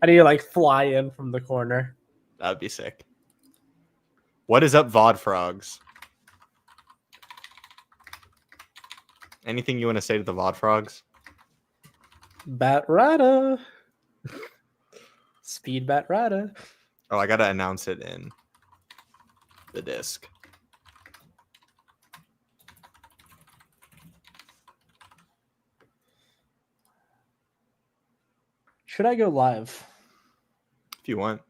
I need to like fly in from the corner. That'd be sick. What is up, VOD Frogs? Anything you want to say to the VOD Frogs? Bat Rada. Speed Bat Rada. Oh, I gotta announce it in the disc. Should I go live? If you want.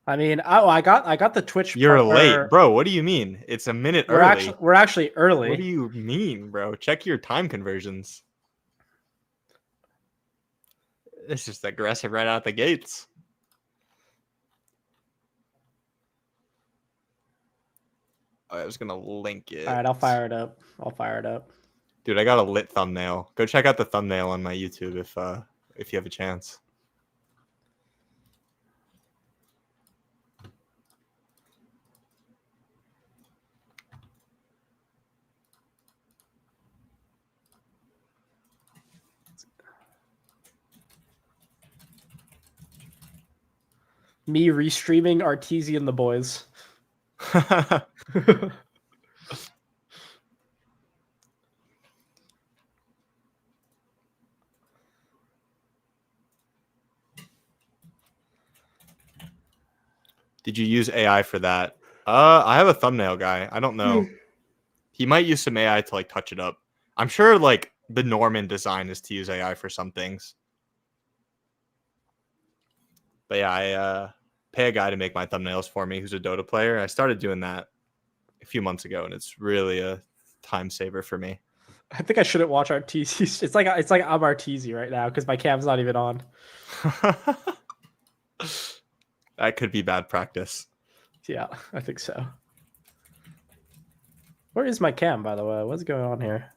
I mean, I got the Twitch. You're late, bro. What do you mean? It's a minute early. We're actually early. What do you mean, bro? Check your time conversions. It's just aggressive right out the gates. I was gonna link it. All right, I'll fire it up. Dude, I got a lit thumbnail. Go check out the thumbnail on my YouTube if you have a chance. Me restreaming Arteezy and the boys. Did you use AI for that? I have a thumbnail guy. I don't know. He might use some AI to like touch it up. I'm sure like the norm in design is to use AI for some things. But yeah, I pay a guy to make my thumbnails for me who's a Dota player. I started doing that a few months ago, and it's really a time saver for me. I think I shouldn't watch Arteezy. It's like I'm Arteezy right now because my cam's not even on. That could be bad practice. Yeah, I think so. Where is my cam, by the way? What's going on here?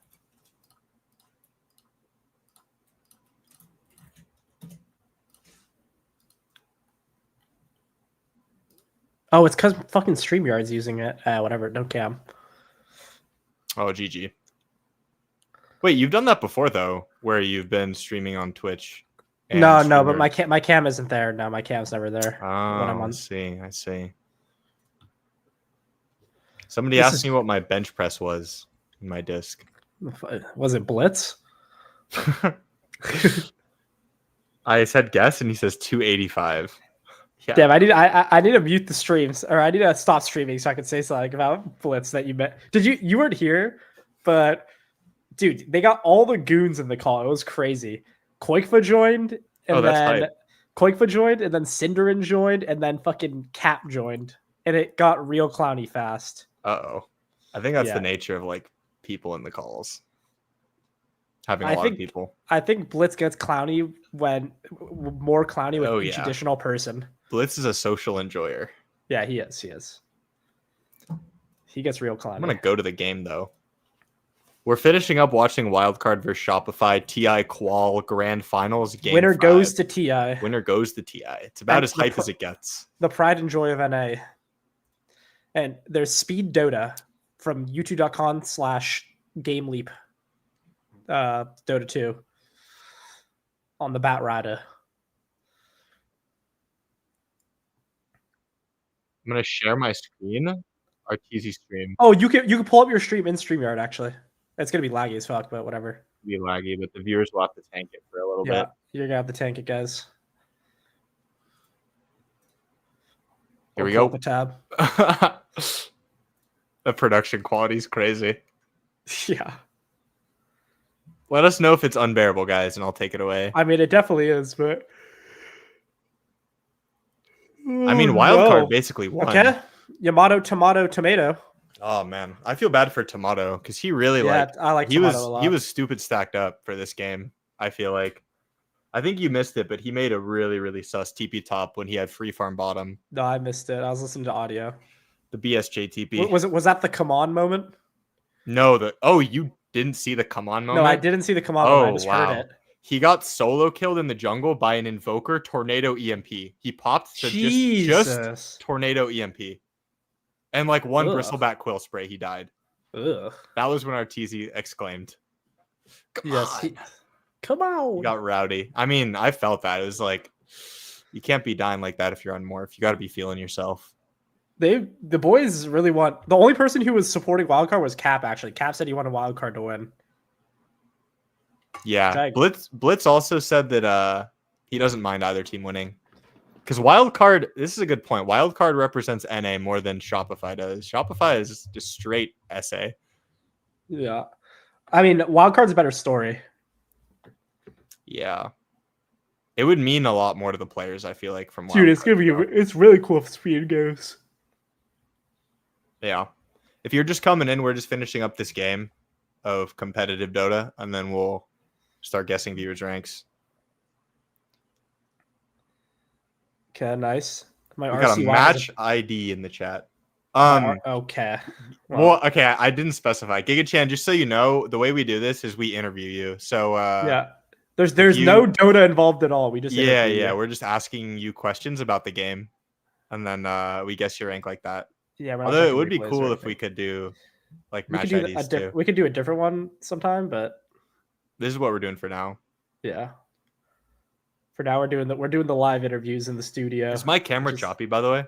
Oh, it's because fucking StreamYard's using it. Whatever, no cam. Oh, GG. Wait, you've done that before, though, where you've been streaming on Twitch. No, but my cam isn't there. No, my cam's never there. Oh, when I'm on. I see. Somebody asked me what my bench press was in my disc. Was it Blitz? I said guess, and he says 285. Yeah. Damn, I need to mute the streams, or I need to stop streaming so I can say something about Blitz that you met. You weren't here, but dude, they got all the goons in the call. It was crazy. Koikfa joined, and then Cinderin joined, and then fucking Cap joined, and it got real clowny fast. Uh-oh. I think that's the nature of like people in the calls. Having a lot of people. I think Blitz gets clowny more clowny with each additional person. Blitz is a social enjoyer. Yeah, he is. He gets real clowny. I'm gonna go to the game though. We're finishing up watching Wildcard vs Shopify TI Qual Grand Finals game. Winner goes to TI. Winner goes to TI. It's about as hype as it gets. The pride and joy of NA. And there's Speed Dota from youtube.com/GameLeap. Dota 2 on the Bat Rada. I'm gonna share my screen. Arteezy stream. Oh, you can pull up your stream in StreamYard. Actually, it's gonna be laggy as fuck, but whatever. It'll be laggy, but the viewers will have to tank it for a little bit. You're gonna have to tank it, guys. Here we go. The tab. The production quality is crazy. Yeah. Let us know if it's unbearable, guys, and I'll take it away. I mean, it definitely is, but I mean, Wildcard basically won. Okay. Yamato, tomato. Oh man, I feel bad for Tomato because he really I like Tomato a lot. He was stupid stacked up for this game. I feel like. I think you missed it, but he made a really, really sus TP top when he had free farm bottom. No, I missed it. I was listening to audio. The BSJ TP. Was that the come on moment? No, you didn't see the come on moment? No, I didn't see the come on moment. I just heard it. He got solo killed in the jungle by an invoker tornado EMP. He popped to just tornado EMP. And like one bristleback quill spray, he died. Ugh. That was when Arteezy exclaimed. Come on. He got rowdy. I mean, I felt that. It was like You can't be dying like that if you're on Morph. You got to be feeling yourself. The boys really want. The only person who was supporting wildcard was Cap. Actually, Cap said he wanted wildcard to win. Yeah, Blitz also said that he doesn't mind either team winning. Because wildcard, this is a good point. Wildcard represents NA more than Shopify does. Shopify is just straight SA. Yeah, I mean, wildcard's a better story. Yeah, it would mean a lot more to the players. I feel like from Dude, it's gonna be. It's really cool if Speed goes. Yeah, if you're just coming in, we're just finishing up this game of competitive Dota, and then we'll start guessing viewers' ranks. Okay, nice. We got a match ID in the chat. Okay. Well, okay, I didn't specify. Giga-chan, just so you know, the way we do this is we interview you. So yeah, there's no Dota involved at all. We just yeah, we're just asking you questions about the game, and then we guess your rank like that. Yeah, although it would be cool if we could do like match IDs too. We could do a different one sometime, but this is what we're doing for now. Yeah. For now, we're doing the live interviews in the studio. Is my camera choppy, by the way? I'm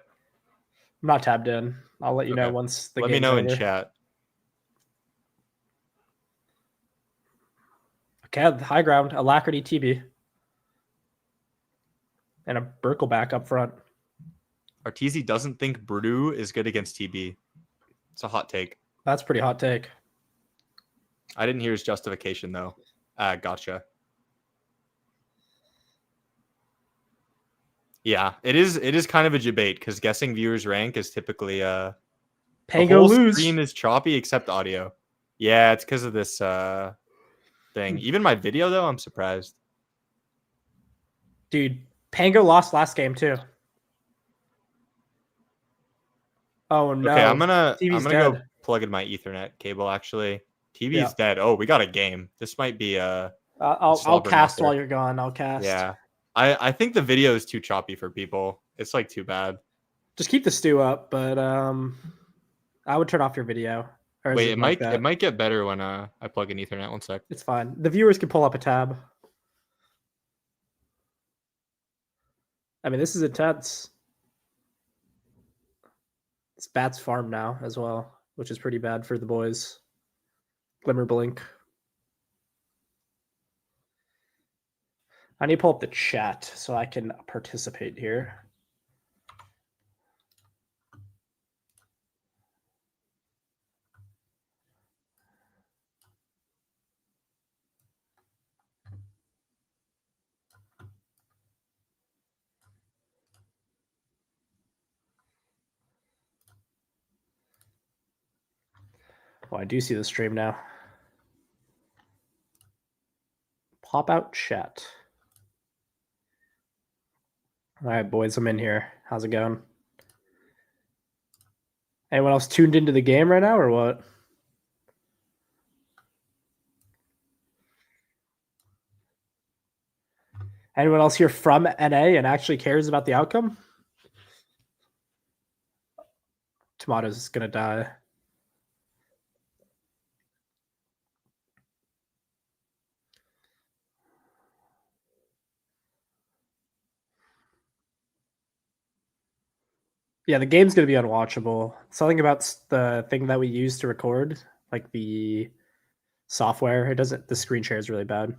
not tabbed in. I'll let you know once the Let me know in chat. Okay, high ground, Alacrity TB. And a Berkelback up front. Arteezy doesn't think Brew is good against TB. It's a hot take. That's a pretty hot take. I didn't hear his justification, though. Gotcha. Yeah, it is kind of a debate because guessing viewers' rank is typically Pango lose. Stream is choppy except audio. Yeah, it's because of this thing. Even my video though, I'm surprised. Dude, Pango lost last game too. Oh no. Okay, I'm gonna go plug in my Ethernet cable. Actually, TV's dead. Oh, we got a game. This might be I'll cast while you're gone. I'll cast. Yeah. I think the video is too choppy for people. It's like too bad. Just keep the stew up, but I would turn off your video. Wait, it might get better when I plug in Ethernet. 1 sec. It's fine. The viewers can pull up a tab. I mean, this is intense. It's Bats farm now as well, which is pretty bad for the boys. Glimmer Blink. I need to pull up the chat so I can participate here. Oh, I do see the stream now. Pop out chat. All right, boys, I'm in here. How's it going? Anyone else tuned into the game right now or what? Anyone else here from NA and actually cares about the outcome? Tomatoes is going to die. Yeah, the game's going to be unwatchable. Something about the thing that we use to record, like the software, the screen share is really bad.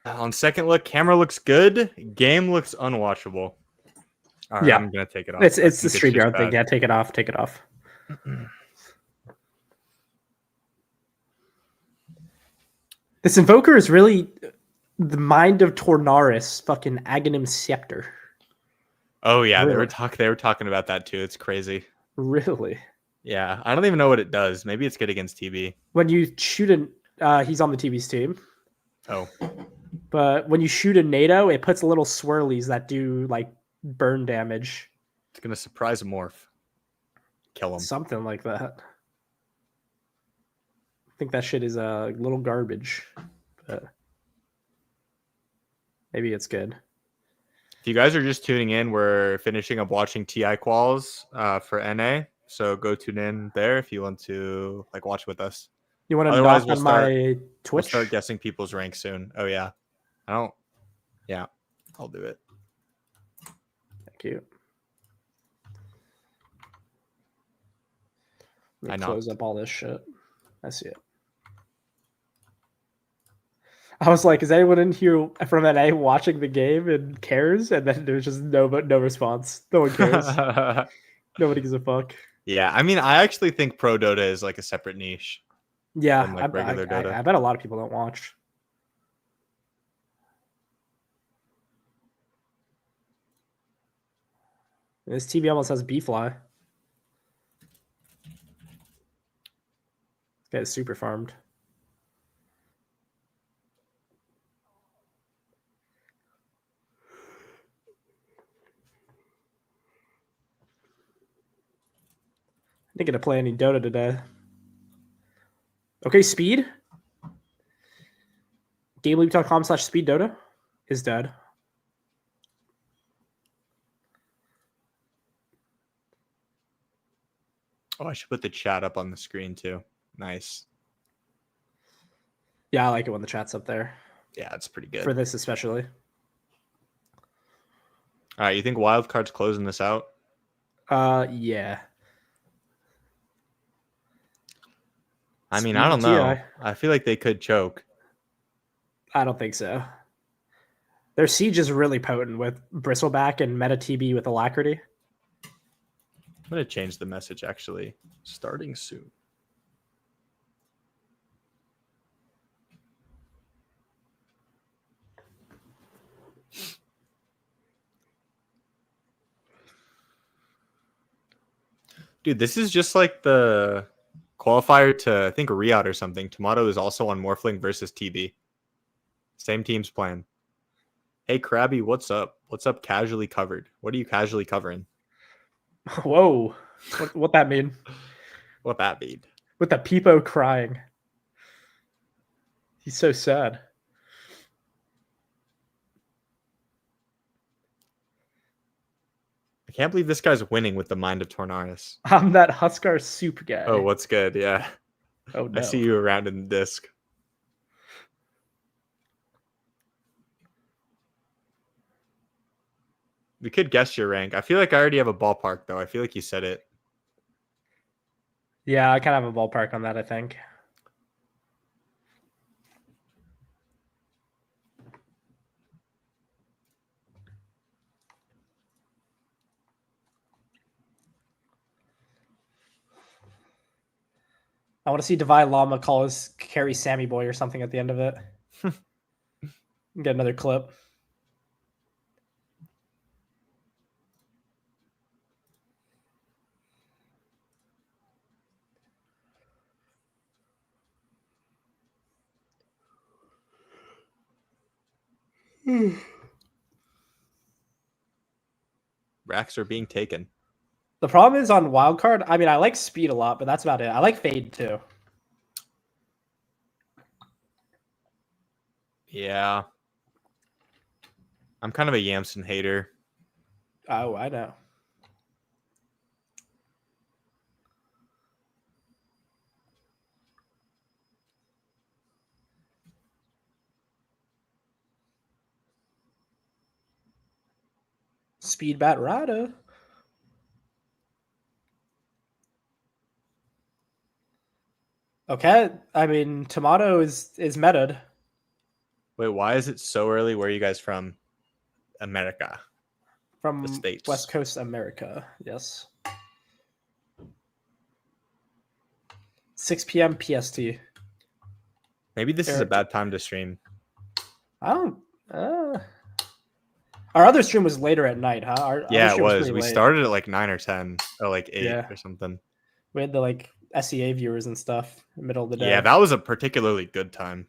On second look, camera looks good. Game looks unwatchable. All right, yeah. I'm gonna take it off. It's the StreamYard thing. Yeah, take it off. Take it off. This Invoker is really the mind of Tornaris, fucking Aghanim Scepter. Oh yeah, really? They were talking about that too. It's crazy. Really? Yeah, I don't even know what it does. Maybe it's good against TB. When you shoot he's on the TB's team. Oh. But when you shoot a NATO, it puts little swirlies that do like burn damage. It's gonna surprise Morph. Kill him. Something like that. think that shit is a little garbage, but maybe it's good. If you guys are just tuning in, we're finishing up watching TI quals for NA. So go tune in there if you want to like watch with us. You want to Otherwise, knock on my Twitch? We'll start guessing people's ranks soon. Oh yeah, I don't. Yeah, I'll do it. Thank you. Let me I close knocked. up all this shit. I see it. I was like, is anyone in here from NA watching the game and cares? And then there's just no response. No one cares. Nobody gives a fuck. Yeah, I mean, I actually think Pro Dota is like a separate niche. Yeah, From, like, regular Dota. I bet a lot of people don't watch. This TV almost has B-Fly. This guy is super farmed. I didn't get to play any Dota today. Okay, speed. GameLeap.com/speed Dota is dead. Oh, I should put the chat up on the screen too. Nice. Yeah, I like it when the chat's up there. Yeah, it's pretty good. For this especially. All right, you think Wildcard's closing this out? Yeah. I mean, Speed I don't know. TI. I feel like they could choke. I don't think so. Their siege is really potent with Bristleback and Meta TB with Alacrity. I'm going to change the message actually. Starting soon. Dude, this is just like the qualifier to, I think, Riot or something. Tomato is also on Morphling versus TB. Same team's playing. Hey, Krabby, what's up? What's up, casually covered? What are you casually covering? Whoa. What that mean? What that mean? With the Peepo crying. He's so sad. I can't believe this guy's winning with the Mind of Tornaris. I'm that Huskar soup guy. Oh, what's good? Yeah. Oh, no. I see you around in the disc. We could guess your rank. I feel like I already have a ballpark, though. I feel like you said it. Yeah, I kind of have a ballpark on that, I think. I want to see Divine Llama call his carry Sammy Boy or something at the end of it. Get another clip. Racks are being taken. The problem is on Wildcard, I mean, I like speed a lot, but that's about it. I like Fade too. Yeah. I'm kind of a Yamson hater. Oh, I know. Speed Bat Rada. Okay, I mean, Tomato is meted. Wait, why is it so early? Where are you guys from? America. From The States. West Coast America, yes. 6 p.m. PST. Maybe this is a bad time to stream. I don't... Our other stream was later at night, huh? Our Yeah, it was. pretty We late. started at like 9 or 10 or like 8 Yeah. or something. We had the like SEA viewers and stuff in the middle of the day. Yeah, that was a particularly good time.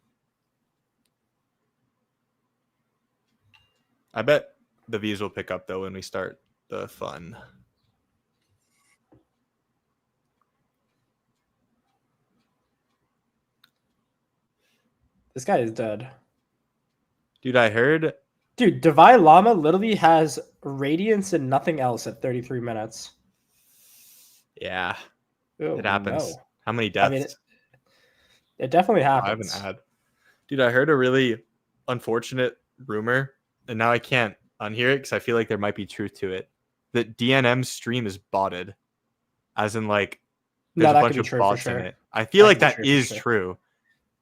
I bet the views will pick up though when we start the fun. This guy is dead. Dude, I heard. Dude, Divine Llama literally has radiance and nothing else at 33 minutes. Yeah, Oh, it happens. no. How many I mean, deaths? it definitely I have an happens. ad. Dude, I heard a really unfortunate rumor, and now I can't unhear it because I feel like there might be truth to it. That DNM's stream is botted, as in like there's No, a that could bunch be of true for bots in sure. it. I feel That like could be that true for is sure. true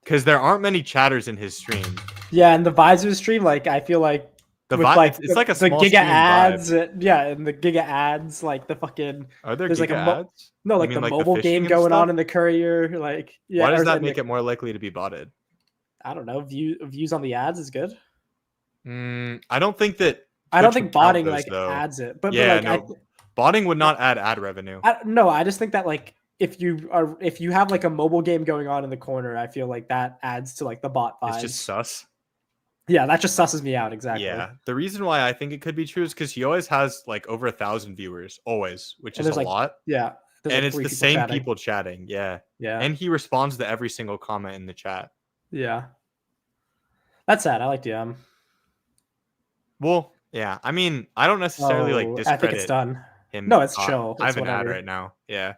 because there aren't many chatters in his stream. Yeah, and the Visor stream, like, I feel like with like It's like a the small Giga stream vibe. ads, yeah, and the Giga ads, like the fucking Are there there's like Giga a ads? no, You like mean the like the mobile game fishing and going on stuff? in the courier, like Why yeah, does or that and make it more likely to be botted? I don't know, views on the ads is good. I don't think that I don't Twitch would think count botting those like though. adds it, but Yeah, like no, botting would not add ad revenue. no, I just think that like if you have like a mobile game going on in the corner, I feel like that adds to like the bot It's just vibes. sus. Yeah, that just susses me out exactly. Yeah, the reason why I think it could be true is because he always has like over 1,000 viewers, always, which And is a there's like lot, yeah, there's and like it's three the people same chatting. people chatting. Yeah, Yeah, and he responds to every single comment in the chat. yeah, that's sad. I like DM. Well, yeah, I mean, I don't necessarily like Oh, I think it's discredit done. him. No, it's chill. I It's have an ad whatever. right now. Yeah,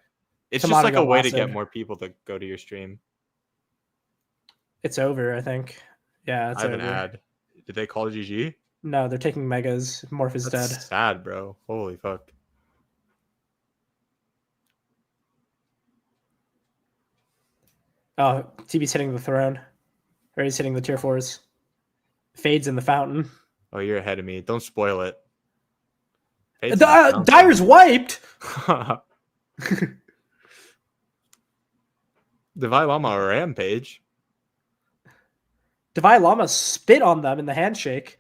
it's just Tamani like a got way to get blasted. more people to go to your stream. It's over, I think. Yeah, I it's have an over. ad. Did they call GG? No, they're taking megas. Morph is That's dead. sad, bro. Holy fuck. Oh, TB's hitting the throne. Or he's hitting the tier 4s. Fades in the fountain. Oh, you're ahead of me. Don't spoil it. Fates in the fountain. Dyer's wiped! Divide Llama or Rampage. Divine Llama spit on them in the handshake.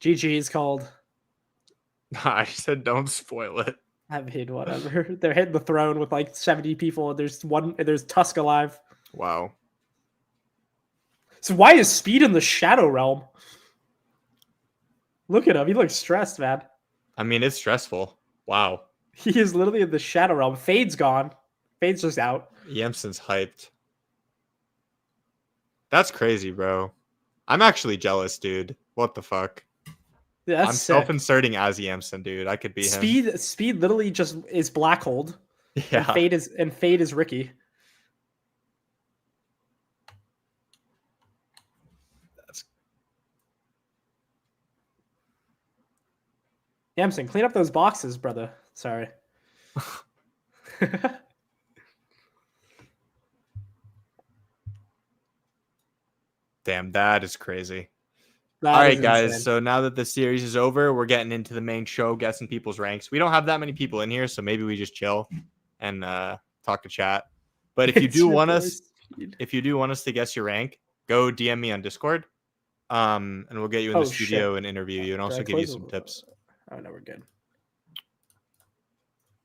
GG is called. I said don't spoil it. I mean, whatever. They're hitting the throne with like 70 people. And there's Tusk alive. Wow. So why is Speed in the Shadow Realm? Look at him. He looks stressed, man. I mean, it's stressful. Wow. He is literally in the Shadow Realm. Fade's gone. Fade's just out. Yemson's hyped. That's crazy, bro. I'm actually jealous, dude. What the fuck? Yeah, that's I'm sick. self-inserting as Yemson, dude. I could be him. Speed literally just is Blackhold. Yeah. And Fade is Ricky. Yamson, clean up those boxes, brother. Sorry. Damn, that is crazy. That All right, is guys. insane. So now that the series is over, we're getting into the main show, guessing people's ranks. We don't have that many people in here, so maybe we just chill and talk to chat. But if you It's do your want boy us, Speed. if you do want us to guess your rank, go DM me on Discord, and we'll get you in the studio and interview you, and also give you some tips. Oh no, we're good.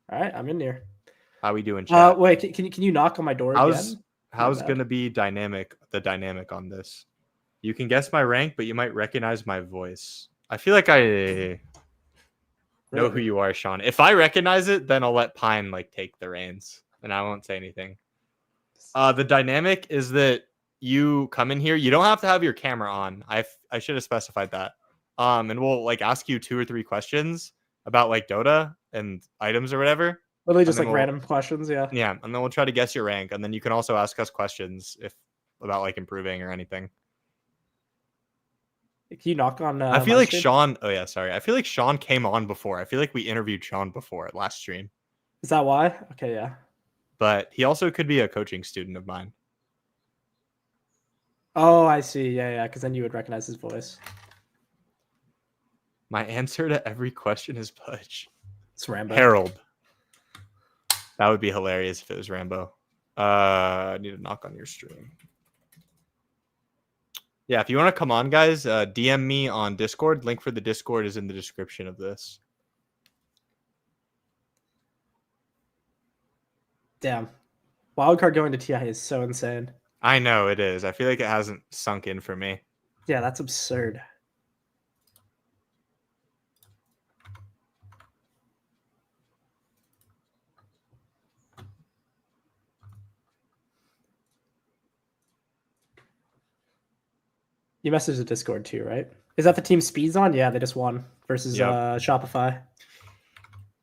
All right, I'm in here. How we doing, chat? Wait, can you knock on my door again? How's gonna be the dynamic on this? You can guess my rank, but you might recognize my voice. I feel like I know who you are, Sean. If I recognize it, then I'll let Pine like take the reins, and I won't say anything. The dynamic is that you come in here. You don't have to have your camera on. I should have specified that. And we'll like ask you 2 or 3 questions about like Dota and items or whatever. Literally just like random questions, yeah. Yeah, and then we'll try to guess your rank, and then you can also ask us questions about like improving or anything. Can you knock on? I feel like Sean. Oh yeah, sorry. I feel like Sean came on before. I feel like we interviewed Sean before at last stream. Is that why? Okay, yeah. But he also could be a coaching student of mine. Oh, I see. Yeah. Because then you would recognize his voice. My answer to every question is Pudge. It's Rambo. Harold. That would be hilarious if it was Rambo. I need to knock on your stream. Yeah, if you want to come on, guys, DM me on Discord. Link for the Discord is in the description of this. Damn. Wildcard going to TI is so insane. I know it is. I feel like it hasn't sunk in for me. Yeah, that's absurd. You messaged the Discord too, right? Is that the team Speed's on? Yeah, they just won versus Yep. Shopify.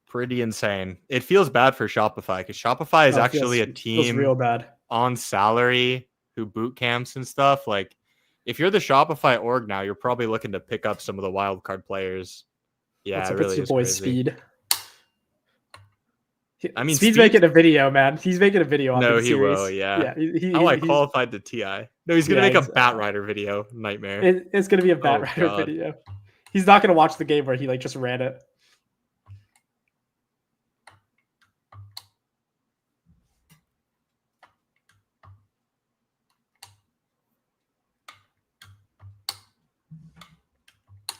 Pretty insane. It feels bad for Shopify because Shopify is actually a feels team real bad. on salary who boot camps and stuff. Like, if you're the Shopify org now, you're probably looking to pick up some of the wildcard players. Yeah, What's it up really with your is boy crazy. Speed? I mean, Speed's Speed- making a video, man. He's making a video on No, the he series. will. Yeah. he, How I he's, qualified the TI. No, he's gonna Yeah, make a he's- Bat Rider video. Nightmare. it's gonna be a Bat Oh, Rider God. video. He's not gonna watch the game where he like just ran it.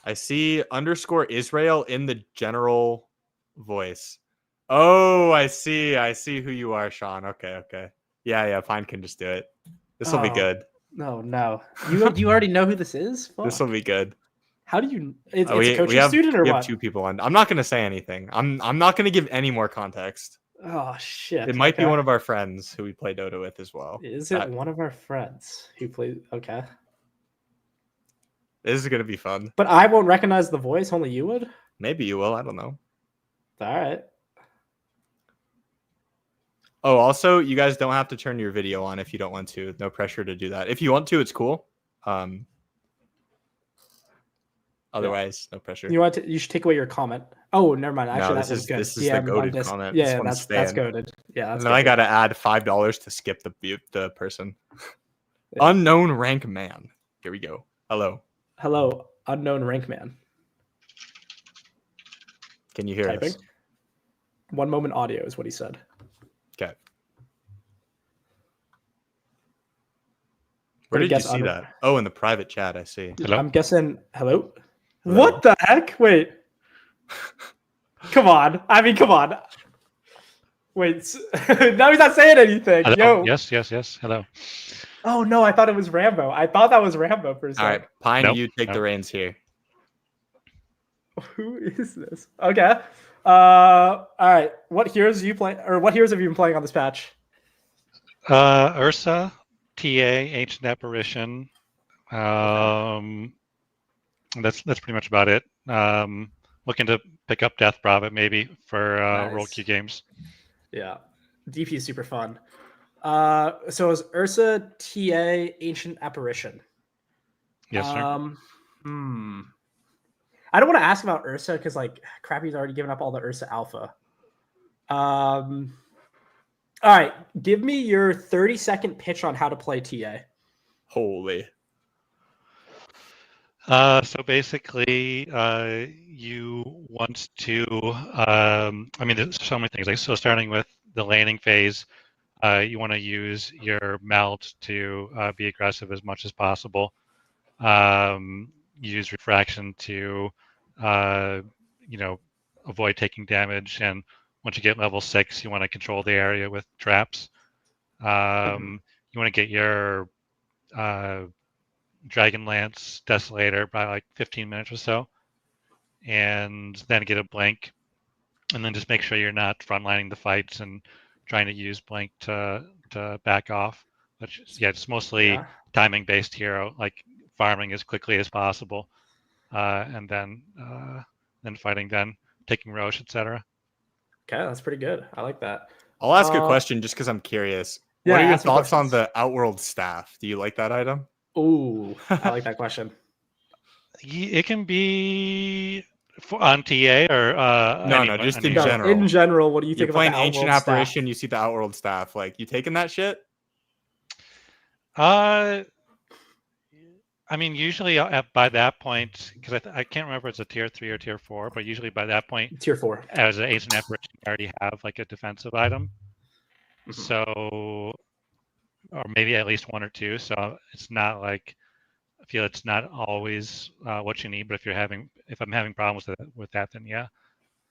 I see underscore Israel in the general voice. Oh, I see. I see who you are, Sean. Okay. Yeah. Pine can just do it. This will be good. No. You already know who this is? This will be good. How do you? It's we, a coaching we have, student or we what? have two people on. I'm not going to say anything. I'm not going to give any more context. Oh shit! It might be one of our friends who we play Dota with as well. Is it one of our friends who plays? Okay. This is going to be fun. But I won't recognize the voice. Only you would. Maybe you will. I don't know. All right. Oh, also, you guys don't have to turn your video on if you don't want to. No pressure to do that. If you want to, it's cool. Otherwise, no pressure. You should take away your comment. Oh, never mind. Actually, this is the goated comment. Yeah, that's goated. Yeah, that's. And then I got to add $5 to skip the person. Yeah. Unknown rank man. Here we go. Hello, unknown rank man. Can you hear us? 1 moment audio is what he said. Okay. Where did you see that? Oh, in the private chat, I see. Hello? I'm guessing. Hello? What the heck? Wait. Come on. Come on. Wait. Now he's not saying anything. Hello? Yo. Yes. Hello. Oh, no. I thought it was Rambo. I thought that was Rambo for a second. All right. Pine, you take the reins here. Who is this? Okay. All right. What heroes are you playing? Or what heroes have you been playing on this patch? Ursa, TA, Ancient Apparition. That's pretty much about it. Looking to pick up Death Prophet maybe for World Q games. Yeah, DP is super fun. So it was Ursa, TA, Ancient Apparition. Yes, sir. I don't want to ask about Ursa because like Crappy's already given up all the Ursa Alpha. All right, give me your 30-second pitch on how to play TA. Holy. So basically, you want to, there's so many things. Like, so starting with the laning phase, you want to use your melt to be aggressive as much as possible. Use refraction to, avoid taking damage. And once you get level 6, you want to control the area with traps. You want to get your Dragonlance Desolator by like 15 minutes or so, and then get a blank, and then just make sure you're not frontlining the fights and trying to use blank to back off. But yeah, it's mostly timing based hero, like farming as quickly as possible, and then fighting, then taking Roche, etc. Okay, that's pretty good. I like that. I'll ask a question just because I'm curious. What are your thoughts on the Outworld staff? Do you like that item? Ooh, I like that question. It can be on TA or no, just in general. In general, what do you think about the You're playing Ancient Apparition, staff? You see the Outworld staff. Like, you taking that shit? Usually by that point, because I can't remember if it's a tier 3 or tier 4, but usually by that point, tier 4 as an Ancient Apparition, you already have like a defensive item. So, or maybe at least 1 or 2. So it's not like, I feel it's not always what you need, but if I'm having problems with that, then yeah,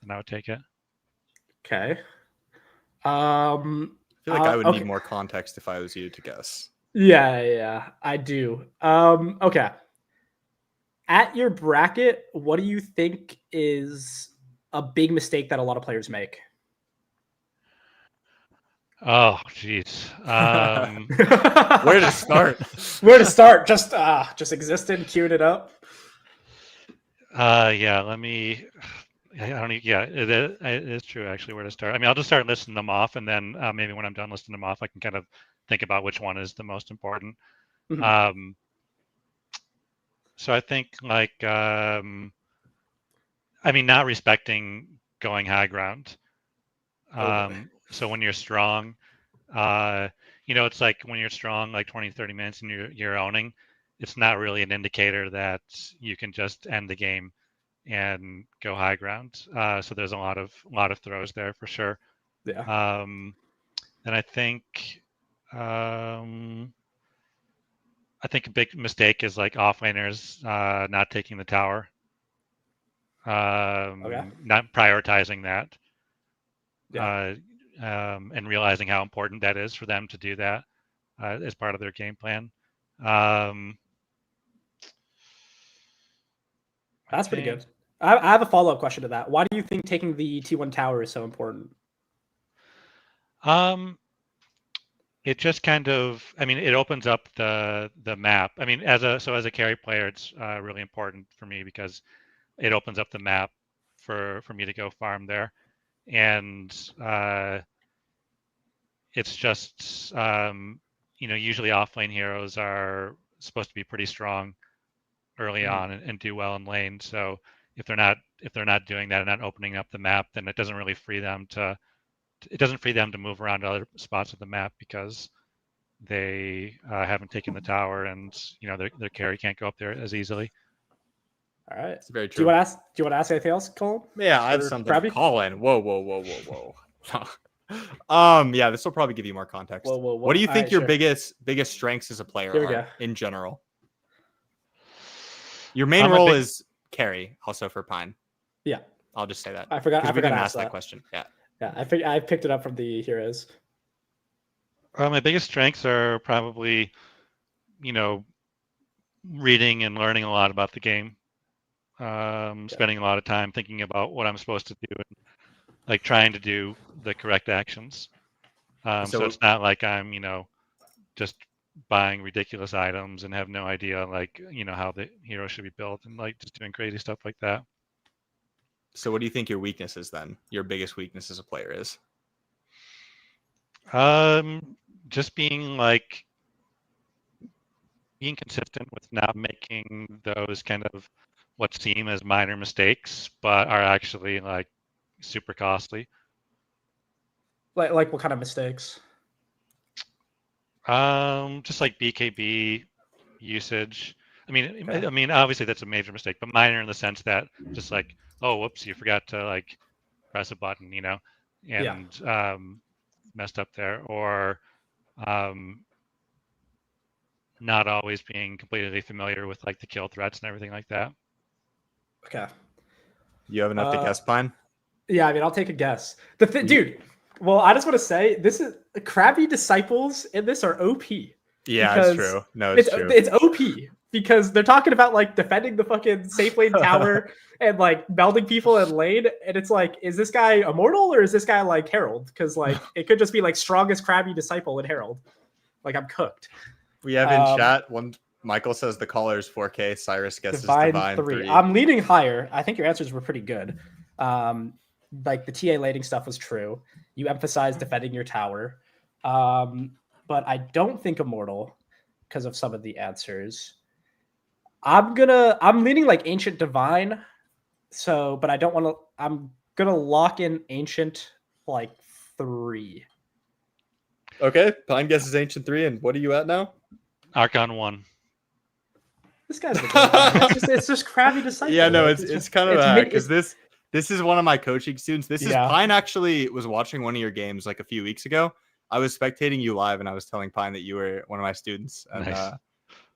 then I would take it. Okay. I feel like I would need more context if I was you to guess. Yeah, I do. Okay. At your bracket, what do you think is a big mistake that a lot of players make? Oh, jeez. Where to start? Where to start? Just existed, queued it up. Yeah. Let me. I don't. Yeah, it is true actually. Where to start? I mean, I'll just start listing them off, and then maybe when I'm done listing them off, I can kind of think about which one is the most important. Mhm. So I think like I mean, not respecting going high ground. So when you're strong, it's like when you're strong, like 20, 30 minutes and you're owning, it's not really an indicator that you can just end the game and go high ground. So there's a lot of throws there for sure. Yeah. And um, I think a big mistake is like offlaners not taking the tower, Okay. not prioritizing that. Yeah. And realizing how important that is for them to do that as part of their game plan. Um, I That's pretty think good. I have a follow up question to that. Why do you think taking the T1 tower is so important? um, it just kind of, I mean, it opens up the map. I mean, as a carry player, it's really important for me because it opens up the map for me to go farm there, and it's just usually offlane heroes are supposed to be pretty strong early Mhm. on and do well in lane. So if they're not doing that and not opening up the map, then it doesn't really free them to move around to other spots of the map because they haven't taken the tower and their carry can't go up there as easily. All right. It's very Do you true. want to ask? Do you want to ask anything else, Cole? Yeah, I have Or something to Krabby? call in. Whoa. Yeah, this will probably give you more context. Whoa. What do you All think right, your sure. biggest strengths as a player Here we are go. in general? Your main My role big is carry, also for Pine. Yeah, I'll just say that I forgot. because I we forgot to didn't ask ask that that. question. Yeah. Yeah, I picked it up from the heroes. my biggest strengths are probably you know reading and learning a lot about the game, Yeah. spending a lot of time thinking about what I'm supposed to do and like trying to do the correct actions. So So it's not like I'm just buying ridiculous items and have no idea like how the hero should be built and like just doing crazy stuff like that. what do you think your weakness is then? Your biggest weakness as a player is? Just being consistent with not making those kind of what seem as minor mistakes, but are actually like super costly. Like what kind of mistakes? Just like BKB usage. I mean, Okay. obviously that's a major mistake, but minor in the sense that just like, oh, whoops, you forgot to like press a button, Yeah. and messed up there, or um, not always being completely familiar with like the kill threats and everything like that. Okay. You have enough to Uh, guess, Pine? yeah. I mean, I'll take a guess. You- Dude. Well, I just want to say this is Krabby disciples in this are OP Yeah, it's because true. No, it's it's true. it's OP because they're talking about like defending the fucking safe lane tower and like melding people in lane, and it's like, is this guy immortal or is this guy like Herald? Because like it could just be like strongest Krabby disciple in Herald. Like I'm cooked. We have in Um, chat one. Michael says the caller is 4K. Cyrus guesses Divine Divine 3. 3. I'm leaning higher. I think your answers were pretty good. Like the TA laning stuff was true. You emphasized defending your tower. But I don't think immortal because of some of the answers. I'm leaning like ancient divine. So, but I don't want to I'm gonna lock in ancient like 3. Okay, Pine guesses Ancient 3, and what are you at now? Archon 1. This guy's the goat, man. It's just Krabby disciple. Yeah, no, Like, it's kind of bad because it's this is one of my coaching students. This is Yeah. Pine actually was watching one of your games like a few weeks ago. I was spectating you live, and I was telling Pine that you were one of my students. And Nice.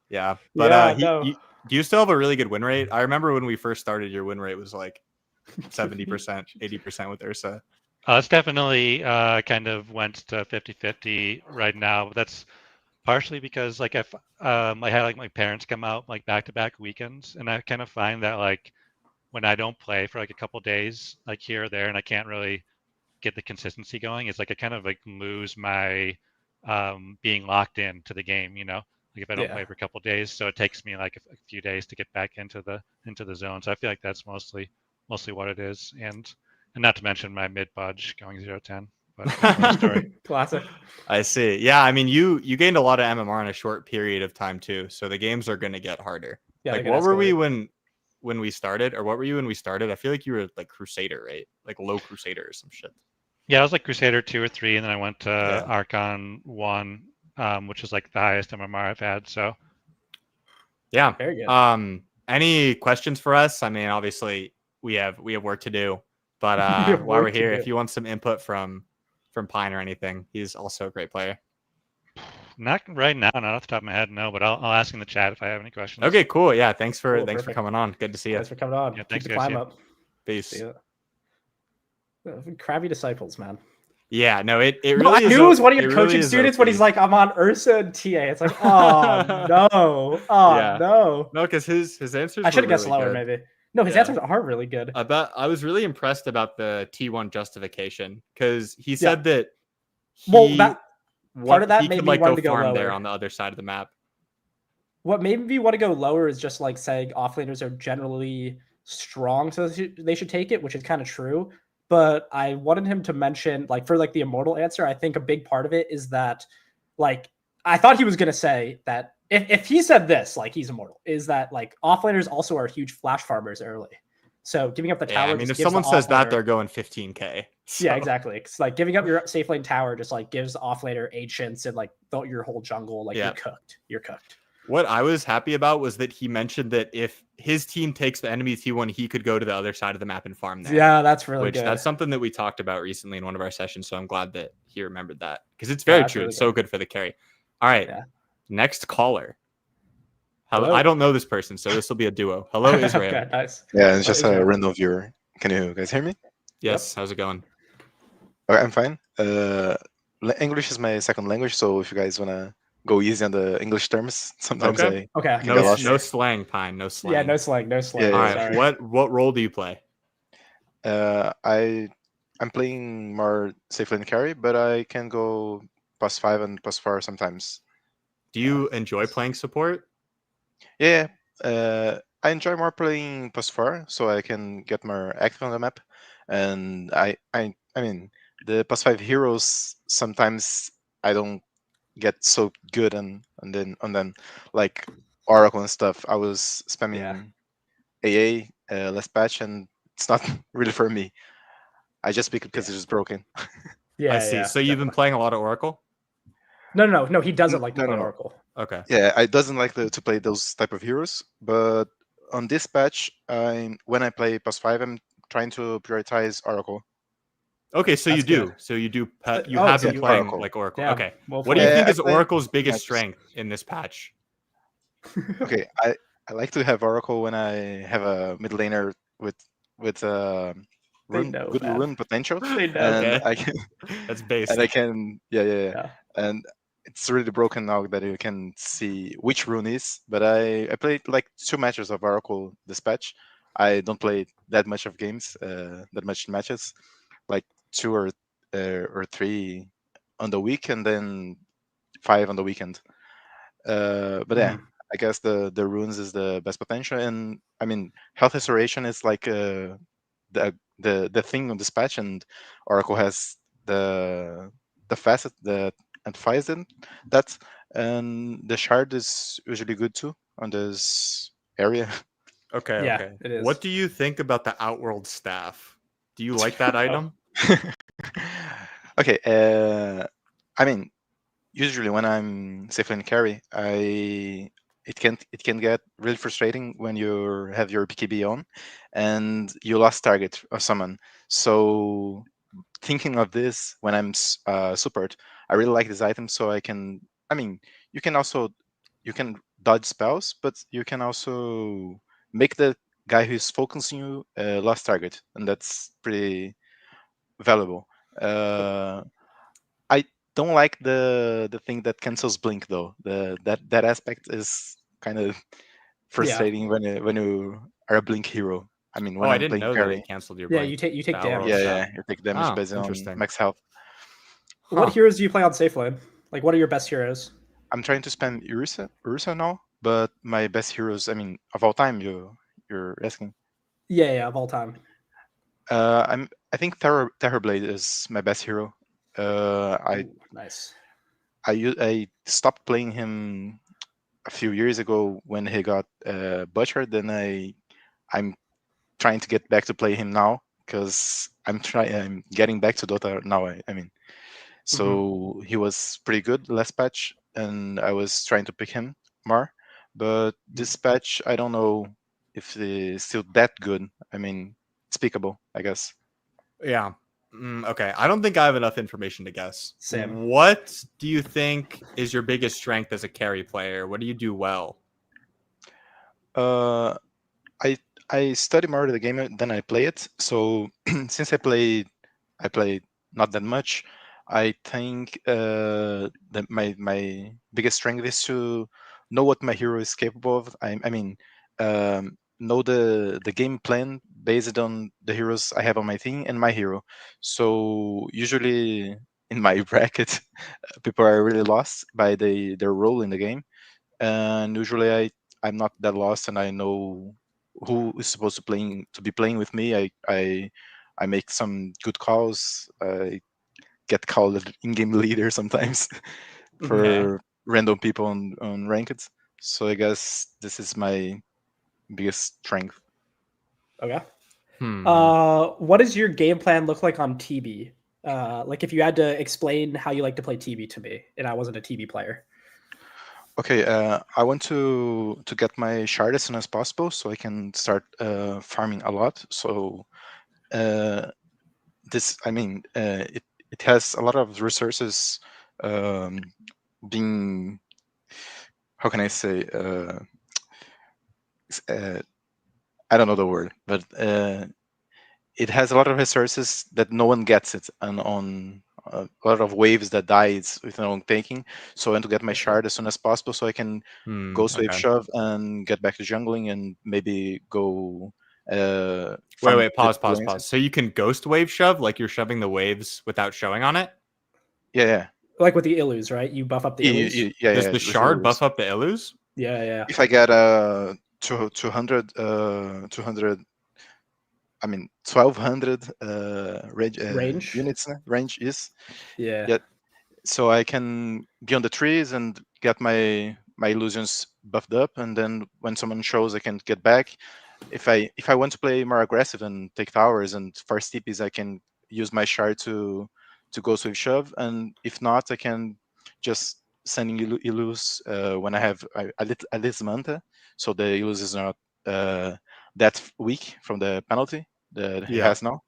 yeah, but yeah, no. do you still have a really good win rate? I remember when we first started, your win rate was like 70%, 80% with Ursa. It's definitely kind of went to 50-50 right now. But that's partially because like I had like my parents come out like back-to-back weekends, and I kind of find that like when I don't play for like a couple days, like here or there, and I can't really get the consistency going is like I kind of like lose my being locked in to the game, you know. Like if I don't play for a couple days, so it takes me like a few days to get back into the zone. So I feel like that's mostly what it is, and not to mention my mid budge going 0-10. But that's another story. Classic. I see. Yeah, I mean, you gained a lot of MMR in a short period of time too, so the games are going to get harder. Yeah, Like, they're what gonna were we escalate. when we started, or what were you when we started? I feel like you were like Crusader, right? Like low Crusader or some shit. Yeah, I was like Crusader 2 or 3, and then I went to Yeah. Archon 1, which is like the highest MMR I've had. So Yeah. Very good. Any questions for us? I mean, obviously we have work to do, but We have while we're work to here, do. if you want some input from Pine or anything, he's also a great player. not right now, not off the top of my head, no. But I'll ask in the chat if I have any questions. Okay, cool. Yeah, thanks for Perfect. coming on. Good to see you. Thanks for coming on. Yeah, Keep thanks, the guys. climb Yeah. up. Peace. See ya. Crabby disciples, man. Yeah, no, it really No, I is. knew it was one of your it coaching really is students OP. when he's like, I'm on Ursa and TA. It's like, oh no. Oh Yeah. no. No, because his answers. I should have were guessed really lower, good. maybe. No, his Yeah. answers are really good. I was really impressed about the T1 justification because he said that Well, that part of that he made could me like want go to go farm there lower. on the other side of the map. What made me want to go lower is just like saying offlaners are generally strong, so they should take it, which is kind of true. But I wanted him to mention, like, for like the immortal answer, I think a big part of it is that, like, I thought he was gonna say that if he said this, like, he's immortal, is that like offlaners also are huge flash farmers early. So giving up the tower. Yeah, I mean, just if gives someone the says that, offlaner- they're going 15K. So. Yeah, exactly. It's like giving up your safe lane tower just like gives offlaner ancients and like your whole jungle, like you're cooked. You're cooked. What I was happy about was that he mentioned that if his team takes the enemy T1, he could go to the other side of the map and farm there. Yeah, that's really good. That's something that we talked about recently in one of our sessions. So I'm glad that he remembered that because it's very true. Really it's so good for the carry. All right. Yeah. Next caller. Hello. I don't know this person, so this will be a duo. Hello, Israel. Okay, nice. Yeah, it's just a random viewer. Can you guys hear me? Yes. Yep. How's it going? Okay, I'm fine. English is my second language, so if you guys want to go easy on the English terms, sometimes I no slang, Pine. No slang. Yeah, no slang. No slang. Yeah, all right. Sorry. What role do you play? I'm playing more safe lane carry, but I can go +5 and +4 sometimes. Do you enjoy playing support? Yeah, I enjoy more playing +4, so I can get more active on the map. And I mean, the +5 heroes sometimes I don't get so good on them, like Oracle and stuff. I was spamming AA last patch, and it's not really for me. I just pick it because it's just broken. Yeah, I see. Yeah, so you've been playing a lot of Oracle? No. He doesn't like to play Oracle. Okay. Yeah, I doesn't like to play those type of heroes, but on this patch, when I play +5, I'm trying to prioritize Oracle. Okay, so you do. So you do. You have been playing Oracle. Like Oracle. Yeah. Okay. What do you think is Oracle's biggest strength in this patch? Okay, I like to have Oracle when I have a mid laner with good rune potential, and I can. That's basic. And I can, yeah. And it's really broken now that you can see which rune is. But I played like 2 matches of Oracle this patch. I don't play that much of games, that much matches, like 2 or 3 on the week, and then 5 on the weekend. But yeah, I guess the runes is the best potential, and I mean health restoration is like the thing on this patch, and Oracle has the facet that advised that, and the shard is usually good too on this area. Okay. Yeah, okay. It is. What do you think about the Outworld staff? Do you like that item? Okay. I mean, usually when I'm safe lane carry, it can get really frustrating when you have your PKB on and you lost target or someone. So thinking of this when I'm support, I really like this item, so I can. I mean, you can dodge spells, but you can also make the guy who's focusing you lost target, and that's pretty valuable. I don't like the thing that cancels blink though. That aspect is kind of frustrating when you are a blink hero. I mean, Oh, when I I'm didn't playing know that carry. it canceled your Yeah, blink. you take Battle damage. World Yeah, style. you take damage Oh, based on interesting. max health. What Huh. heroes do you play on safe lane? Like, what are your best heroes? I'm trying to spam Ursa now, but my best heroes, I mean, of all time, you're asking. Yeah, of all time. I think Terrorblade is my best hero. I Ooh, nice. I stopped playing him a few years ago when he got butchered. Then I'm trying to get back to play him now because I'm getting back to Dota now. I mean, so he was pretty good last patch, and I was trying to pick him more. But this patch, I don't know if he's still that good. I mean, speakable, I guess. Yeah. Okay. I don't think I have enough information to guess. Same. What do you think is your biggest strength as a carry player? What do you do well? Uh, I study more the game than I play it. So since I play not that much. I think that my biggest strength is to know what my hero is capable of. I mean, know the game plan based on the heroes I have on my team and my hero. So usually in my bracket, people are really lost by their role in the game, and usually I'm not that lost, and I know who is supposed to be playing with me. I make some good calls. I get called in-game leader sometimes Okay. for random people on ranked. So I guess this is my biggest strength. Okay. Hmm. What does your game plan look like on TB? Like if you had to explain how you like to play TB to me, and I wasn't a TB player. Okay, I want to get my shard as soon as possible so I can start farming a lot. So this, I mean, it has a lot of resources um, being, how can I say, I don't know the word, but it has a lot of resources that no one gets it, and on a lot of waves that dies with no one taking. So I want to get my shard as soon as possible so I can go wave Okay. shove and get back to jungling and maybe go farm Wait. the Pause. So you can ghost wave shove, like you're shoving the waves without showing on it? Yeah, Like with the Illus, right? You buff up the Illus. Does yeah. the With shard Illus. buff up the illus? Yeah. If I get 200 I mean 1200 range Range. units range is, Yeah. yeah. So I can be on the trees and get my illusions buffed up, and then when someone shows, I can get back. If I want to play more aggressive and take towers and first TPs, I can use my shard to go with shove, and if not, I can just sending illus when I have a little manta, so the illus is not that weak from the penalty that he Yeah. has now.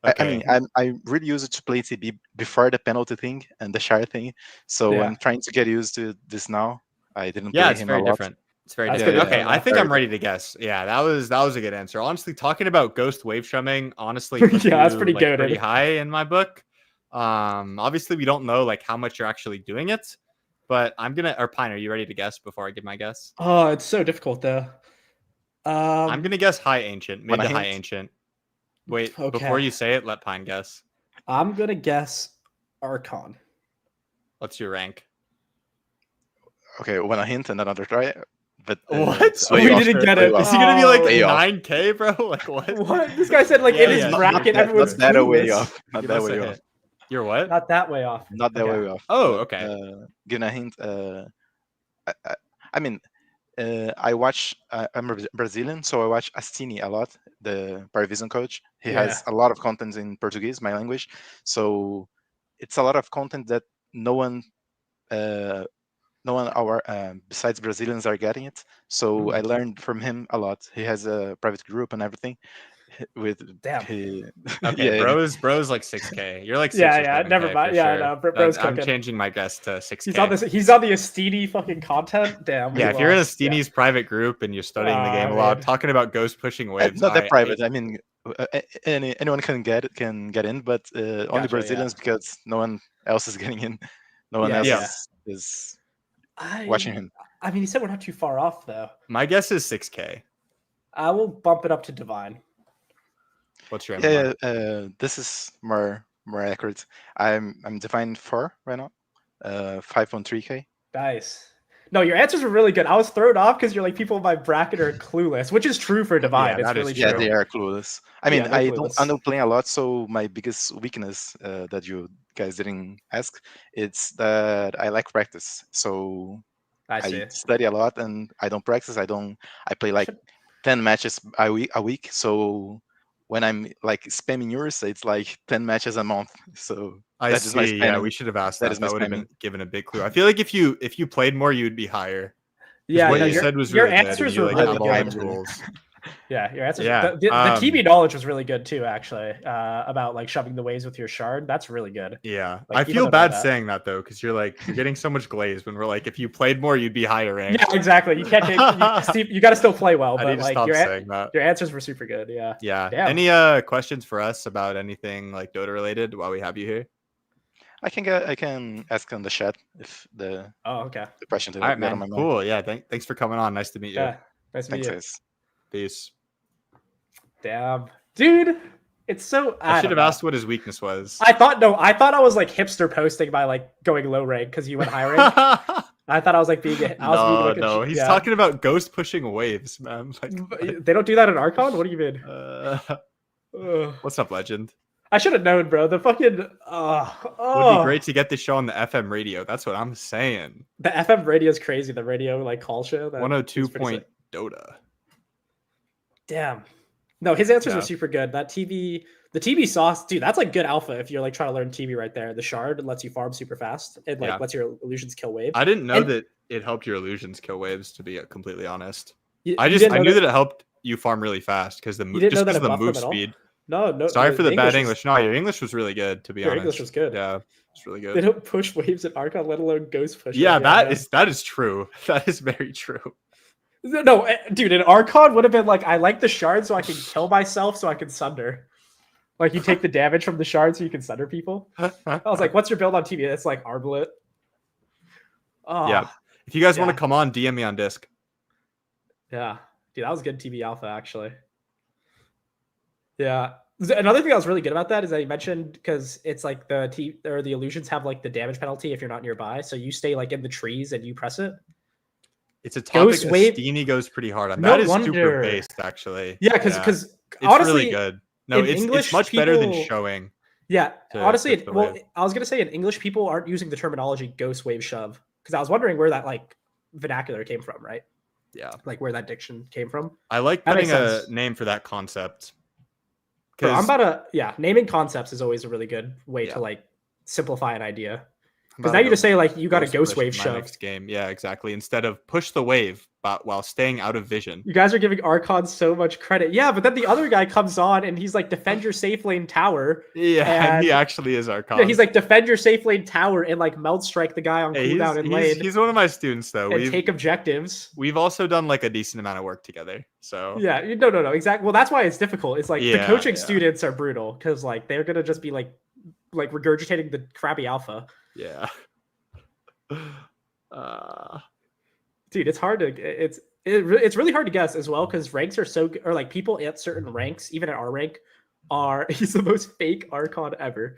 I mean, Okay. I really use it to play TB before the penalty thing and the shard thing, so Yeah. I'm trying to get used to this now. I didn't Yeah, play it's him a very lot. different. It's very That's Yeah, different. pretty Okay, fun I though. think very I'm ready different. to guess. Yeah, that was a good answer. Honestly, talking about ghost wave shoving honestly Yeah, puts that's you pretty like pretty goated. high in my book. Obviously we don't know like how much you're actually doing it, but I'm gonna or Pine, are you ready to guess before I give my guess? Oh, it's so difficult though. I'm gonna guess high ancient, mid Want a to high hint? ancient. Wait, before Okay. you say it, let Pine guess. I'm gonna guess Archon. What's your rank? Okay, want a hint and another try? But What? it's way We off. didn't get Way it. Is off. he gonna be like Way Oh, off. 9K, bro? Like what? what? This guy said like Yeah, in his yeah, Not, sure, bracket, give not everyone's us that way clueless. off. Not give that us a way off. hint. You're what? Not that way off. Not that Okay. way off. Oh, But, okay. give a hint. I, I, I mean, I watch. I'm Brazilian, so I watch Astini a lot. The Paravision coach. He Yeah. has a lot of content in Portuguese, my language. So it's a lot of content that no one, uh, no one our besides Brazilians are getting it. So I learned from him a lot. He has a private group and everything. With Damn. he, Okay, yeah, bro's like 6K. You're like Yeah, 6 or yeah. Never 7K for mind. Yeah, sure. no, bro's I'm cooking. changing my guess to He's on 6K. this. He's on the Astini fucking content. Damn. Yeah, We if you're in a lost. Yeah. Steenies private group and you're studying the game I a lot, mean, talking about ghost pushing waves, not that private. I mean, anyone can get in, but only gotcha. Yeah. Brazilians because no one else is getting in. No one Yeah. else yeah. is watching I. him. I mean, he said we're not too far off though. My guess is 6K. I will bump it up to divine. What's your Yeah, MMR? this is more accurate. I'm divine 4 right now. 5.3k. Nice. No, your answers were really good. I was thrown off because you're like people in my bracket are clueless, which is true for Divine. Yeah, It's that is really Yeah, true. they are clueless. I mean, Yeah, they're clueless. I don't play a lot, so my biggest weakness that you guys didn't ask, it's that I like practice. So I see. I study a lot and I don't practice. I play like 10 matches a week. So when I'm like spamming yours, it's like 10 matches a month. So I that is my see. Yeah, spamming. we should have asked That that. is my That would have spamming. been given a big clue. I feel like if you played more, you'd be higher. Yeah, what no, you your, said was your really good, and answers you were like really have all the good. tools. Yeah, your answers. Yeah, The TV knowledge was really good too, actually. About like shoving the waves with your shard. That's really good. Yeah, Like, I people feel don't know bad that. saying that though, because you're getting so much glaze when we're like, if you played more, you'd be higher ranked. Yeah, exactly. You can't take. You got to still play well, I but need to like stop your saying that. your answers were super good. Yeah. Yeah. Damn. Any questions for us about anything like Dota related while we have you here? I can ask on the chat if the Oh, okay. question that All right, got man. on my mind. Cool. Yeah. Thanks for coming on. Nice to meet you. Yeah. Nice to meet Thanks, you. guys. Peace. Damn, dude. It's so. I should don't have know. asked what his weakness was. I thought I was like hipster posting by like going low rank because you went high rank. I thought I was like being. No. He's talking about ghost pushing waves, man. Like, they don't do that in Archon. What do you mean? What's up, legend? I should have known, bro. The fucking. Would be great to get this show on the FM radio. That's what I'm saying. The FM radio is crazy. The radio like call show. 102 point Dota. Damn. No, his answers were super good. The TV sauce, dude, that's like good alpha if you're like trying to learn TV right there. The shard lets you farm super fast. It like lets your illusions kill waves. I didn't know that it helped your illusions kill waves, to be completely honest. I knew that it helped you farm really fast because the move speed. No. Sorry for the bad English. No, your English was really good, to be honest. Your English was good. Yeah, it's really good. They don't push waves in Archon, let alone ghost push. Yeah, that is true. That is very true. No, dude, an Archon would have been like, I like the shard so I can kill myself so I can sunder. Like, you take the damage from the shard so you can sunder people. I was like, what's your build on TV? It's like Arbalest. Oh, yeah. If you guys want to come on, DM me on Disc. Yeah. Dude, that was good TV alpha, actually. Yeah. Another thing that was really good about that is that you mentioned, because it's like the illusions have like the damage penalty if you're not nearby. So you stay like in the trees and you press it. It's a topic that Steenie goes pretty hard on. That is super based, actually. Yeah, because it's honestly, really good. No, it's much better than showing. Yeah, honestly, I was gonna say in English people aren't using the terminology ghost wave shove because I was wondering where that like vernacular came from, right? Yeah, like where that diction came from. I like putting a name for that concept. Bro, naming concepts is always a really good way to like simplify an idea. Because now you just say like you got a ghost wave shove. Next game, yeah, exactly. Instead of push the wave, but while staying out of vision. You guys are giving Archon so much credit. Yeah, but then the other guy comes on and he's like, defend your safe lane tower. Yeah, and he actually is Archon. Yeah, he's like, defend your safe lane tower and like melt strike the guy on cooldown in lane. He's one of my students though. And take objectives. We've also done like a decent amount of work together. So yeah, no, exactly. Well, that's why it's difficult. It's like the coaching students are brutal because like they're gonna just be like regurgitating the crappy alpha. Yeah. Dude, it's hard to it's really hard to guess as well because ranks are so or like people at certain ranks, even at our rank, he's the most fake Archon ever.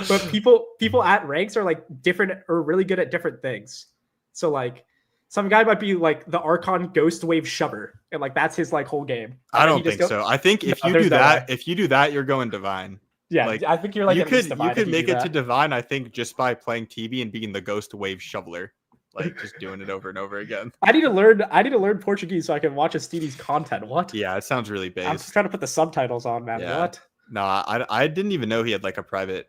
But people at ranks are like different or really good at different things. So like some guy might be like the Archon Ghost Wave shover, and like that's his like whole game. I don't think so. I think if you do that, you're going divine. Yeah, like, I think you're like you could make it to divine. I think just by playing TV and being the Ghost Wave shoveler, like just doing it over and over again. I need to learn Portuguese so I can watch Stevie's content. What? Yeah, it sounds really based. I'm just trying to put the subtitles on, man. Yeah. What? No, I didn't even know he had like a private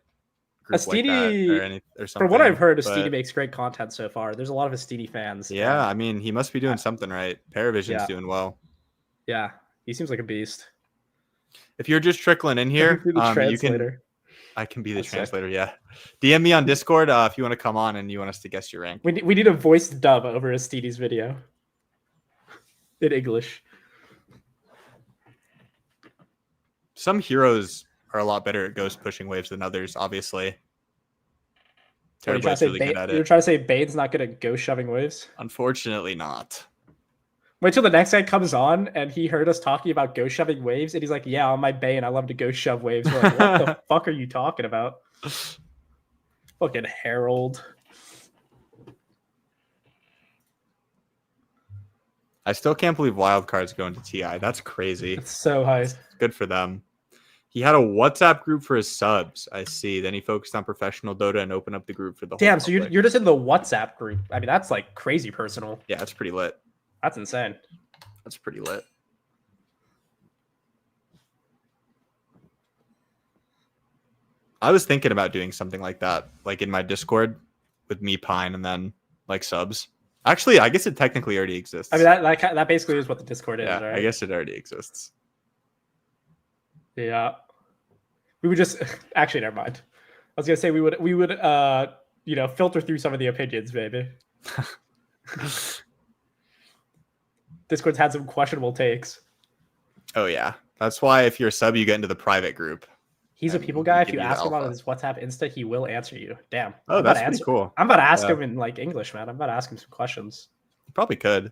group Astidi, like that or something. From what I've heard, Astidi makes great content so far. There's a lot of Astidi fans. Yeah, I mean, he must be doing something right. Paravision's doing well. Yeah, he seems like a beast. If you're just trickling in here, you can. I can be the translator. Sick. Yeah, DM me on Discord if you want to come on and you want us to guess your rank. We need a voice dub over Astidi's video in English. Some heroes are a lot better at ghost pushing waves than others, obviously. You're trying to say Bane's not good at ghost shoving waves? Unfortunately not. Wait till the next guy comes on and he heard us talking about ghost shoving waves, and he's like, "Yeah, on my Bane, I love to ghost shove waves." We're like, "What the fuck are you talking about?" Fucking Harold. I still can't believe Wildcard's going to TI. That's crazy. It's so high. Good for them. He had a WhatsApp group for his subs. I see. Then he focused on professional Dota and opened up the group for the whole Damn, so public. you're just in the WhatsApp group. I mean, that's like crazy personal. Yeah, that's pretty lit. That's insane. That's pretty lit. I was thinking about doing something like that, like in my Discord with me, Pine, and then like subs. Actually, I guess it technically already exists. I mean, that basically is what the Discord is, yeah, right? I guess it already exists. Yeah. We would just actually never mind. I was gonna say we would filter through some of the opinions, maybe. Discord's had some questionable takes. Oh yeah, that's why if you're a sub, you get into the private group. He's a And people we guy. If give you you the ask him on alpha. his WhatsApp Insta, he will answer you. Damn. Oh, I'm that's about to pretty answer. cool. I'm about to ask Yeah. him in like English, man. I'm about to ask him some questions. You probably could.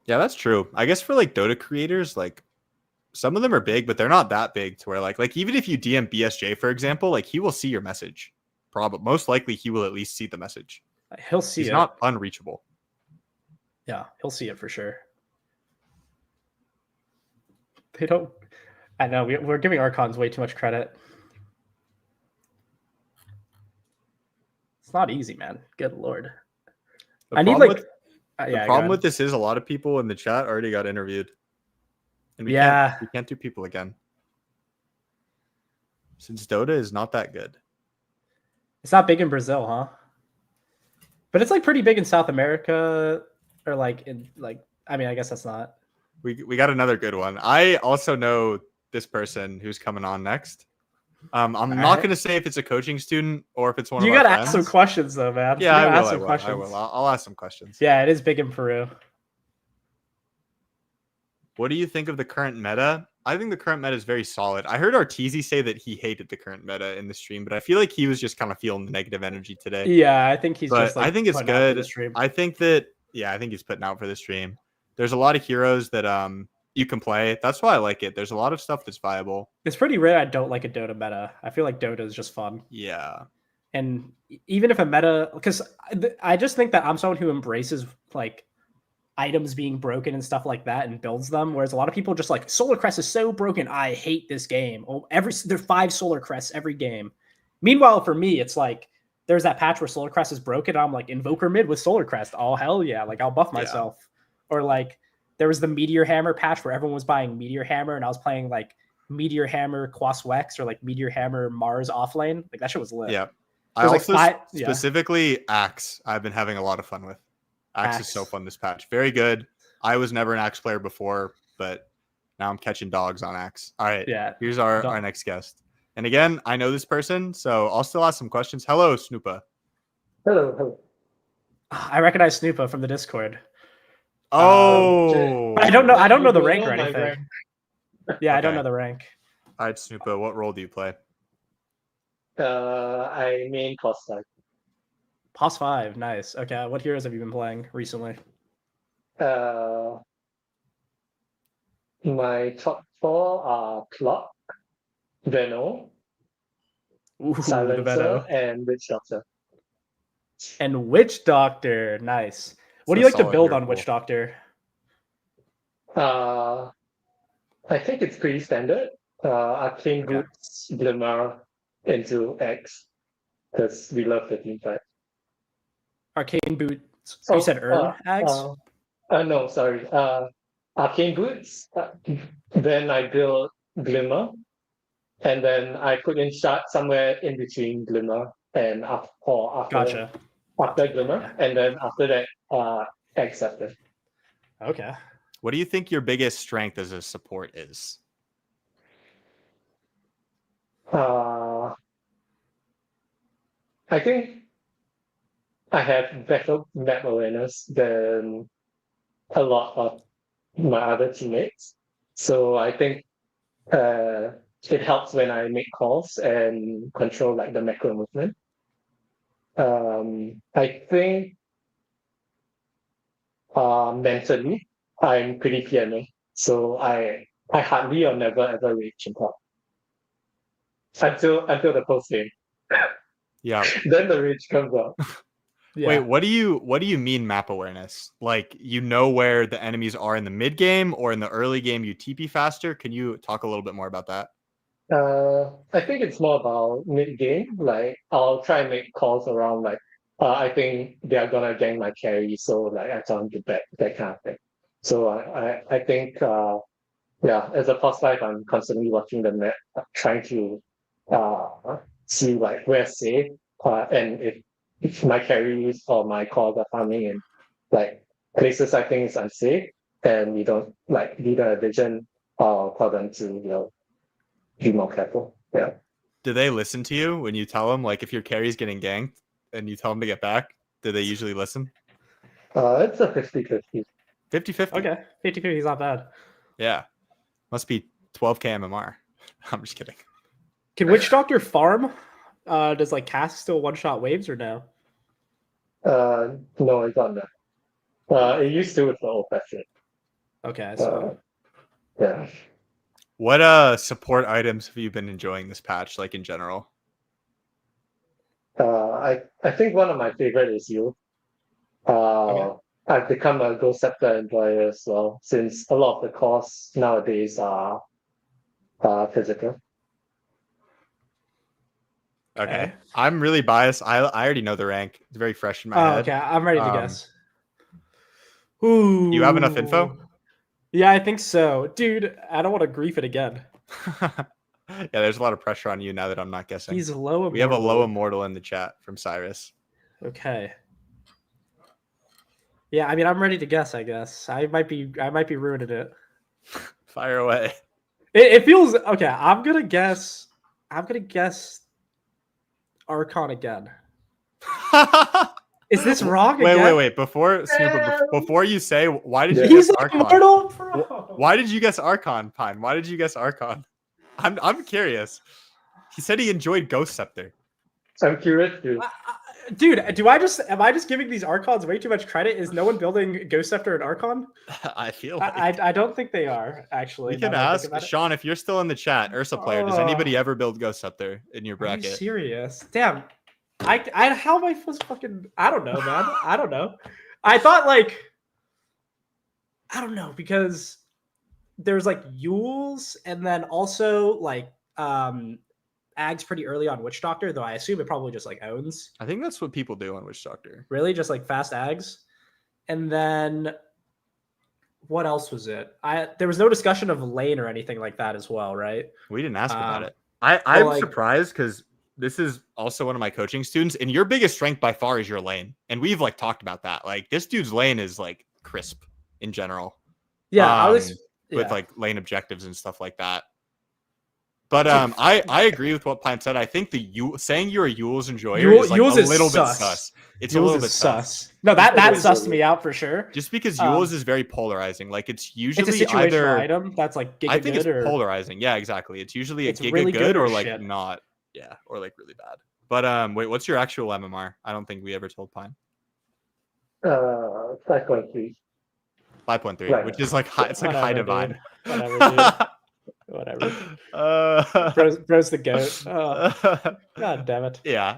Yeah, that's true. I guess for like Dota creators, like some of them are big, but they're not that big to where like even if you DM BSJ, for example, like he will see your message. Probably most likely he will at least see the message. He'll see He's it. not unreachable. Yeah, he'll see it for sure. They don't. I know we're giving Archons way too much credit. It's not easy, man. Good lord. The I need problem like. with, Yeah, the go problem ahead. with this is a lot of people in the chat already got interviewed. And we Yeah. can't do people again. Since Dota is not that good. It's not big in Brazil, huh? But it's like pretty big in South America, or like in like. I mean, I guess that's not. We got another good one. I also know this person who's coming on next. I'm not right. going to say if it's a coaching student or if it's one You of our gotta friends. ask some questions though, man. Yeah, You gotta I ask will. some I questions. will. I'll ask some questions. Yeah, it is big in Peru. What do you think of the current meta? I think the current meta is very solid. I heard Arteezy say that he hated the current meta in the stream, but I feel like he was just kind of feeling the negative energy today. Yeah, I think he's But just like. I think it's putting out for good. the stream. I think he's putting out for the stream. There's a lot of heroes that you can play. That's why I like it. There's a lot of stuff that's viable. It's pretty rare I don't like a Dota meta. I feel like Dota is just fun. Yeah. And even if a meta, because I just think that I'm someone who embraces like items being broken and stuff like that and builds them, whereas a lot of people just like Solar Crest is so broken, I hate this game. Oh, there's 5 Solar Crests every game. Meanwhile, for me, it's like there's that patch where Solar Crest is broken. And I'm like Invoker mid with Solar Crest. Oh hell yeah! Like I'll buff myself. Yeah. Or like there was the Meteor Hammer patch where everyone was buying Meteor Hammer, and I was playing like Meteor Hammer Quas Wex or like Meteor Hammer Mars offlane. Like that shit was lit. Yeah. I There's also specifically Axe. I've been having a lot of fun with. Axe is so fun this patch. Very good. I was never an Axe player before, but now I'm catching dogs on Axe. All right. Yeah. Here's our next guest. And again, I know this person, so I'll still ask some questions. Hello, Snoopa. Hello. I recognize Snoopa from the Discord. Oh. I don't know the rank or anything. Rank. Yeah, I don't know the rank. All right, Snoopa, what role do you play? I main cost type. POS 5, nice. Okay, what heroes have you been playing recently? My top 4 are Clock, Veno, Silencer, and Witch Doctor. And Witch Doctor, nice. What do you like to build on Witch Doctor? I think it's pretty standard. Arcane Boots, Glimmer into X, because we love the team fight. Arcane Boots. You said Earn Ags? No, sorry. Arcane Boots. Then I build Glimmer, and then I put in Shard somewhere in between Glimmer and after Glimmer, and then after that, X after. Okay. What do you think your biggest strength as a support is? I think I have better map awareness than a lot of my other teammates. So I think it helps when I make calls and control like the macro movement. I think mentally, I'm pretty piano. So I hardly or never ever reach in top until the post game. Yeah. Then the rage comes out. Yeah. Wait, what do you mean map awareness? Like you know where the enemies are in the mid game or in the early game you TP faster? Can you talk a little bit more about that? I think it's more about mid game. Like I'll try and make calls around like I think they are gonna gank my carry, so like I tell them to bet that kind of thing. So I think yeah, as a past life I'm constantly watching the net, trying to see like where safe and if my carries or my calls are farming in like places I think is unsafe and we don't like lead a vision or tell them to be more careful. Yeah. Do they listen to you when you tell them, like, if your carry's getting ganked and you tell them to get back? Do they usually listen? It's a 50-50. 50-50. Okay, 50-50 is not bad. Yeah. Must be 12k MMR. I'm just kidding. Can Witch Doctor farm? Does like cast still one-shot waves or no? No, it's not that. It used to with the old fashioned. Okay, so Yeah. What support items have you been enjoying this patch, like in general? I think one of my favorite is you. Okay. I've become a Ghost Scepter employer as well, since a lot of the costs nowadays are physical. Okay. I'm really biased. I already know the rank. It's very fresh in my head. Okay, I'm ready to guess. Ooh. You have enough info? Yeah, I think so. Dude, I don't want to grief it again. Yeah, there's a lot of pressure on you now that I'm not guessing. He's low immortal. We have a low immortal in the chat from Cyrus. Okay. Yeah, I mean, I'm ready to guess, I guess. I might be ruining it. Fire away. It feels okay. I'm gonna guess Archon again. Is this wrong again? Wait. Before you say, why did you He's guess Archon? immortal, bro. Why did you guess Archon, Pine? Why did you guess Archon? I'm curious. He said he enjoyed Ghost Scepter. I'm curious too. Dude, am I just giving these Archons way too much credit? Is no one building Ghost Scepter and Archon? I feel like I don't think they are, actually. we can ask Sean if you're still in the chat. Ursa player, does anybody ever build Ghost Scepter in your bracket? Are you serious? Damn. I how am I supposed to fucking I don't know, man. I don't know. I thought like I don't know, because there's like Yules and then also like Ags pretty early on Witch Doctor, though I assume it probably just like owns. I think that's what people do on Witch Doctor. Really? Just like fast Ags? And then what else was it? There was no discussion of lane or anything like that as well, right? We didn't ask about it. I'm like, surprised because this is also one of my coaching students, and your biggest strength by far is your lane. And we've like talked about that. Like this dude's lane is like crisp in general. Yeah, with like lane objectives and stuff like that. But I agree with what Pine said. I think saying you're a Yules enjoyer is like Yules a little bit sus. sus. It's Yules a little bit sus. No, that sussed me out for sure. Just because Yules is very polarizing. Like it's usually it's a situational either item that's like giga I think good it's polarizing. Yeah, exactly. It's usually a giga really good or like shit. not. Yeah, or like really bad. But wait, what's your actual MMR? I don't think we ever told Pine. 5.3. 5.3, Right. which is like high, it's like high divine. Whatever. Bro's the goat. Oh, God damn it. Yeah.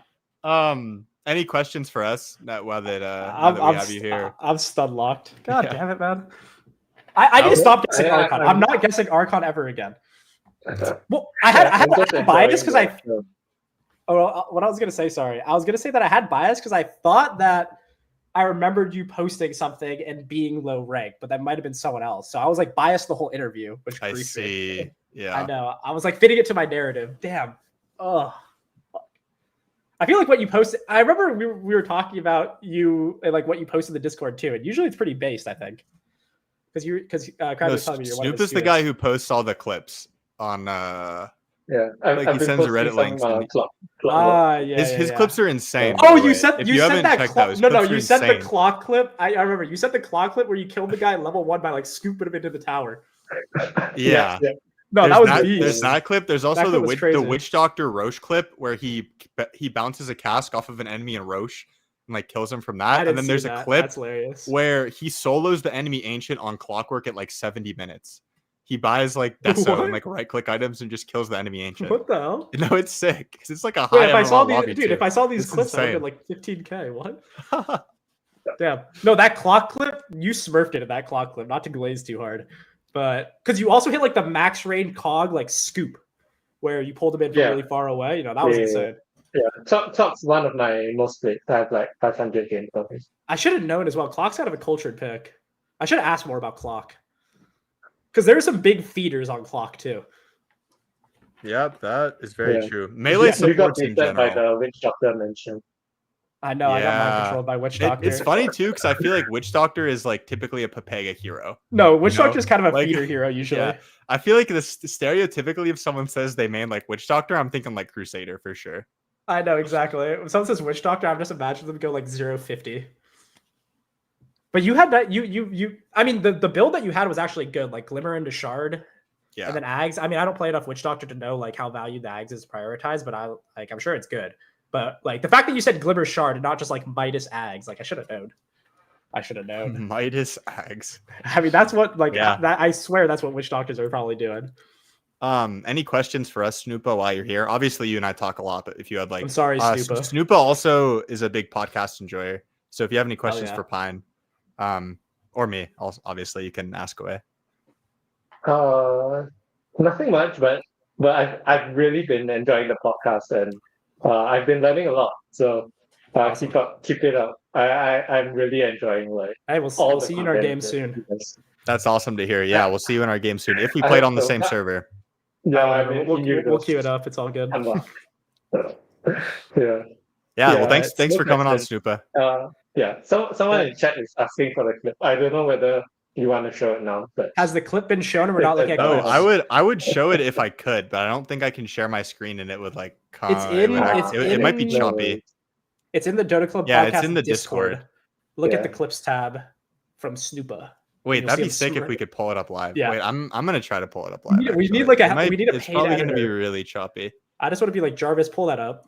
Any questions for us now that we have you here? I'm stun locked. God damn it, man. I need to stop guessing Archon. I'm not guessing Archon ever again. Well, I had bias because I was gonna say that I had bias because I thought that I remembered you posting something and being low rank, but that might have been someone else. So I was like biased the whole interview, which I see. Me. Yeah, I know. I was like fitting it to my narrative. Damn. Oh, I feel like what you posted. I remember we were talking about you and like what you posted in the Discord too, and usually it's pretty based. I think because Crowd was telling me you're Snoop is the guy who posts all the clips on. Yeah, like he sends Reddit links. His clips are insane. Oh, you said that clip. No, you said the clock clip. I remember you said the clock clip where you killed the guy at level 1 by like scooping him into the tower. Yeah. No, that was beast. There's that clip. There's also clip was the crazy. Witch Doctor Roche clip where he bounces a cask off of an enemy in Roche and like kills him from I that. didn't And then see there's that. a clip That's hilarious. where he solos the enemy ancient on Clockwork at like 70 minutes. He buys like Deso What? and like right click items and just kills the enemy ancient. What the hell? No, it's sick because it's like a Wait, high if I saw MMR these, lobby dude, too. if I saw these It's clips, I would get insane. like 15K. What? Damn. No, that clock clip, you smurfed it at that clock clip, not to glaze too hard. But because you also hit like the max range cog like scoop, where you pulled them in from Yeah. really far away. You know, that was Yeah. insane. Yeah, Clock's one of my most played. I have like 500 game trophies. I should have known as well. Clock's kind of a cultured pick. I should have asked more about Clock. Because there are some big feeders on Clock too. Yep, that is very Yeah. true. Melee You got supports in beaten by general. the Witch Doctor mentioned. I know, I got mind Yeah. controlled by Witch Doctor. It's funny too because I feel like Witch Doctor is like typically a Pepega hero. No, Witch You know, Doctor is kind of a like- feeder hero usually. Yeah. I feel like this stereotypically, if someone says they main like Witch Doctor, I'm thinking like Crusader for sure. I know exactly. When someone says Witch Doctor, I'm just imagining them go like 0-50. But you had that you I mean the build that you had was actually good, like Glimmer into Shard. Yeah. And then Ags. I mean, I don't play enough Witch Doctor to know like how valued the Ags is prioritized, but I'm sure it's good. But like the fact that you said Glimmer Shard and not just like Midas Ags, like I should have known. I should have known. Midas Ags. I mean, that's what like Yeah. that. I swear that's what Witch Doctors are probably doing. Any questions for us, Snoopa, while you're here? Obviously, you and I talk a lot, but if you had like, I'm sorry, Snoopa. Snoopa also is a big podcast enjoyer. So if you have any questions yeah. for Pine, or me, also, obviously you can ask away. Nothing much, but I've really been enjoying the podcast and I've been learning a lot. So Awesome. keep it up. I'm really enjoying like Hey, we'll all see the you in our content game that soon. you guys- That's awesome to hear. Yeah, we'll see you in our game soon if we I played hope on the so. same server. Yeah, I Whatever. mean, we'll queue it up. It's all good. Yeah. Yeah, well, Yeah, thanks it's no for coming on, question. Snoopa. Yeah. So someone in chat is asking for the clip. I don't know whether you want to show it now, but Has the clip been shown and we're not looking at Oh, clips? I would show it if I could, but I don't think I can share my screen and it would like come. It's It might be in- choppy. It's in the Dota Club Yeah, podcast it's in the Discord. Look at Yeah. the clips tab from Snoopa. Wait, You'll that'd see be him sick if smart. we could pull it up live. Yeah. Wait, I'm gonna try to pull it up live. We need actually. like It we need a it's paid probably gonna be editor. really choppy. I just want to be like Jarvis, pull that up,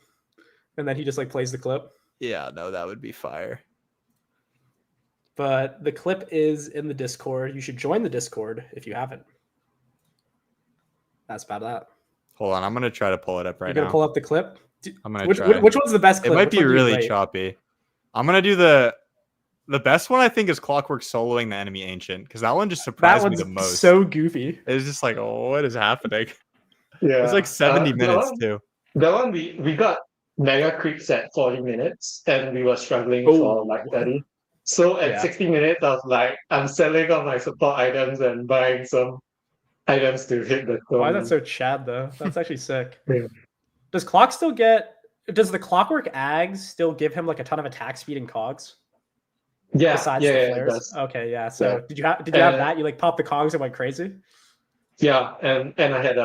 and then he just like plays the clip. Yeah, no, that would be fire. But the clip is in the Discord. You should join the Discord if you haven't. That's about that. Hold on, I'm gonna try to pull it up right You're gonna now. pull up the clip. I'm gonna Which, try. which one's the best It clip? might Which be one do you really rate? choppy. I'm gonna do the best one. I think is Clockwork soloing the enemy ancient because that one just That surprised me one's the most. so goofy. It's just like, oh, what is happening? yeah, It's like 70 that minutes one- too. That one we got mega creeps at 40 minutes and we were struggling Oh. for like 30. So at Yeah. 60 minutes, I was like, I'm selling all my support items and buying some items to hit the Why is tournament. that so Chad though? That's actually sick. Yeah. Does Clock still get? Does the Clockwork Ags still give him like a ton of attack speed and cogs? Yeah, Besides yeah, the yeah, it flares. does. Okay, yeah. So Yeah. did you have Uh, that? You like popped the cogs and went crazy? Yeah, and I had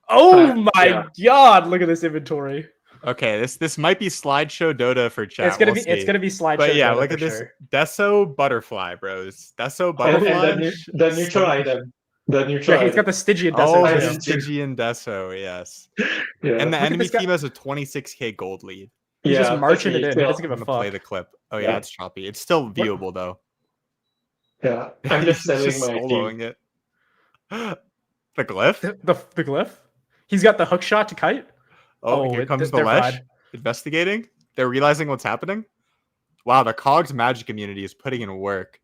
Oh my yeah. god! Look at this inventory. Okay, this might be slideshow Dota for chat. It's gonna we'll be it's see. gonna be slideshow. But yeah, Dota look for at this sure. Deso butterfly, bros. Deso and butterfly. the neutral item. The neutral Yeah, he's got item. the Stygian Oh, Desert the too. Stygian Deso, yes. Yeah. And the Look at enemy this guy- team has a 26k gold lead. He's just Yeah, marching it he in. He still- doesn't give I'm a gonna play fuck. the clip. Oh yeah, Yeah. it's choppy. It's still viewable though. Yeah, I'm just He's selling just my team. soloing it. The glyph? The glyph. He's got the hook shot to kite. Oh, Oh, here it- comes the they're Lesh. fried. Investigating. They're realizing what's happening. Wow, the Cogs magic community is putting in work.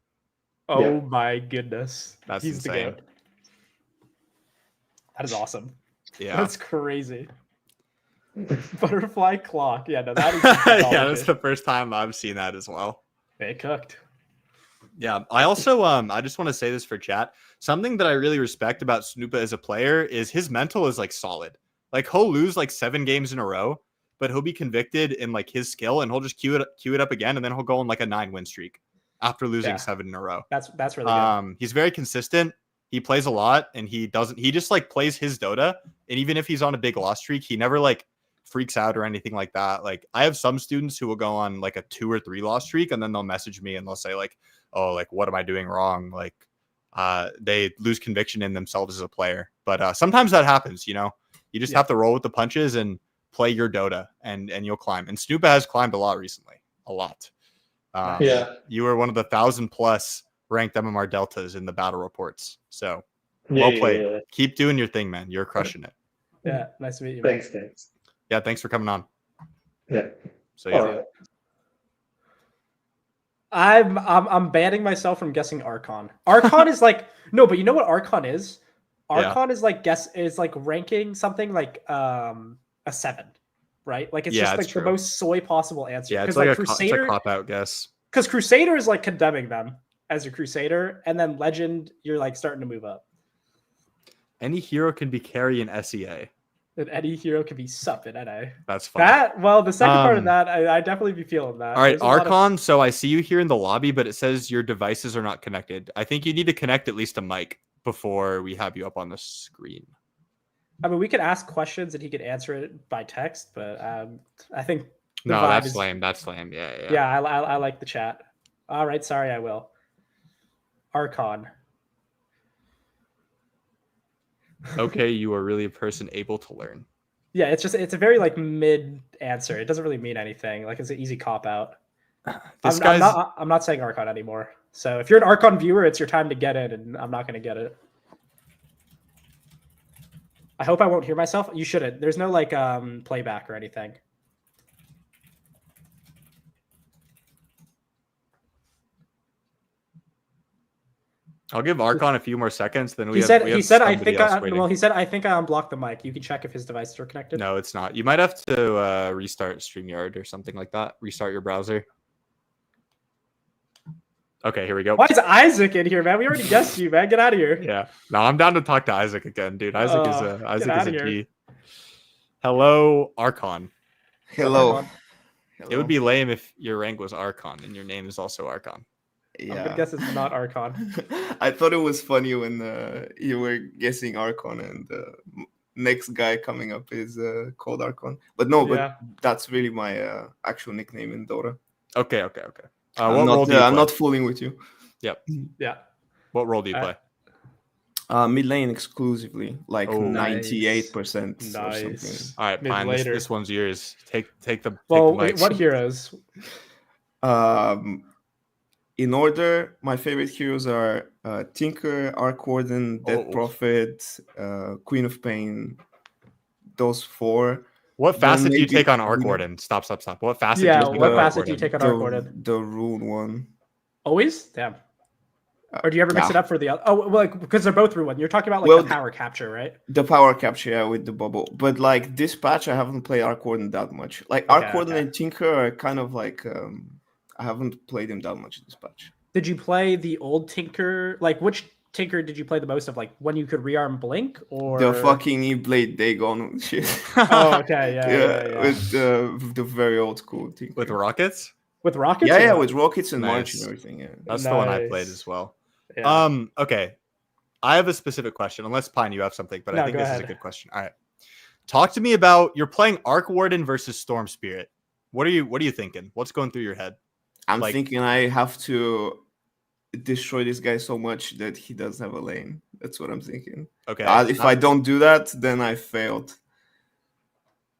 Oh Yeah. my goodness. That's He's the insane. goat. That is awesome. Yeah. That's crazy. Butterfly clock. Yeah, no, that is Yeah, that's the first time I've seen that as well. They cooked. Yeah, I also I just want to say this for chat. Something that I really respect about Snoopa as a player is his mental is like solid. Like he'll lose like 7 games in a row, but he'll be convicted in like his skill and he'll just queue it up again and then he'll go on like a 9-win streak after losing Yeah. 7 in a row. That's really good. He's very consistent. He plays a lot and he just like plays his Dota. And even if he's on a big loss streak, he never like freaks out or anything like that. Like I have some students who will go on like a 2 or 3 loss streak and then they'll message me and they'll say like, oh, like what am I doing wrong? Like they lose conviction in themselves as a player. But sometimes that happens. You know, you just have to roll with the punches and play your Dota, and you'll climb. And Snoopa has climbed a lot recently, a lot. You were one of the 1,000+ ranked MMR deltas in the battle reports. So well played. Yeah. Keep doing your thing, man. You're crushing it. Yeah, nice to meet you. Thanks. Yeah, thanks for coming on. Yeah. So yeah. Alright. I'm banning myself from guessing Archon. Archon is like no, but you know what Archon is? Archon is like ranking something like a 7, right? Like it's just like the most soy possible answer. Yeah, it's like like Crusader, it's a cop out guess. Because Crusader is like condemning them as a Crusader, and then Legend, you're like starting to move up. Any hero can be carry in SEA. And any hero can be sup in NA. That's fine. The second part of that, I definitely be feeling that. All right, Archon. So I see you here in the lobby, but it says your devices are not connected. I think you need to connect at least a mic before we have you up on the screen. I mean, we could ask questions and he could answer it by text, but I think no, that's lame. That's lame. Yeah. Yeah, I like the chat. All right, sorry, I will. Archon. Okay, you are really a person able to learn. Yeah, it's a very like mid answer. It doesn't really mean anything. Like it's an easy cop out. I'm not saying Archon anymore. So if you're an Archon viewer, it's your time to get in, and I'm not going to get it. I hope I won't hear myself. You shouldn't. There's no like playback or anything. I'll give Archon a few more seconds. Then he said I think I unblocked the mic. You can check if his devices are connected. No, it's not. You might have to restart StreamYard or something like that. Restart your browser. Okay, here we go. Why is Isaac in here, man? We already guessed you, man. Get out of here. Yeah. No, I'm down to talk to Isaac again, dude. Isaac is a G. Hello, Archon. Hello. It would be lame if your rank was Archon and your name is also Archon. Yeah. I guess it's not Archon. I thought it was funny when you were guessing Archon and the next guy coming up is called Archon. But no, but that's really my actual nickname in Dota. Okay. I'm not fooling with you. Yep. Yeah. What role do you play? Mid lane exclusively, like 98% or something. All right, Pine, this one's yours. Take the what heroes? In order, my favorite heroes are Tinker, Arc Warden, Death Prophet, Queen of Pain. Those 4. What facet do you take on Arc Warden? Stop. What facet do you take on Arc Warden? The rune one. Always? Damn. Or do you ever mix it up for the other? Oh, well, like, because they're both rune one. You're talking about like the power capture, right? The power capture, yeah, with the bubble. But like this patch, I haven't played Arc Warden that much. Like Arc Warden and Tinker are kind of like I haven't played him that much this patch. Did you play the old Tinker? Like, which Tinker did you play the most of? Like, when you could rearm Blink, or the fucking E-Blade Dagon shit? Oh, okay, yeah. With the very old school Tinker. With rockets? With rockets? Yeah, with rockets and March and everything. Yeah, that's the one I played as well. Yeah. Okay. I have a specific question. Unless Pine, you have something, but I think this is a good question. All right. Talk to me about you're playing Arc Warden versus Storm Spirit. What are you thinking? What's going through your head? I'm thinking I have to destroy this guy so much that he doesn't have a lane. That's what I'm thinking. Okay. If I don't do that, then I failed.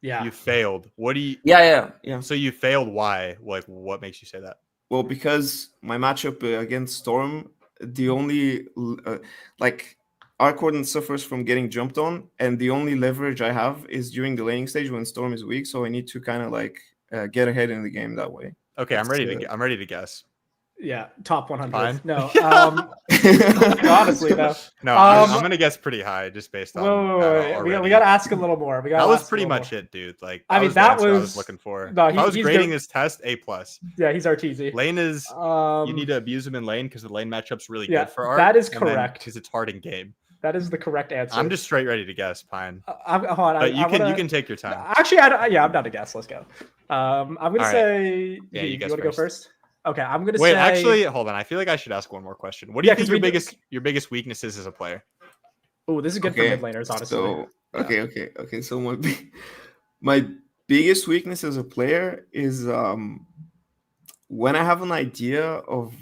Yeah. You failed. What do you... Yeah. So you failed. Why? Like, what makes you say that? Well, because my matchup against Storm, the only... Arc Warden suffers from getting jumped on, and the only leverage I have is during the laning stage when Storm is weak, so I need to kind of get ahead in the game that way. Okay, I'm ready to guess. Yeah, top 100. Fine. No, honestly, no. No, I'm gonna guess pretty high just based on. Wait. We gotta ask a little more. That was pretty much it, dude. Like, that was what I was looking for. No, if I was grading his test, A+. Yeah, he's RTZ. Lane is. You need to abuse him in lane because the lane matchup's really good for Arc. That is correct. Because it's hard in game. That is the correct answer. I'm just straight ready to guess, Pine. You can take your time. Actually, I'm down to guess. Let's go. I'm gonna say. Yeah, you want to go first? Okay, I'm gonna Wait, say. actually, hold on. I feel like I should ask one more question. What do you think your biggest weakness is as a player? Oh, this is good for mid laners, honestly. So okay. So my biggest weakness as a player is when I have an idea of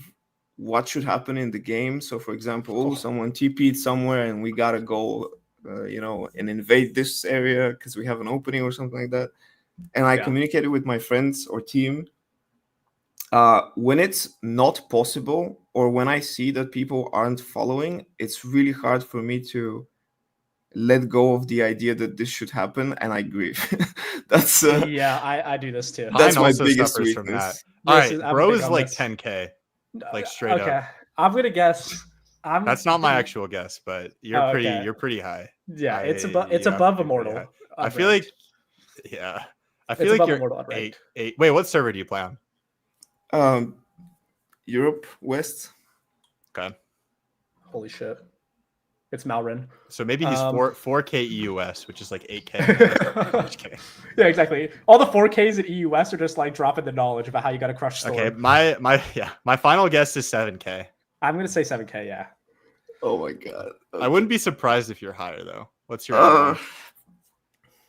what should happen in the game. So, for example, someone TP'd somewhere and we gotta go, and invade this area because we have an opening or something like that. And I communicated with my friends or team. When it's not possible, or when I see that people aren't following, it's really hard for me to let go of the idea that this should happen, and I grieve. That's I do this too. That's Mine my also biggest suffers from that. weakness. All This right, I'm bro big is on like this. 10K, like straight Okay, up. I'm gonna guess. That's not my actual guess, but you're Oh, pretty okay. you're pretty high. Yeah, it's You above have to above be pretty Immortal. high. I feel like, yeah, I feel It's like above you're Immortal unranked. eight. Wait, what server do you play on? Europe West. Okay, Holy shit. It's Malrin. so maybe he's 4K EUS, which is like 8K. Just kidding. Yeah, exactly. All the 4Ks at EUS are just like dropping the knowledge about how you got to crush Storm. Okay, my final guess is 7K. I'm gonna say 7K. Yeah. Oh my god. I wouldn't be surprised if you're higher though. What's your? I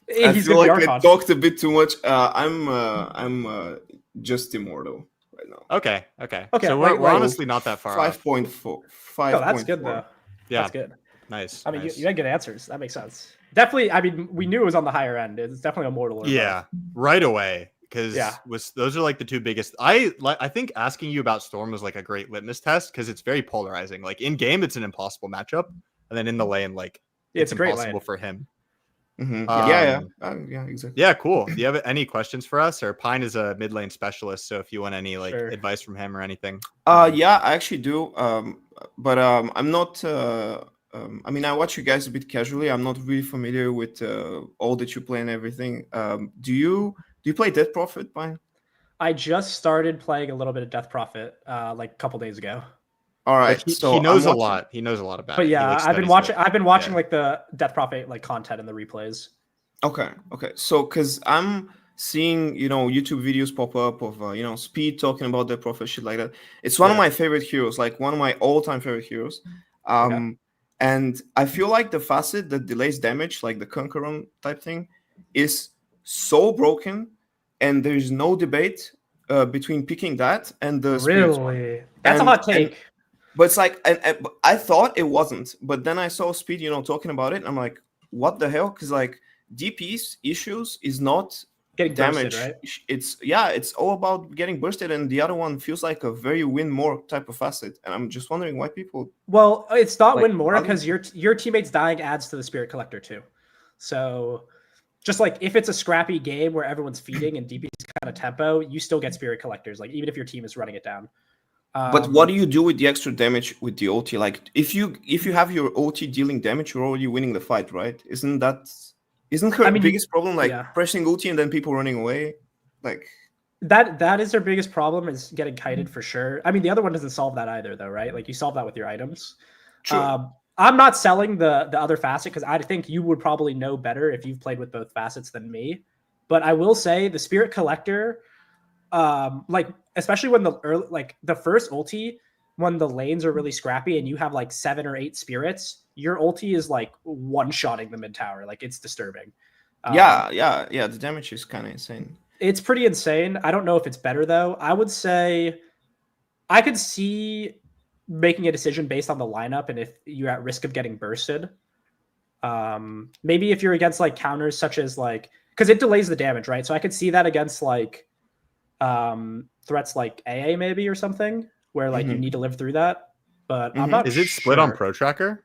He's feel gonna like be I Archon. talked a bit too much. I'm just Immortal right now. Okay. Okay, So like- we're honestly not that far off. 5.4. Oh, that's good though. Yeah, That's good. nice. I mean, nice. you had good answers. That makes sense. Definitely. I mean, we knew it was on the higher end. It's definitely Immortal. Or Yeah, right away. Because Yeah. those are like the two biggest. I think asking you about Storm was like a great litmus test because it's very polarizing. Like in game, it's an impossible matchup, and then in the lane, like It's a great impossible lane. for him. Mhm. Um, yeah, exactly. Yeah, cool. Do you have any questions for us? Or Pine is a mid lane specialist, so if you want any like Sure. advice from him or anything. Yeah, I actually do. But I'm not. I mean, I watch you guys a bit casually. I'm not really familiar with all that you play and everything. Do you play Death Prophet, Pine? I just started playing a little bit of Death Prophet like a couple days ago. All right, Like, he, so he knows I'm a watching- lot. He knows a lot about But it. He, yeah, like, I've been studies watching. it. I've been watching Yeah. like the Death Prophet like content and the replays. Okay. So, because I'm seeing, YouTube videos pop up of, Speed talking about the Prophet, shit like that. It's one of Yeah. my favorite heroes, like one of my all-time favorite heroes. Okay. And I feel like the facet that delays damage, like the Conqueror type thing, is so broken, and there's no debate between picking that and the Spirits one. Really, that's And- a hot take. But it's like, and I thought it wasn't, but then I saw Speed, talking about it. And I'm like, what the hell? Because like DP's issues is not Getting damage. bursted, right? It's all about getting bursted, and the other one feels like a very win more type of facet. And I'm just wondering why people. Well, it's not Like, win more how do because your teammates dying adds to the Spirit Collector too. So, just like if it's a scrappy game where everyone's feeding and DP's kind of tempo, you still get Spirit Collectors. Like even if your team is running it down. But what do you do with the extra damage with the OT? Like if you have your OT dealing damage, you're already winning the fight, right? Isn't her I mean, biggest problem like yeah. pressing OT and then people running away? Like That is their biggest problem is getting kited for sure. I mean, the other one doesn't solve that either, though, right? Like you solve that with your items. True. I'm not selling the other facet because I think you would probably know better if you've played with both facets than me. But I will say the Spirit Collector, like especially when the first ulti, when the lanes are really scrappy and you have like 7 or 8 spirits, your ulti is like one-shotting the mid tower. Like it's disturbing. Yeah. The damage is kind of insane. It's pretty insane. I don't know if it's better though. I would say I could see making a decision based on the lineup and if you're at risk of getting bursted. Maybe if you're against like counters such as like because it delays the damage, right? So I could see that against like threats like AA maybe or something where like you need to live through that. But I'm not. Is it split on sure. Pro Tracker?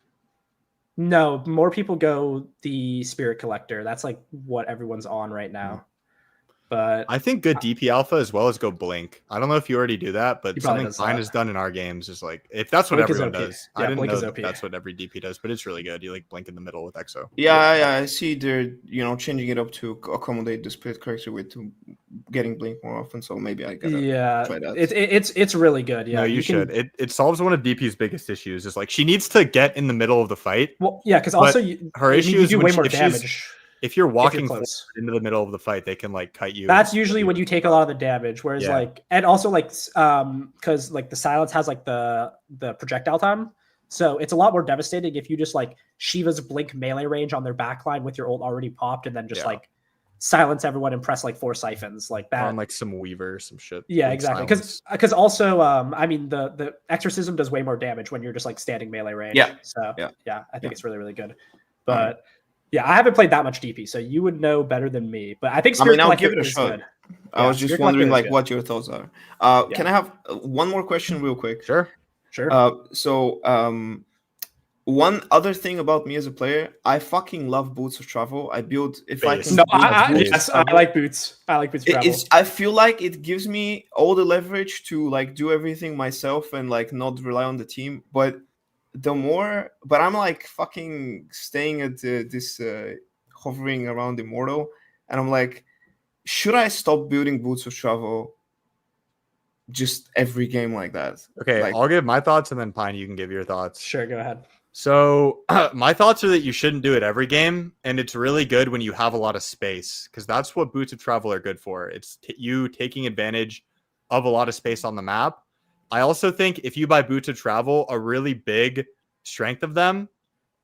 No, more people go the Spirit Collector. That's like what everyone's on right now. But I think good DP alpha as well as go Blink. I don't know if you already do that, but He probably something does Fine that. has done in our games is like if that's what Blink is everyone OP. does. Yeah, I didn't Blink know is that OP. that's what every DP does, but it's really good. You like Blink in the middle with EXO. Yeah, I see they're changing it up to accommodate the Spirit character with getting Blink more often. So maybe I gotta try that. it's really good. Yeah, No, you can- should. It solves one of DP's biggest issues. Is like she needs to get in the middle of the fight. Well, yeah, because But also her you issue is do when way she- more if she's- damage. If you're walking forward close. into the middle of the fight, they can like kite you. That's usually when you take a lot of the damage. Whereas Yeah. like, and also like, because like the silence has like the projectile time, so it's a lot more devastating if you just like Shiva's blink melee range on their backline with your ult already popped, and then just Yeah. like silence everyone and press like 4 siphons like that. On like some Weaver, some shit. Yeah, like exactly. silence. Because also, I mean, the exorcism does way more damage when you're just like standing melee range. Yeah. So Yeah. I think it's really, really good. But yeah, I haven't played that much DP, so you would know better than me. But I think Spirit I'll Collector give it a is shot. good. I was just Spirit wondering Collector is like good. what your thoughts are. Can I have one more question real quick? Sure. One other thing about me as a player, I fucking love Boots of Travel. I build if I Base. can. No, build Boots of yes, I Travel, like boots. I like boots travel. I feel like it gives me all the leverage to like do everything myself and like not rely on the team. But I'm like fucking staying at this hovering around Immortal, and I'm like, should I stop building Boots of Travel just every game like that? Okay, Like, I'll give my thoughts and then Pine, you can give your thoughts. Sure, go ahead. So my thoughts are that you shouldn't do it every game, and it's really good when you have a lot of space, because that's what Boots of Travel are good for. It's you taking advantage of a lot of space on the map. I also think if you buy Boots of Travel, a really big strength of them,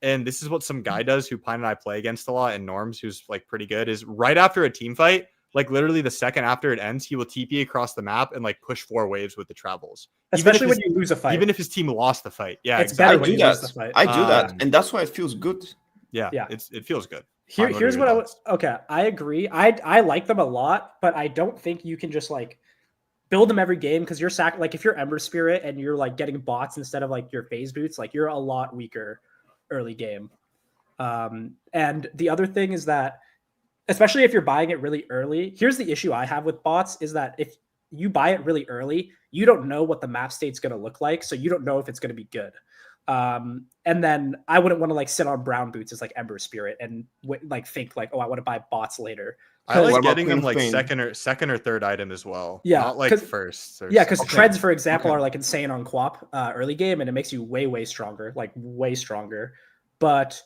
and this is what some guy does who Pine and I play against a lot, and Norms, who's like pretty good, is right after a team fight, like literally the second after it ends, he will TP across the map and like push 4 waves with the travels. Especially when you lose a fight. Even if his team lost the fight. Yeah, it's exactly. better when you lose the fight. I do that, and that's why it feels good. Yeah, Yeah. it feels good. Here's what I would. Okay, I agree. I like them a lot, but I don't think you can just like build them every game because you're like if you're Ember Spirit and you're like getting bots instead of like your phase boots, like you're a lot weaker early game. And the other thing is that, especially if you're buying it really early, here's the issue I have with bots is that if you buy it really early, you don't know what the map state's going to look like, so you don't know if it's going to be good. And then I wouldn't want to like sit on brown boots as like Ember Spirit and like think like, oh, I want to buy bots later. I like getting Queen them like Spain? second or third item as well. Yeah, not like first. Yeah, because second. treads, for example, are like insane on Quap early game, and it makes you way stronger, like way stronger. But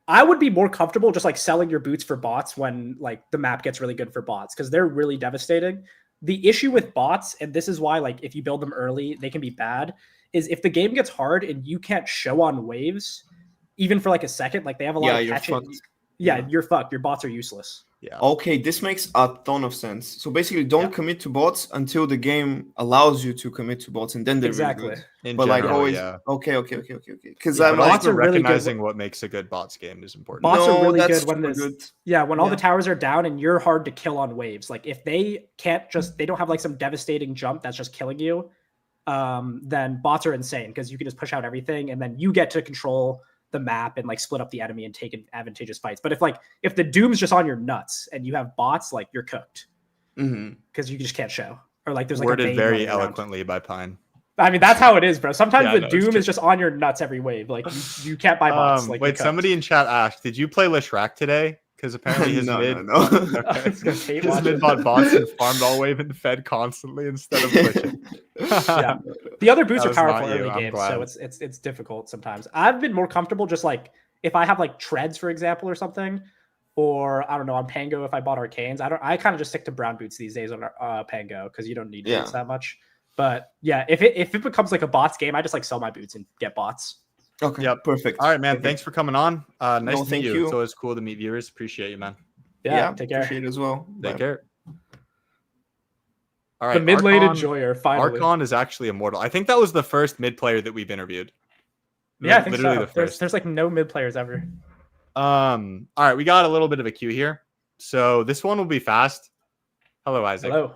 I would be more comfortable just like selling your boots for bots when like the map gets really good for bots because they're really devastating. The issue with bots, and this is why like if you build them early, they can be bad, is if the game gets hard and you can't show on waves, even for like a second, like they have a lot of catching. You're fucked. Your bots are useless. Yeah. Okay, this makes a ton of sense. So basically, don't commit to bots until the game allows you to commit to bots, and then they're exactly. really good. In but general, like always, yeah. Okay. Because Yeah, I'm but like, also really good. recognizing what makes a good bots game is important. Bots are really that's good when super there's good. when all the towers are down and you're hard to kill on waves. Like if they don't have like some devastating jump that's just killing you, then bots are insane because you can just push out everything and then you get to control the map and like split up the enemy and take advantageous fights. But if the Doom's just on your nuts and you have bots, like you're cooked because you just can't show, or like there's like worded a Vayne very running around. eloquently by Pine. I mean, that's how it is, bro. Sometimes Yeah, the Doom is just on your nuts every wave. Like you can't buy bots. Like wait, somebody in chat asked, did you play Leshrac today? Because apparently his No. Okay. His mid bought bots and farmed all wave and fed constantly instead of pushing. Yeah, the other boots That are was powerful not you. early I'm games, glad. so it's difficult sometimes. I've been more comfortable just like if I have like treads, for example, or something, or I don't know on Pango if I bought arcanes. I kind of just stick to brown boots these days on Pango because you don't need boots that much. But yeah, if it becomes like a bots game, I just like sell my boots and get bots. Okay. Yep. Perfect. All right, man. Thanks for coming on. Nice to meet you. you. It's always cool to meet viewers. Appreciate you, man. Yeah, take care. Appreciate it as well. Take Bye. care. All right. The mid lane Archon- enjoyer finally. Archon is actually immortal. I think that was the first mid player that we've interviewed. Yeah, I think Literally so. the first. There's like no mid players ever. All right, we got a little bit of a queue here. So this one will be fast. Hello, Isaac. Hello,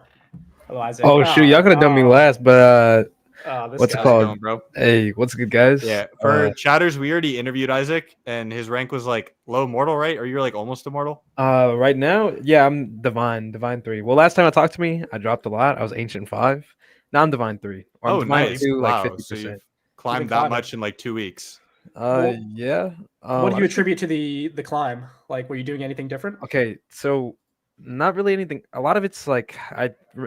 Isaac. Oh shoot, y'all could have done me last, but this what's it guy. How's called? going, bro? Hey, what's good, guys? Yeah, for chatters, we already interviewed Isaac, and his rank was like low mortal, right? Or you're like almost immortal? Right now, yeah, I'm divine 3. Well, last time I talked to me, I dropped a lot. I was ancient 5. Now I'm divine 3. Or I'm divine nice. 2, Wow. like 50%. So you've climbed that climbing. much in like 2 weeks. Yeah. What do you attribute to the climb? Like, were you doing anything different? Okay, so not really anything. A lot of it's like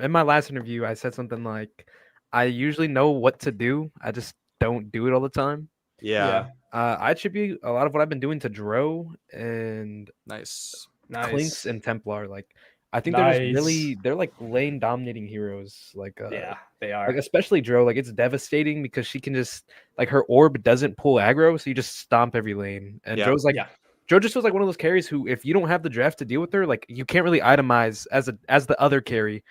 in my last interview, I said something like, I usually know what to do. I just don't do it all the time. Yeah. I attribute a lot of what I've been doing to Dro and Nice. Clinks and Templar. Like, I think they're like lane dominating heroes. Like, yeah, they are. Like especially Dro. Like, it's devastating because she can just like her orb doesn't pull aggro, so you just stomp every lane. And Dro's like Joe just feels like one of those carries who, if you don't have the draft to deal with her, like you can't really itemize as the other carry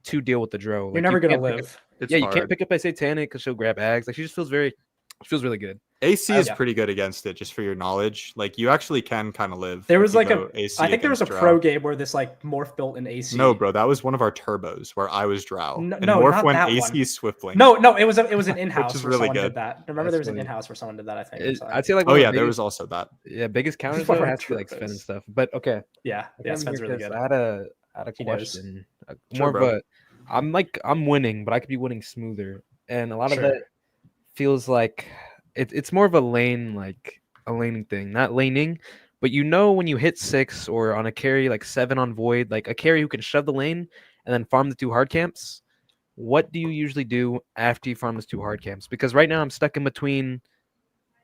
to deal with the Dro. Like, You're never gonna can't pick up- live. It's you hard. can't pick up a Satanic because she'll grab Ags. Like she just feels really good. AC is Yeah. pretty good against it, just for your knowledge. Like you actually can kind of live. There if was you like go AC I think there was a against pro Drow. game where this like morph built in AC. No, bro, that was one of our turbos where I was Drow. No, and no, Morph not went that AC one. Swiftling. No, it was an in-house is where really someone good. did that. Remember, That's there was an funny. in-house where someone did that. I think. I'd say like Oh one of yeah, the there biggest, was also that. biggest counters One of though our has to be like Sven and turbos. stuff. But okay, Yeah, I'm Sven's here really 'cause good. I had a He knows. question. Sure, More of bro. a I'm winning, but I could be winning smoother, and a lot of Sure. that feels like it's more of a laning thing, not laning. But when you hit 6 or on a carry like 7 on void, like a carry who can shove the lane and then farm the 2 hard camps. What do you usually do after you farm those 2 hard camps? Because right now I'm stuck in between,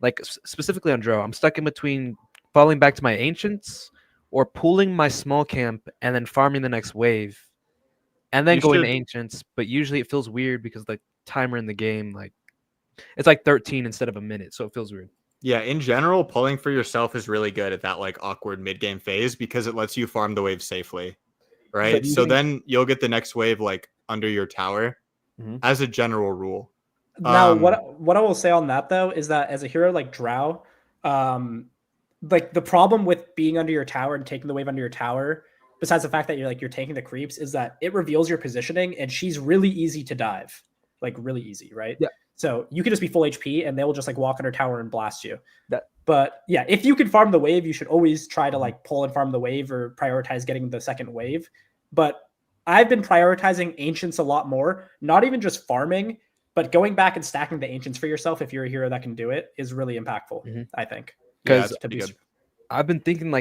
like specifically on Dro, I'm stuck in between falling back to my ancients or pulling my small camp and then farming the next wave, and then You going to should- ancients. But usually it feels weird because the timer in the game, like it's like 13 instead of a minute, so it feels weird. Yeah, in general, pulling for yourself is really good at that like awkward mid game phase because it lets you farm the wave safely, right? you So think- then you'll get the next wave like under your tower, Mhm. as a general rule. Now, Um, what I will say on that though is that as a hero like Drow, like the problem with being under your tower and taking the wave under your tower, besides the fact that you're taking the creeps, is that it reveals your positioning and she's really easy to dive, like really easy, right? Yeah. So you could just be full HP and they will just like walk under tower and blast you. That- But yeah, if you can farm the wave, you should always try to like pull and farm the wave or prioritize getting the second wave. But I've been prioritizing ancients a lot more, not even just farming, but going back and stacking the ancients for yourself if you're a hero that can do it is really impactful, Mhm. I think. yeah, 'Cause it's To pretty be good. I've been thinking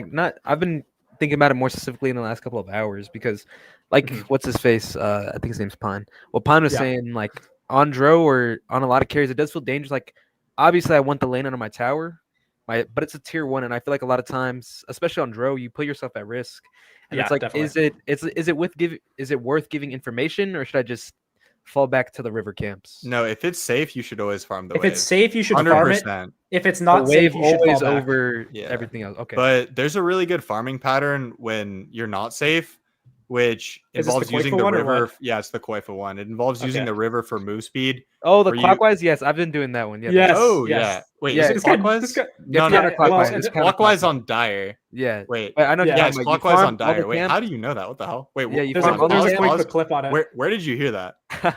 I've been thinking about it more specifically in the last couple of hours because like Mhm. what's his face? I think his name's Pine. Well, Pine was Yeah. saying like on Dro or on a lot of carries, it does feel dangerous. Like obviously I want the lane under my tower, but it's a tier 1, and I feel like a lot of times, especially on Dro, you put yourself at risk. And Yeah, it's like, definitely. is it worth giving information, or should I just fall back to the river camps? No, if it's safe, you should always farm the If wave. it's safe, you should farm it. 100%. If it's The not wave safe, you should always fall back. over Yeah. everything else. Okay. But there's a really good farming pattern when you're not safe, which Is this the involves using Koifa the one or river. what? Yeah, it's the Koifa one. It involves using Okay. the river for move speed. oh, the were you- clockwise? Yes, I've been doing that one. Yeah. Yes. Oh, yes. yeah. Wait, Yeah, is it This guy- clockwise? this guy- No, It's no. counterclockwise. well, It's it- Clockwise counterclockwise. on Dire. Yeah. Wait. But I know what Yeah, you're Yeah, it's talking about. You clockwise farm on all the Dire. Wait, camps- how do you know that? What the hell? Wait, Yeah, you There's farm all the a camps. quick clip on it. Where did you hear that?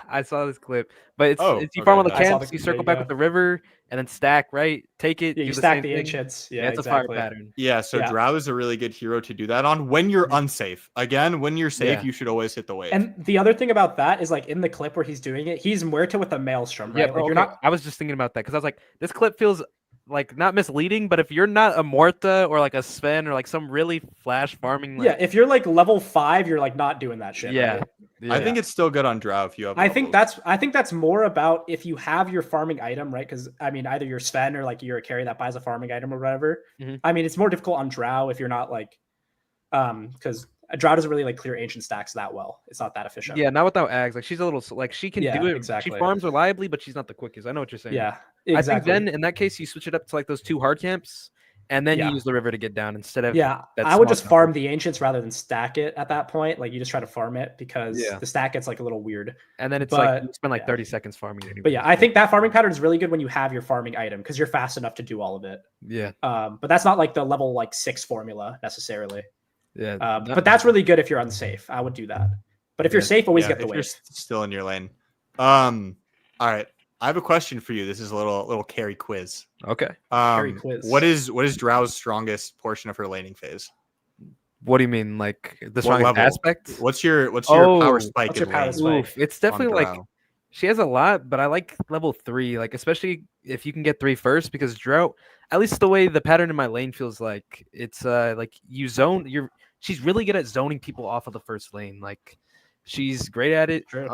I saw this clip, but it's Oh, you farm all the okay. I saw camps, the- you circle there back you with go. the river, and then stack. Right, take it. Yeah, do you the stack same the thing. ancients. Yeah, it's exactly. a fire pattern. Yeah, so Yeah. Drow is a really good hero to do that on when you're unsafe. Again, when you're safe, Yeah. you should always hit the wave. And the other thing about that is like in the clip where he's doing it, he's Muerta with a maelstrom, right? Yeah, like bro, you're okay. not I was just thinking about that because I was like, this clip feels like not misleading, but if you're not a Morta or like a Sven or like some really flash farming, yeah, like, if you're like level 5, you're like not doing that shit. yeah, right? I think it's still good on Drow if you have. I think levels. that's more about if you have your farming item, right? Because I mean, either you're Sven or like you're a carry that buys a farming item or whatever. Mhm. I mean, it's more difficult on Drow if you're not like, because Drow doesn't really like clear ancient stacks that well. It's not that efficient. yeah, not without Ags. Like she's a little like she can Yeah, do it. exactly. She farms reliably, but she's not the quickest. I know what you're saying. yeah, I exactly. think then in that case you switch it up to like those 2 hard camps, and then Yeah. you use the river to get down instead of Yeah, that I would small just tower. farm the ancients rather than stack it at that point. Like you just try to farm it because Yeah. the stack gets like a little weird. and then it's like you but, spend like yeah. 30 seconds farming it anyway. But yeah, I think that farming pattern is really good when you have your farming item because you're fast enough to do all of it. yeah, But that's not like the level like 6 formula necessarily. yeah. But that's really good if you're unsafe. I would do that. But if you're Yeah. safe, always Yeah, get the if you're wave. still in your lane. All right. I have a question for you. This is a little carry quiz. okay. Carry quiz. What is Drow's strongest portion of her laning phase? What do you mean, like the What strongest level? aspect? What's your Oh, power spike what's in your power lane spike? Oof, it's on definitely like Drow? she has a lot, but I like level 3, like especially if you can get 3 first, because Drought, at least the way the pattern in my lane feels like it's like you zone she's really good at zoning people off of the first lane. Like she's great at it. True.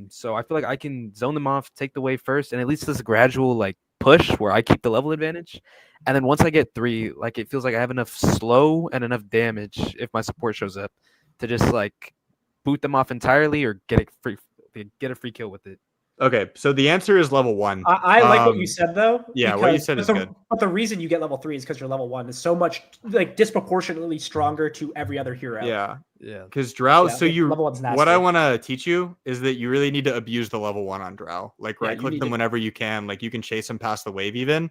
So I feel like I can zone them off, take the wave first, and at least this gradual like push where I keep the level advantage. And then once I get 3, like it feels like I have enough slow and enough damage if my support shows up to just like boot them off entirely or get a free kill with it. Okay, so the answer is level 1. I like what you said though. Yeah, what you because- said is but good. But the reason you get level 3 is because your level 1 is so much like disproportionately stronger to every other hero. Yeah, Yeah. because Drow. Yeah, So like, you, level 1's what I nasty. want to teach you is that you really need to abuse the level 1 on Drow. Like Yeah, right you click need them to- whenever you can. Like you can chase them past the wave even,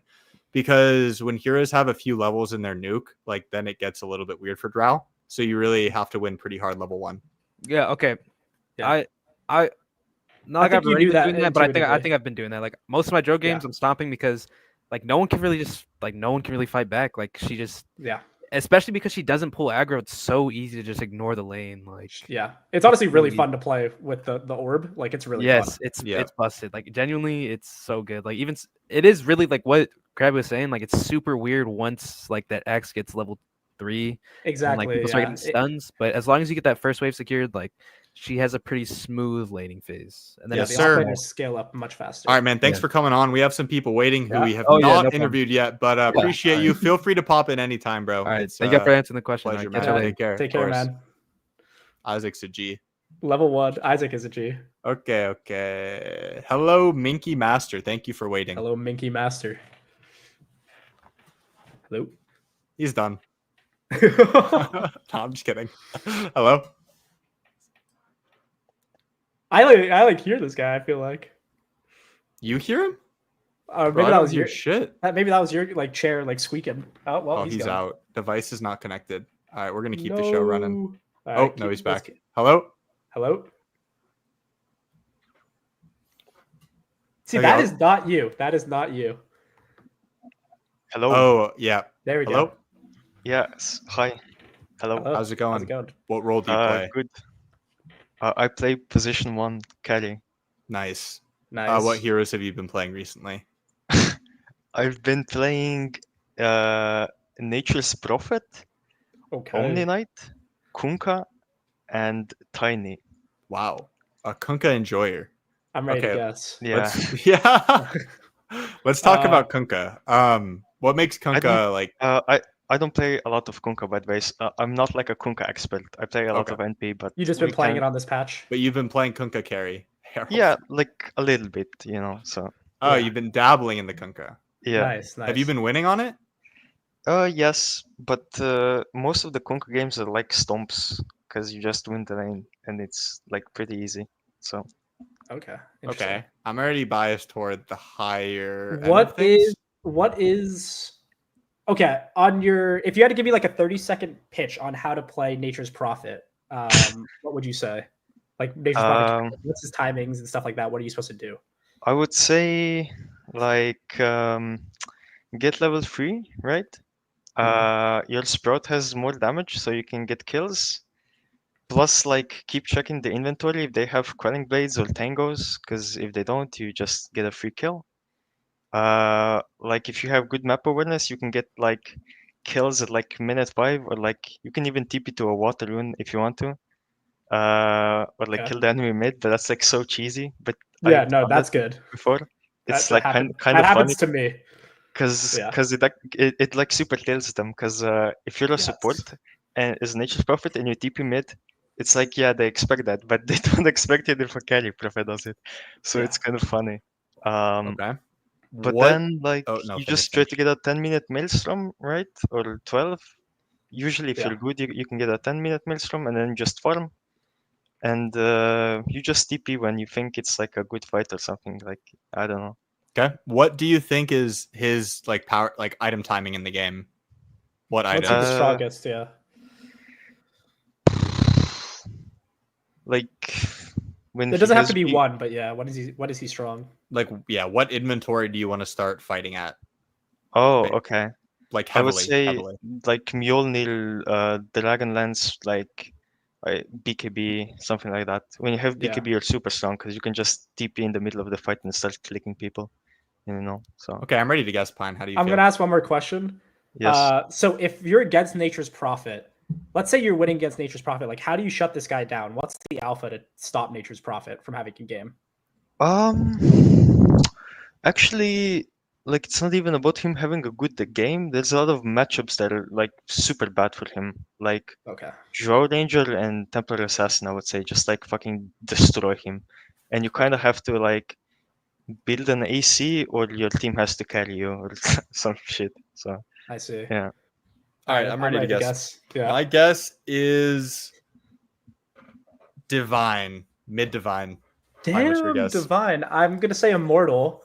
because when heroes have a few levels in their nuke, like then it gets a little bit weird for Drow. So you really have to win pretty hard level 1. Yeah. Okay. Yeah. I not I like think I've you already do been that doing that, but I intuitively. think I've been doing that. Like most of my Joe games, Yeah. I'm stomping because like no one can really fight back. Like she just, Yeah. especially because she doesn't pull aggro. It's so easy to just ignore the lane. Like Yeah. It's honestly really really- fun to play with the orb. Like it's really yes, fun. it's Yeah. it's busted. Like genuinely, it's so good. Like even it is really like what Crab was saying. Like it's super weird once like that X gets level 3 and Exactly. like people start yeah. getting stuns. But as long as you get that first wave secured, like she has a pretty smooth laning phase. And then Yes, the it's sir. operators scale up much faster. All right, man. Thanks Yeah. for coming on. We have some people waiting who Yeah. we have Oh, yeah, not no problem. interviewed yet, but appreciate all you. right. Feel free to pop in anytime, bro. All right, It's thank you for answering the question. pleasure, All right, catch man. you later. Take care. Take of care, course. man. Isaac's a G. Level 1. Isaac is a G. Okay. Hello, Minky Master. Thank you for waiting. Hello, Minky Master. Hello. He's done. No, I'm just kidding. Hello. I like hear this guy. I feel like You hear him? maybe Bro, I that don't was hear your shit. maybe that was your like chair like squeaking. Oh well, Oh, he's gone. out. Device is not connected. All right, we're gonna keep the show running. All Oh right, no, he's back. let's- Hello. Hello. See, Okay, that I'll- is not you. That is not you. Hello. Oh yeah. There we Hello. go. Yes. Hi. Hello. Hello. How's it going? How's it going? What role do you play? Good. I play position 1 carry. Nice. Nice. What heroes have you been playing recently? I've been playing Nature's Prophet, Okay. Omni Knight, Kunkka, and Tiny. Wow. A Kunkka enjoyer. I'm ready to Okay. guess. Yeah. Let's, yeah. Let's talk Uh, about Kunkka. What makes Kunkka like? I don't play a lot of Kunkka, by the way. I'm not like a Kunkka expert. I play a lot Okay. of NP, but You just been we playing can- it on this patch. But you've been playing Kunkka carry. Harold. Yeah, like a little bit, you know. So Oh, Yeah. you've been dabbling in the Kunkka. yeah. Nice. Have you been winning on it? Yes, but most of the Kunkka games are like stomps because you just win the lane and it's like pretty easy. So Okay. Interesting. Okay. I'm already biased toward the higher. end of What things. is okay on your if you had to give me like a 30-second pitch on how to play Nature's Prophet, what would you say? Like Nature's Prophet, what's his timings and stuff like that? What are you supposed to do? I would say like get level 3, right? Your Sprout has more damage, so you can get kills. Plus, like, keep checking the inventory if they have Quelling Blades or Tangos, because if they don't, you just get a free kill. Like, if you have good map awareness, you can get, like, kills at, like, minute 5, or, like, you can even TP to a water rune if you want to. Or, like, Okay. kill the enemy mid, but that's, like, so cheesy. But Yeah, I've no, done that's it good. before. It's, That like, happen- kind that of funny. happens to me. Because Yeah. it like super kills them. Because if you're a Yes. support and is Nature's Prophet and you TP mid, it's like yeah they expect that, but they don't expect it if a carry Prophet does it. So Yeah. it's kind of funny. Okay. But What? then like Oh, no, you finish, just try to finish. get a 10-minute maelstrom, right? Or 12. Usually if Yeah. you're good, you can get a 10-minute maelstrom and then just farm. And you just TP when you think it's like a good fight or something. Like I don't know. Okay. What do you think is his like power, like item timing in the game? What What's items? the strongest? Yeah. Like when It he doesn't have has to be big- one, but yeah, what is he strong? Like, yeah, what inventory do you want to start fighting at? Oh, Right. okay. Like I would heavily, say heavily. like Mjolnir, Dragonlance, like BKB, something like that. When you have Yeah. BKB, you're super strong because you can just TP in the middle of the fight and start clicking people. You know, so Okay, I'm ready to guess. Pine, how do you I'm feel? gonna ask one more question. yes. So if you're against Nature's Prophet, let's say you're winning against Nature's Prophet, like how do you shut this guy down? What's the alpha to stop Nature's Prophet from having a game? Actually, like it's not even about him having a good game. There's a lot of matchups that are like super bad for him. Like Okay. Drow Ranger and Templar Assassin, I would say, just like fucking destroy him. And you kind of have to like build an AC or your team has to carry you or some shit. So I see. yeah. All right, I'm ready to guess. Yeah. My guess is Divine, mid Divine. Fine, what's your Damn, guess? Divine. I'm gonna say Immortal.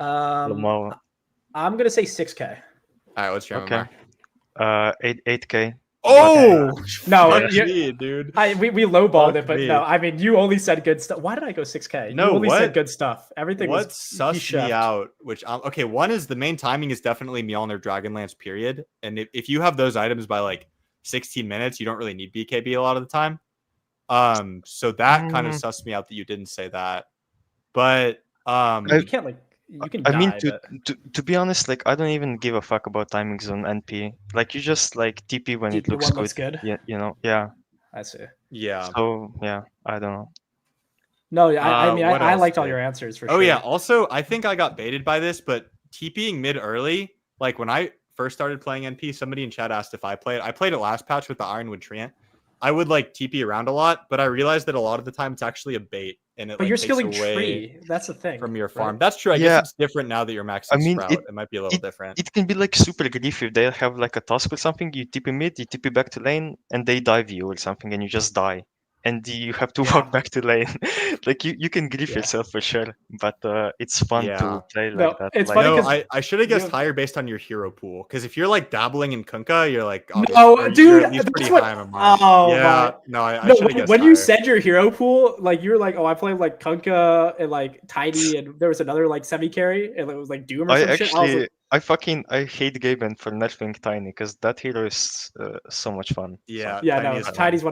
Lamar, I'm gonna say 6K. All right, what's your okay. MMR? 8K. Oh No, fuck you- me, dude. we lowballed Fuck it, but me. no, I mean you only said good stuff. Why did I go 6K? No, you only what- said good stuff. Everything What was sussed me chefed. out, which okay, one is the main timing is definitely Mjolnir Dragonlance, period. And if you have those items by like 16 minutes, you don't really need BKB a lot of the time. So that kind of sussed me out that you didn't say that. But You can't like you can I die, mean, but to be honest, like I don't even give a fuck about timings on NP. Like you just like TP when it the looks one good. looks good. Yeah, yeah. I see. yeah. So yeah, I don't know. No, I mean what I else liked all did- your answers for Oh sure. yeah. Also, I think I got baited by this, but TPing mid early, like when I first started playing NP, somebody in chat asked if I played. I played it last patch with the Ironwood Treant. I would like TP around a lot, but I realized that a lot of the time it's actually a bait, and it But like, you're takes skilling away tree. That's the thing. from your right? farm. That's true. I Yeah. guess it's different now that you're maxing I mean, Sprout. It might be a little different. It can be like super grief if they have like a task or something. You TP mid, you TP back to lane, and they dive you or something, and you just die, and you have to Yeah. walk back to lane. Like you can grief Yeah. yourself for sure, but it's fun Yeah. to play No, like that. it's like, funny No, 'cause I should have you guessed have- higher based on your hero pool. Because if you're like dabbling in Kunkka, you're like, No, you're dude, at least that's pretty what- high MMR. oh, yeah, my- no, I No, should have guessed when higher. you said your hero pool, like you were like, oh, I played like Kunkka and like Tidy, and there was another like semi carry, and it was like Doom or I some shit. I was actually, like, I hate Gaben for nerfing Tiny because that hero is so much fun. Yeah, yeah, Tiny no, is fun. Tidy's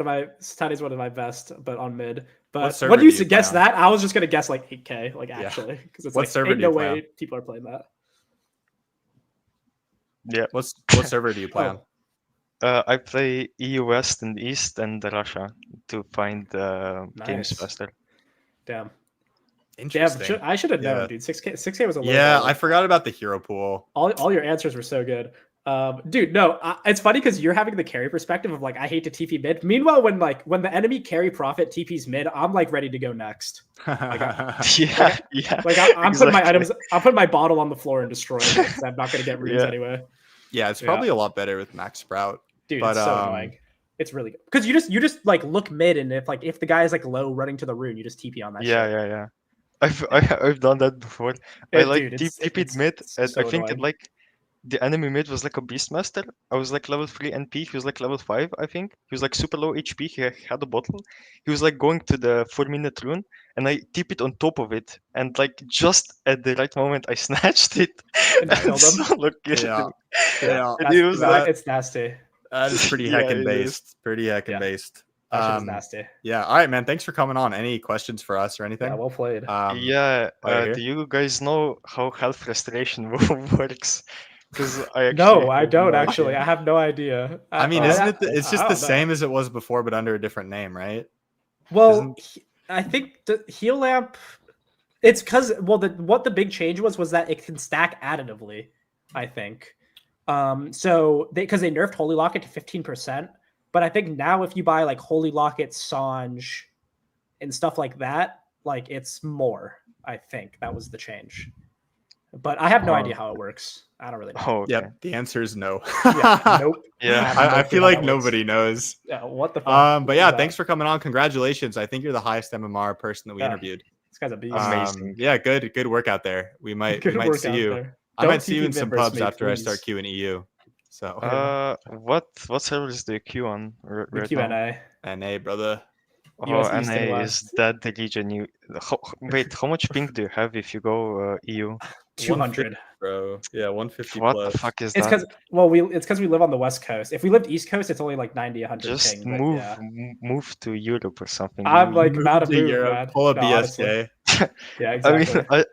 one of my best, but on mid. But server when do you you play guess on? that, I was just gonna guess like 8K, like Yeah. actually, because it's What like server ain't do you no play way on? people are playing that. Yeah. What server do you play Oh. on? I play EU West and East and Russia to find games Nice. faster. Damn, Interesting. I should have Yeah. known, dude. 6K was a low Yeah, ball. I forgot about the hero pool. All your answers were so good. Dude, no, it's funny because you're having the carry perspective of like I hate to TP mid. Meanwhile, when the enemy carry profit TP's mid, I'm like ready to go next. Yeah, yeah. Like I'm putting my exactly. items, I'm putting my bottle on the floor and destroying it because I'm not gonna get runes Yeah. anyway. Yeah, it's Yeah. probably a lot better with Max Sprout. Dude, But, it's so annoying. It's really good because you just like look mid, and if the guy is like low running to the rune, you just TP on that. Yeah, shit. yeah. I've done that before. I like Dude, TP'd mid, it's and so I think annoying. like the enemy mid was like a beastmaster. I was like level 3 NP. He was like level 5, I think. He was like super low HP. He had a bottle. He was like going to the 4-minute rune, and I TP'd on top of it. And like just at the right moment, I snatched it And just killed him? solo killed Yeah. him. Yeah, And he was like, it's nasty. that is pretty Yeah, heckin' it is. based. Pretty heckin' Yeah. based. That shit is nasty. Yeah. All right, man. Thanks for coming on. Any questions for us or anything? Yeah, well played. yeah, while you're do here? you guys know how health restoration works? Because I actually No, I have don't no actually. idea. I have no idea. I mean, isn't it? It's I just the don't know. same as it was before, but under a different name, right? Well, Isn't- I think the heal lamp. It's because what the big change was that it can stack additively. I think. So because they nerfed Holy Locket to 15%, but I think now if you buy like Holy Locket, Sange, and stuff like that, like it's more. I think that was the change. But I have no idea how it works. I don't really know. Oh, okay. Yep. The answer is no. Yeah, nope. Yeah. have no I clue feel how like that works. nobody knows. Yeah, what the fuck? But yeah, is that? thanks for coming on. Congratulations. I think you're the highest MMR person that we Yeah. interviewed. This guy's a beast. Amazing. Yeah, good work out there. We might Good work see out you. there. I Don't might see you TP in some members pubs me, after I start please. queuing EU. So What servers do you queue on The right Q&A. NA, brother. now? US Oh, East and NA West. is that the region you? Wait, how much ping do you have if you go EU? 200. Bro. Yeah, 150 What plus. the fuck is It's that? because we live on the West Coast. If we lived East Coast, it's only like 90, 100 Just ping. But move, yeah. move to Europe or something. I'm You- like Move about to to move, Europe, man. pull a No, honestly. BSK. Yeah, I exactly. mean,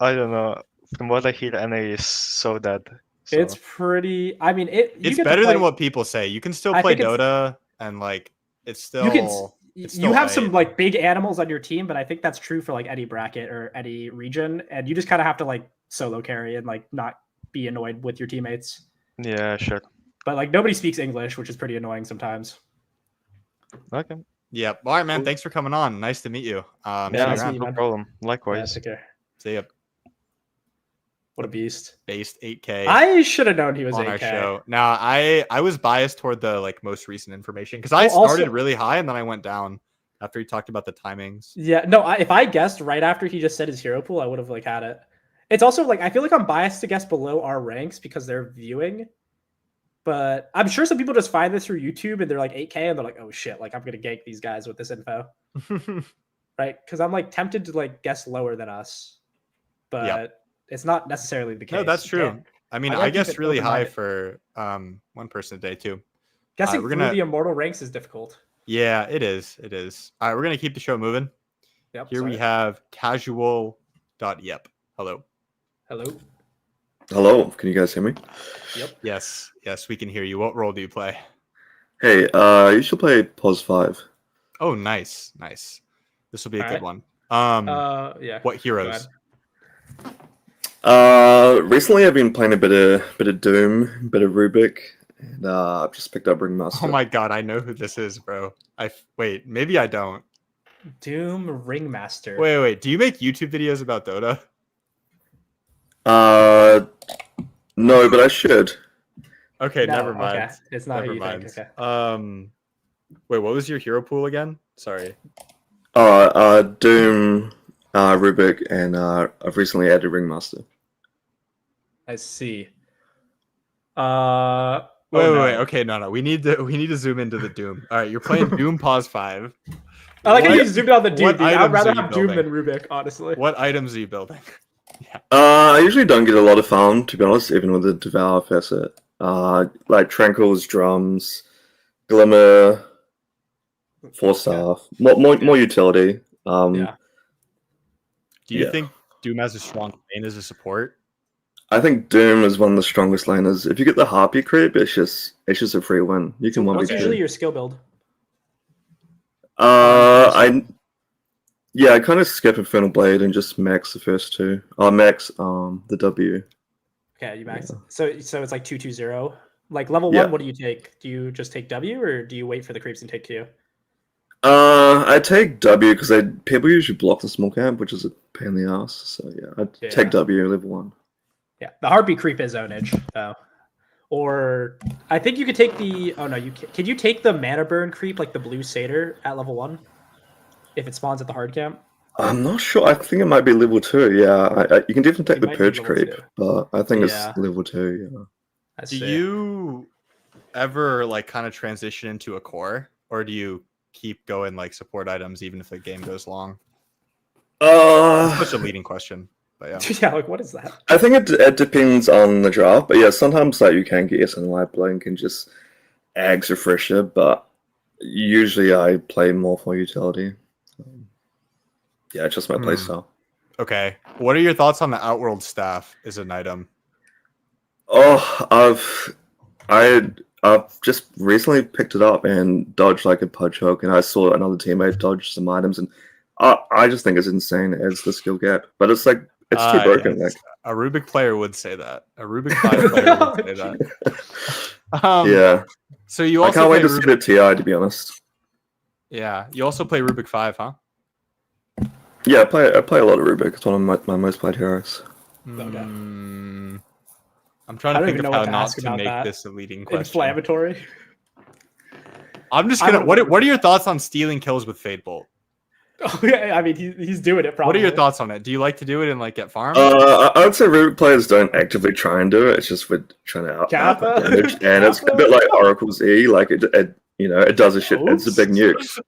I don't know. From what I hear, NA is so dead. So. It's pretty. I mean, you It's get to better play, than what people say. You can still I play think it's- Dota and like it's still you can. it's You still have some late. like big animals on your team, but I think that's true for like any bracket or any region, and you just kind of have to like solo carry and like not be annoyed with your teammates. Yeah, sure. But like nobody speaks English, which is pretty annoying sometimes. Okay. Yep. All right, man. Cool. Thanks for coming on. Nice to meet you. Yeah, nice see you meeting around. you, no man. problem. Yeah, Likewise. take care. See ya. What a beast. Based 8K. I should have known he was on 8K. our show. Now, I was biased toward the like most recent information because I Well, also- started really high and then I went down after he talked about the timings. Yeah, no, if I guessed right after he just said his hero pool, I would have like had it. It's also like I feel like I'm biased to guess below our ranks because they're viewing. But I'm sure some people just find this through YouTube and they're like 8K and they're like, oh shit, like I'm gonna gank these guys with this info. Right? Because I'm like tempted to like guess lower than us. But it's not necessarily the case. No, that's true. Again, I mean, I I, gotta keep guess it really high open-minded. for one person a day too. Guessing we're through gonna- the immortal ranks is difficult. Yeah, it is. It is. All right, we're gonna keep the show moving. Yep. Here we sorry. have casual.yep. Hello. Hello. Hello, can you guys hear me? Yes, we can hear you. What role do you play? Hey, you should play Pos 5. Oh, nice. This will be a All good right. one. Yeah. What go heroes? ahead. Recently I've been playing a bit of Doom, a bit of Rubik, and I've just picked up Ringmaster. Oh my god, I know who this is, bro. Wait, maybe I don't. Doom Ringmaster. Wait. Do you make YouTube videos about Dota? No, but I should. Okay, No, never mind. Okay. It's not Never who you mind. think. Okay. Wait, what was your hero pool again? Sorry. Doom, Rubik, and I've recently added Ringmaster. I see. Wait. No. Okay, no. We need to zoom into the Doom. All right, you're playing Doom Pause 5. I like how What- you zoomed out the Doom. what dude. I'd items rather are you have Doom building? than Rubik, honestly. What items are you building? I usually don't get a lot of farm, to be honest, even with the Devour facet. Like Tranquils, Drums, Glimmer, Force Staff, more utility. Yeah. Do you Yeah. think Doom has a strong lane as a support? I think Doom is one of the strongest laners. If you get the Harpy creep, it's just a free win. You can What's 1v2. usually your skill build? I kind of skip Infernal Blade and just max the first two. Max the W. Okay, you max. Yeah. So it's like 2-2-0. Like level Yeah. 1, what do you take? Do you just take W or do you wait for the creeps and take Q? I take W because people usually block the small camp, which is a pain in the ass. So yeah, I Yeah. take W level 1. Yeah, the heartbeat creep is zonage, though. Or I think you could take the. Oh no, you can you take the mana burn creep like the blue satyr at level 1 if it spawns at the hard camp? I'm not sure. I think it might be level 2. Yeah, you can definitely take It the might be purge level creep, 2. but I think Yeah. it's level 2. Yeah. I Do see. you ever like kind of transition into a core, or do you keep going like support items even if the game goes long? That's such a leading question, but yeah. Yeah, like what is that? I think it depends on the draft, but yeah, sometimes like you can get SNY Blink and just Ags Refresher, but usually I play more for utility. Yeah, it's just my playstyle. Okay. What are your thoughts on the Outworld staff as an item? Oh, I've just recently picked it up and dodged like a pudge hook, and I saw another teammate dodge some items, and I just think it's insane as the skill gap. But it's like it's too broken. yes. Like A Rubik player would say that. A Rubik 5 player would say that. yeah, So you I also can't wait play to see the TI. To be honest, Yeah, you also play Rubik 5, huh? yeah, I play a lot of Rubik. It's one of my most played heroes. Okay. I'm trying I to don't think even of know how what to not ask to about make that. this a leading question. Inflammatory. I'm just I gonna. don't What know. are your thoughts on stealing kills with Fade Bolt? Oh yeah, I mean he's doing it. Probably. What are your thoughts on it? Do you like to do it and like get farm? I would say Rubik players don't actively try and do it. It's just we're trying to out Kappa? damage, and it's a bit like Oracle's E. Like it it does a shit. It's a big nuke.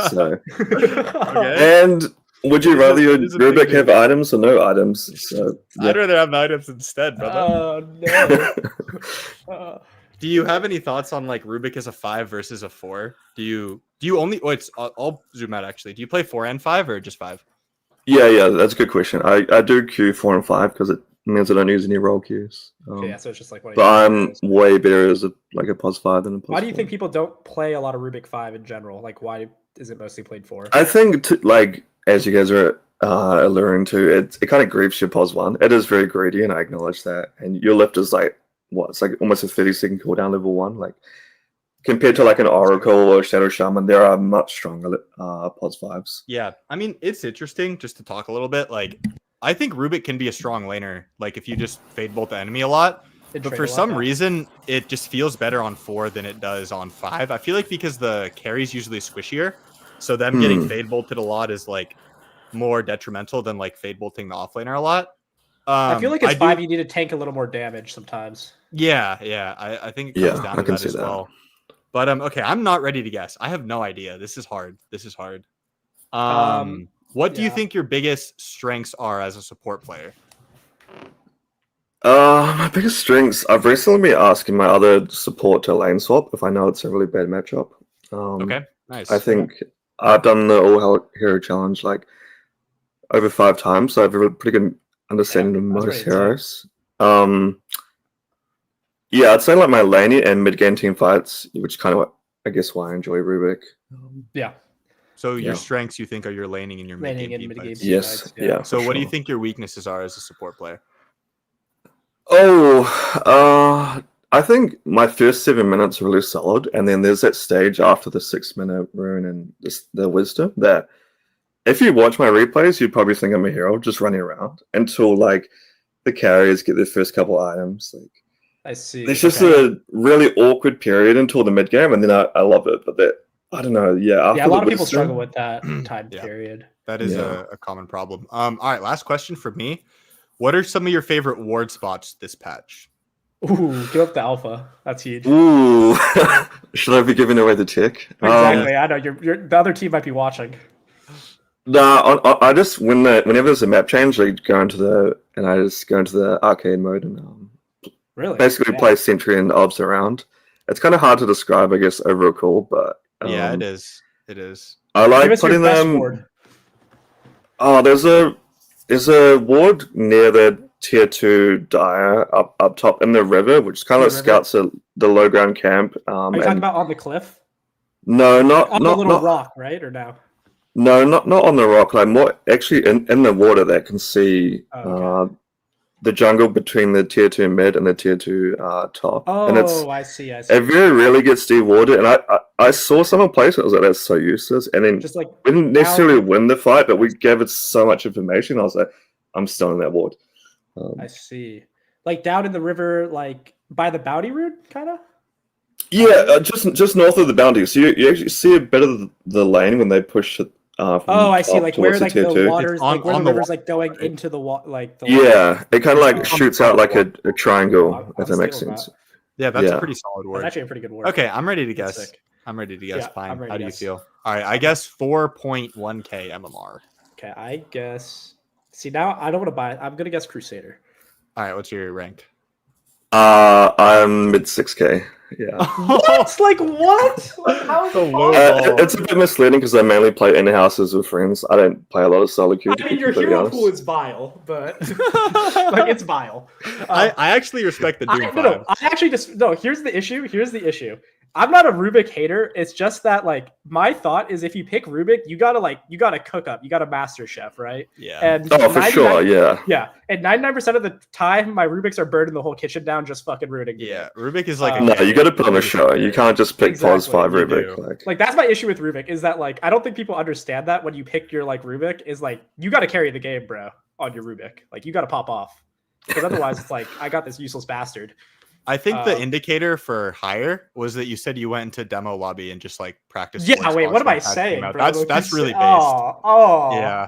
So Okay. and would you It is rather your it is a big Rubik have nuke. items or no items? So I'd rather have items instead, brother. Oh no. Do you have any thoughts on like Rubik as a 5 versus a 4? Do you only? Oh, I'll zoom out actually. Do you play 4 and 5 or just 5? yeah, that's a good question. I do Q 4 and 5 because it means I don't use any roll Qs. Okay, yeah, so it's just like. But I'm way better as a Pos 5 than a Pos Why do you 4. think people don't play a lot of Rubik 5 in general? Like, why is it mostly played 4? I think like as you guys are alluding to, it kind of grieves your Pos 1. It is very greedy, and I acknowledge that. And your lift is like what? It's like almost a 30-second cooldown level 1. Like compared to like an Oracle or Shadow Shaman, there are much stronger Pos 5s. Yeah, I mean it's interesting just to talk a little bit. Like I think Rubik can be a strong laner. Like if you just fade bolt the enemy a lot. Did But trade for a lot, some yeah. reason, it just feels better on 4 than it does on 5. I feel like because the carry's usually squishier, so them getting fade bolted a lot is like more detrimental than like fade bolting the offlaner a lot. I feel like it's do- 5. You need to tank a little more damage sometimes. Yeah, I think it comes down I to can that see as that. well. But okay, I'm not ready to guess. I have no idea. This is hard. What do you yeah. think your biggest strengths are as a support player? My biggest strengths. I've recently been asking my other support to lane swap if I know it's a really bad matchup. Okay, nice. I think I've done the All Hero Challenge like over 5 times, so I have a pretty good understanding of that's most pretty heroes. Yeah, I'd say like my laning and mid game team fights, which kind of I guess why I enjoy Rubik. Yeah. So your Yeah. strengths you think are your laning and your mid Laning game and team mid-game fights? team Yes, fights, yeah. So for what do you sure. think your weaknesses are as a support player? I think my first 7 minutes are really solid, and then there's that stage after the 6-minute rune and the wisdom that if you watch my replays, you'd probably think I'm a hero just running around until like the carriers get their first couple items. Like I see. there's just a really awkward period until the mid game, and then I love it. But that I don't know. Yeah, after Yeah, a lot the of people wisdom- struggle with that time Yeah. period. That is Yeah. a common problem. All right, last question for me. What are some of your favorite ward spots this patch? Ooh, give up the alpha. That's huge. Ooh, should I be giving away the tick? Exactly. I know you're the other team might be watching. No, I just whenever there's a map change, I just go into the arcade mode and Really? basically Yeah. play Sentry and Obs around. It's kind of hard to describe, I guess, over a call, but Yeah, it is. It is. I Give like us your putting best them. ward. Oh, there's a ward near the tier 2 Dire up top in the river, which kind The of river? scouts the low ground camp. Are you talking about on the cliff? No, not On not the little not rock, right? Or no? no, not on the rock. Like more actually in the water that can see Oh, okay. the jungle between the tier 2 mid and the tier 2 top. And Oh, I see. it very rarely gets dewatered. And I saw someone play it. I was like, that's so useless. And then Just like we didn't necessarily win the fight, but we gave it so much information. I was like, I'm still in that ward. I see. Like down in the river, like by the bounty route, kind of. Yeah, just north of the boundary. So you actually see a bit of the lane when they push it. From Oh, I see. top Like where towards like tier the 2. water's It's on- like where on the the river's wa- like going right? into the water, like the Yeah, it kind of like Oh, shoots out like a triangle, I'm if that makes stealing sense. Yeah, that's a Yeah. pretty solid That's word. actually a pretty good word. Okay, I'm ready to That's guess. sick. I'm ready to guess. Yeah, Fine. I'm ready How to do you guess. feel? All right, I guess 4.1k MMR. Okay, I guess. See, now I don't want to buy it. I'm gonna guess Crusader. All right, what's your rank? I'm mid 6k. Yeah. What? Like what? Like, how is The it low possible? ball. It's a bit misleading because I mainly play in houses with friends. I don't play a lot of solo queue. I mean, your hero pool is vile, but like it's vile. I actually respect the Doom No, I actually just no. Here's the issue. I'm not a Rubik hater. It's just that like my thought is if you pick Rubik, you gotta cook up. You gotta master chef, right? Yeah. And Oh, for sure. Yeah. Yeah, and 99% of the time, my Rubiks are burning the whole kitchen down, just fucking ruining. the Yeah. game. Rubik is like No, you got to put on a show. You can't just pick Exactly, Pos 5 you Rubik. do. Like, Like that's my issue with Rubik is that like I don't think people understand that when you pick your like Rubik is like you got to carry the game, bro, on your Rubik. Like you got to pop off because otherwise it's like I got this useless bastard. I think the indicator for higher was that you said you went into demo lobby and just like practiced. Yeah, word wait, spots what am when I the patch saying, came out. bro? That's really based. Oh, Yeah.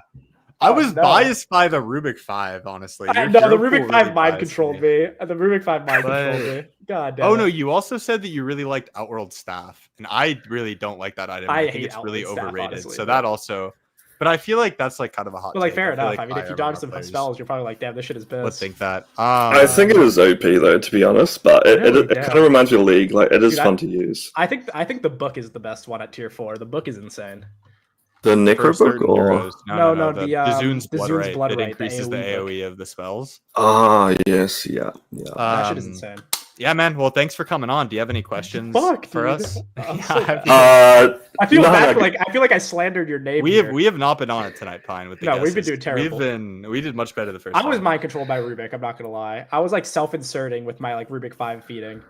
I Oh, was no. biased by the Rubik 5, honestly. I Your know the hero Rubik pool 5 really mind biased controlled me. The Rubik 5 mind But- controlled me. God damn. Oh no, it. you also said that you really liked Outworld Staff, and I really don't like that item. I think hate it's really Outworld Staff, overrated. honestly, so but- that also, but I feel like that's like kind of a hot. But like take. fair I feel enough. like I mean, if high you dodge MMR some players spells, you're probably like, damn, this shit is would best. think that. I think it is OP though, to be honest. But it Really? kind of reminds me of League. Like it is Dude, fun to use. I think the book is the best one at tier 4. The book is insane. The for Necro book certain or heroes. No, the Dazoon's Dazoon's Bloodright Bloodright, that the increases the AoE book. AOE of the spells. yes, yeah. That shit is insane. Yeah, man. Well, thanks for coming on. Do you have any questions Fuck, for dude. us? I'm Yeah, so I bad. feel- I feel No, bad. no, I feel like I slandered your name. we here. have not been on it tonight, Pine. With the No, we've been guesses. doing terrible. We did much better the first. I was time. mind controlled by Rubik. I'm not gonna lie. I was like self-inserting with my like Rubik 5 feeding.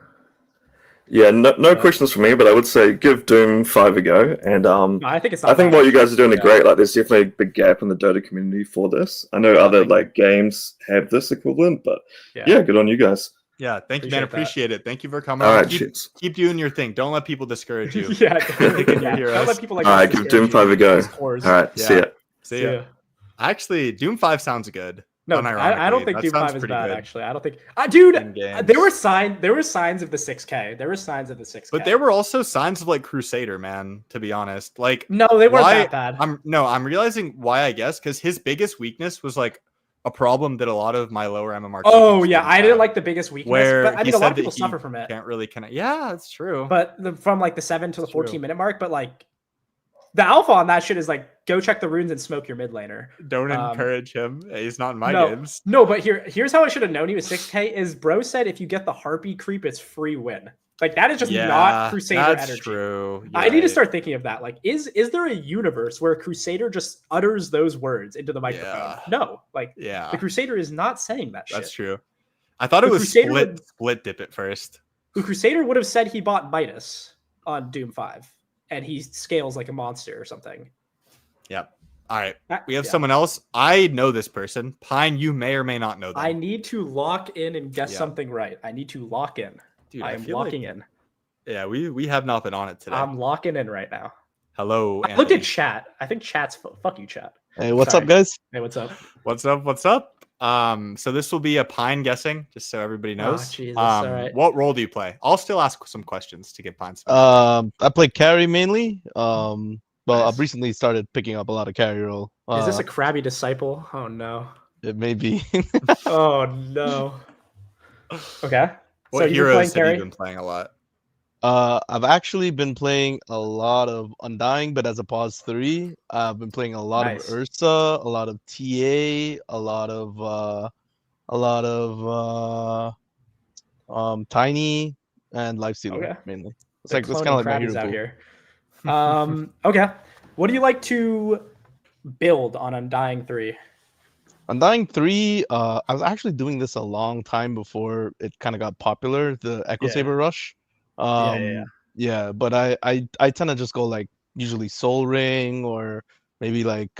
Yeah, no Uh, questions for me, but I would say give Doom 5 a go. And No, I think it's not I think bad, what you guys are doing actually. are great. Like, there's definitely a big gap in the Dota community for this. I know other thank you. like games have this equivalent, but Yeah. yeah, good on you guys. Yeah, thank you, man. Appreciate it. Thank you for coming All on. right, cheers. Keep doing your thing. Don't let people discourage you. Yeah, Picking your don't heroes. let people like All us right, give discourage Doom 5 a go. these cores. All right, see Yeah. ya. See ya. Actually, Doom 5 sounds good. No, I don't Unironically, think that Doom sounds 5 is pretty bad. good. Actually, I don't think. Dude, In games. there were signs of the 6K. There were signs of the 6K. But there were also signs of like Crusader, man. To be honest, like no, they weren't why- that bad. I'm realizing why. I guess because his biggest weakness was like a problem that a lot of my lower MMR. Oh yeah, I didn't like the biggest weakness, where but I he mean a lot said of people that he suffer from it. Can't really connect. Yeah, that's true. But from like the 7 to the It's true. 14-minute mark, but like the alpha on that shit is like go check the runes and smoke your mid laner. Don't encourage him. He's not in my no, games. No, but here's how I should have known he was 6K is bro said if you get the harpy creep, it's free win. Like that is just not Crusader that's energy. True. I need to start thinking of that. Like, is there a universe where Crusader just utters those words into the microphone? Yeah. No, like Yeah, the Crusader is not saying that shit. that's true. I thought it The was Crusader split dip at first. The Crusader would have said he bought Midas on Doom 5 and he scales like a monster or something. Yep. All right. We have Yeah. someone else. I know this person. Pine, you may or may not know them. I need to lock in and guess Yeah. something right. I need to lock in. Dude, I am feel locking like- in. Yeah, we have not been on it today. I'm locking in right now. Hello. I looked at Anthony. chat. I think chat's fuck you, chat. Hey, what's Sorry. up, guys? Hey, what's up? What's up? What's up? So this will be a Pine guessing, just so everybody knows. Jesus, all right. What role do you play? I'll still ask some questions to get Pine. I play carry mainly. Well, Nice. I've recently started picking up a lot of carry role. Is this a crabby disciple? Oh no. It may be. Oh no. Okay. What so you're heroes playing have carry? you been playing a lot? I've actually been playing a lot of Undying, but as a pause 3. I've been playing a lot Nice. of Ursa, a lot of TA, a lot of Tiny, and Lifestealer Okay. mainly. It's The like it's cloning kind of like my crabbies hero out pool. here. Okay. What do you like to build on Undying 3? Undying 3, I was actually doing this a long time before it kind of got popular, the Echo Yeah. Saber Rush. Yeah. But I tend to just go like usually Soul Ring or maybe like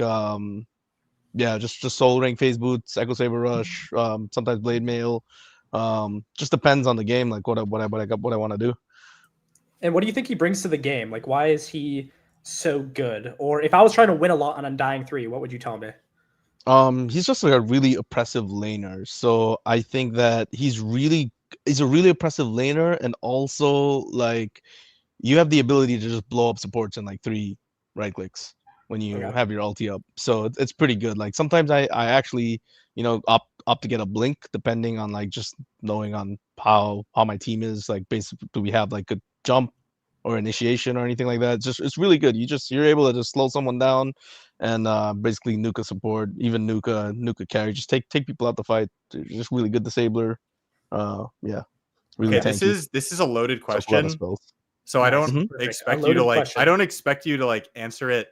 just Soul Ring, Phase Boots, Echo Saber Rush, sometimes Blade Mail. Just depends on the game, like what I want to do. And what do you think he brings to the game? Like, why is he so good? Or if I was trying to win a lot on Undying 3, what would you tell me? He's just like a really oppressive laner. So I think that he's a really oppressive laner, and also like you have the ability to just blow up supports in like 3 right clicks when you Okay. have your ulti up. So it's pretty good. Like sometimes I actually opt to get a blink depending on like just knowing on how my team is. Like basically, do we have like a jump or initiation or anything like that? It's really good. You're able to just slow someone down and basically nuka support, even nuka carry. Just take people out the fight. Just really good disabler. Really Okay, tanky. this is a loaded So a lot of question. spells. So I Nice. don't Perfect. expect A you to loaded like. question. I don't expect you to like answer it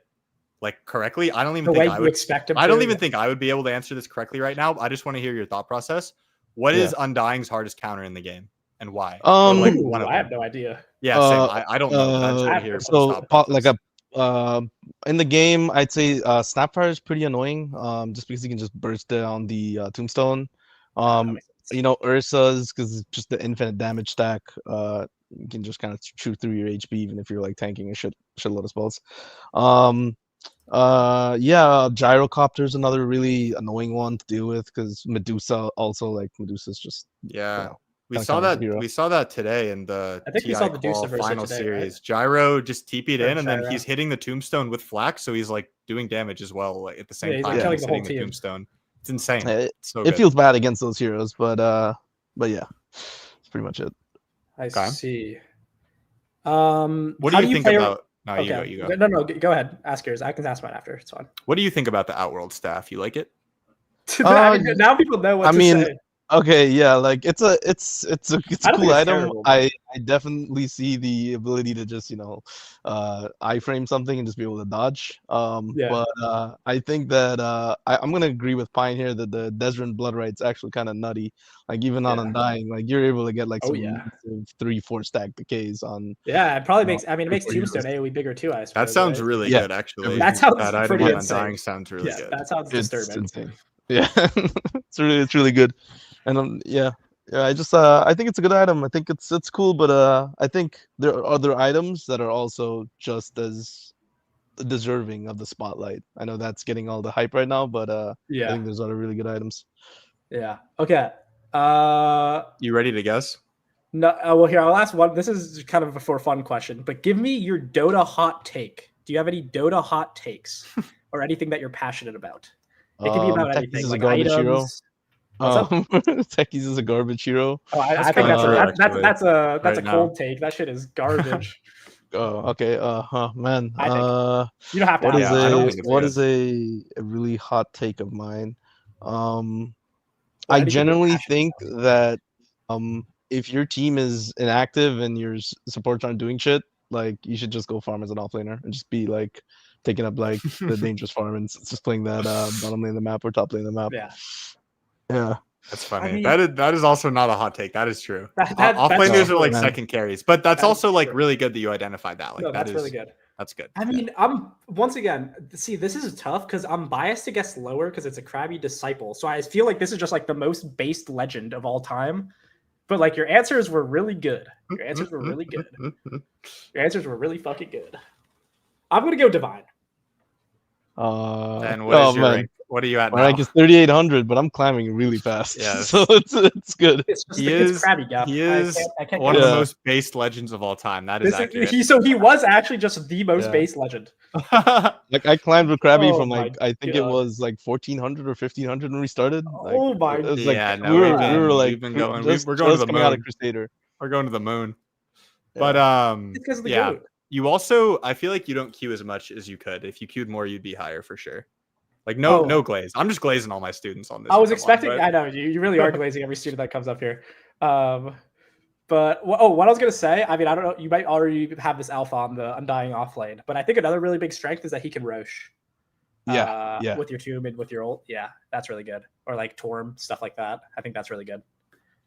like correctly. I don't even The think way I you would. expect him I don't to? even think I would be able to answer this correctly right now. I just want to hear your thought process. What is Undying's hardest counter in the game, and why? Or, like, Ooh, one of I have them. no idea. Yeah, same. I don't know. But I just want to hear. So What's thought like process. in the game, I'd say Snapfire is pretty annoying. Just because you can just burst down the tombstone. Ursa's because it's just the infinite damage stack. You can just kind of chew through your HP even if you're like tanking a shitload of spells. Gyrocopter's another really annoying one to deal with because Medusa also like Medusa's just Yeah. We kinda saw kind of that. hero. We saw that today in the I think we TI saw the Deuce Qual of Ursa final today, series. right? Gyro just TP'd Or in, and then Gyro. he's hitting the tombstone with flack, so he's like doing damage as well, like at the same Yeah, he's, time. like, killing he's the whole hitting the team. tombstone. It's insane. It, It's so it good. feels bad against those heroes, but yeah, that's pretty much it. I Okay. see. What how do you think play- about? No, Okay. you go. No, go ahead. Ask yours. I can ask mine after. It's fine. What do you think about the Outworld staff? You like it? I mean, now people know what I to mean, say. Okay, yeah, like it's a I don't cool think it's item. terrible, but- I definitely see the ability to just iframe something and just be able to dodge. Yeah. But I think that I'm gonna agree with Pine here that the Desrin Blood Right's actually kind of nutty. Like even on Yeah. Undying, like you're able to get like Oh, some yeah. massive 3-4 stack decays on. Yeah, it probably No, makes. I mean, it makes before you Tombstone just- AOE bigger too. I suppose. That sounds right? really Yeah, good, actually. That sounds That item pretty on insane. Undying sounds really Yeah, good. that sounds It's disturbing. insane. Yeah, it's really good, and yeah. I think it's a good item. I think it's cool, but I think there are other items that are also just as deserving of the spotlight. I know that's getting all the hype right now, but I Yeah. think there's other really good items. Yeah. Okay. You ready to guess? No. Well, here I'll ask one. This is kind of a for fun question, but give me your Dota hot take. Do you have any Dota hot takes or anything that you're passionate about? It can be about Techies anything, is a like garbage hero. items. What's up? Techies is a garbage hero. Oh, I That's think kinda true, actually, that's a right now. cold take. That shit is garbage. Oh, okay. Man. I think. You don't have to. What have is Yeah, I don't a think it's what good. is a really hot take of mine? Or I anything you're generally passionate think that if your team is inactive and your supports aren't doing shit, like you should just go farm as an offlaner and just be like taking up like the dangerous farm and just playing that bottom lane of the map or top lane of the map. Yeah. Yeah. That's funny. mean- that is also not a hot take. That is true. That's Offlaners true, are like man. second carries, but that's That is also like true. really good that you identified that. Like No, that that's is really good. That's good. I mean, I'm once again, see, this is tough because I'm biased to guess lower because it's a crabby disciple. So I feel like this is just like the most based legend of all time. But like your answers were really good. Your answers were really good. Your answers were really fucking good. I'm gonna go divine. And what is your rank? What are you at My now? rank is 3,800, but I'm climbing really fast. Yes. So it's good. It's just He it's is crabby gap. he is I can't one of get the Yeah. most based legends of all time. That is this accurate. he was actually just the most Yeah. based legend. Like I climbed with Krabby Oh from my like I think it God. was like 1,400 or 1,500 when we started. Like, Oh my it was like Yeah, no, we we've were been- like we've been going- just, we're going to just the coming out of moon. Crusader. We're going to the moon. Yeah. But It's because of the yeah. goat. You also, I feel like you don't queue as much as you could. If you queued more, you'd be higher for sure. Like no glaze. I'm just glazing all my students on this. I was one, expecting. but- I know you really are glazing every student that comes up here. But what I was gonna say. I mean, I don't know. You might already have this alpha on the Undying off lane, but I think another really big strength is that he can Roche. Yeah. With your tomb and with your ult, yeah, that's really good. Or like Torm, stuff like that. I think that's really good.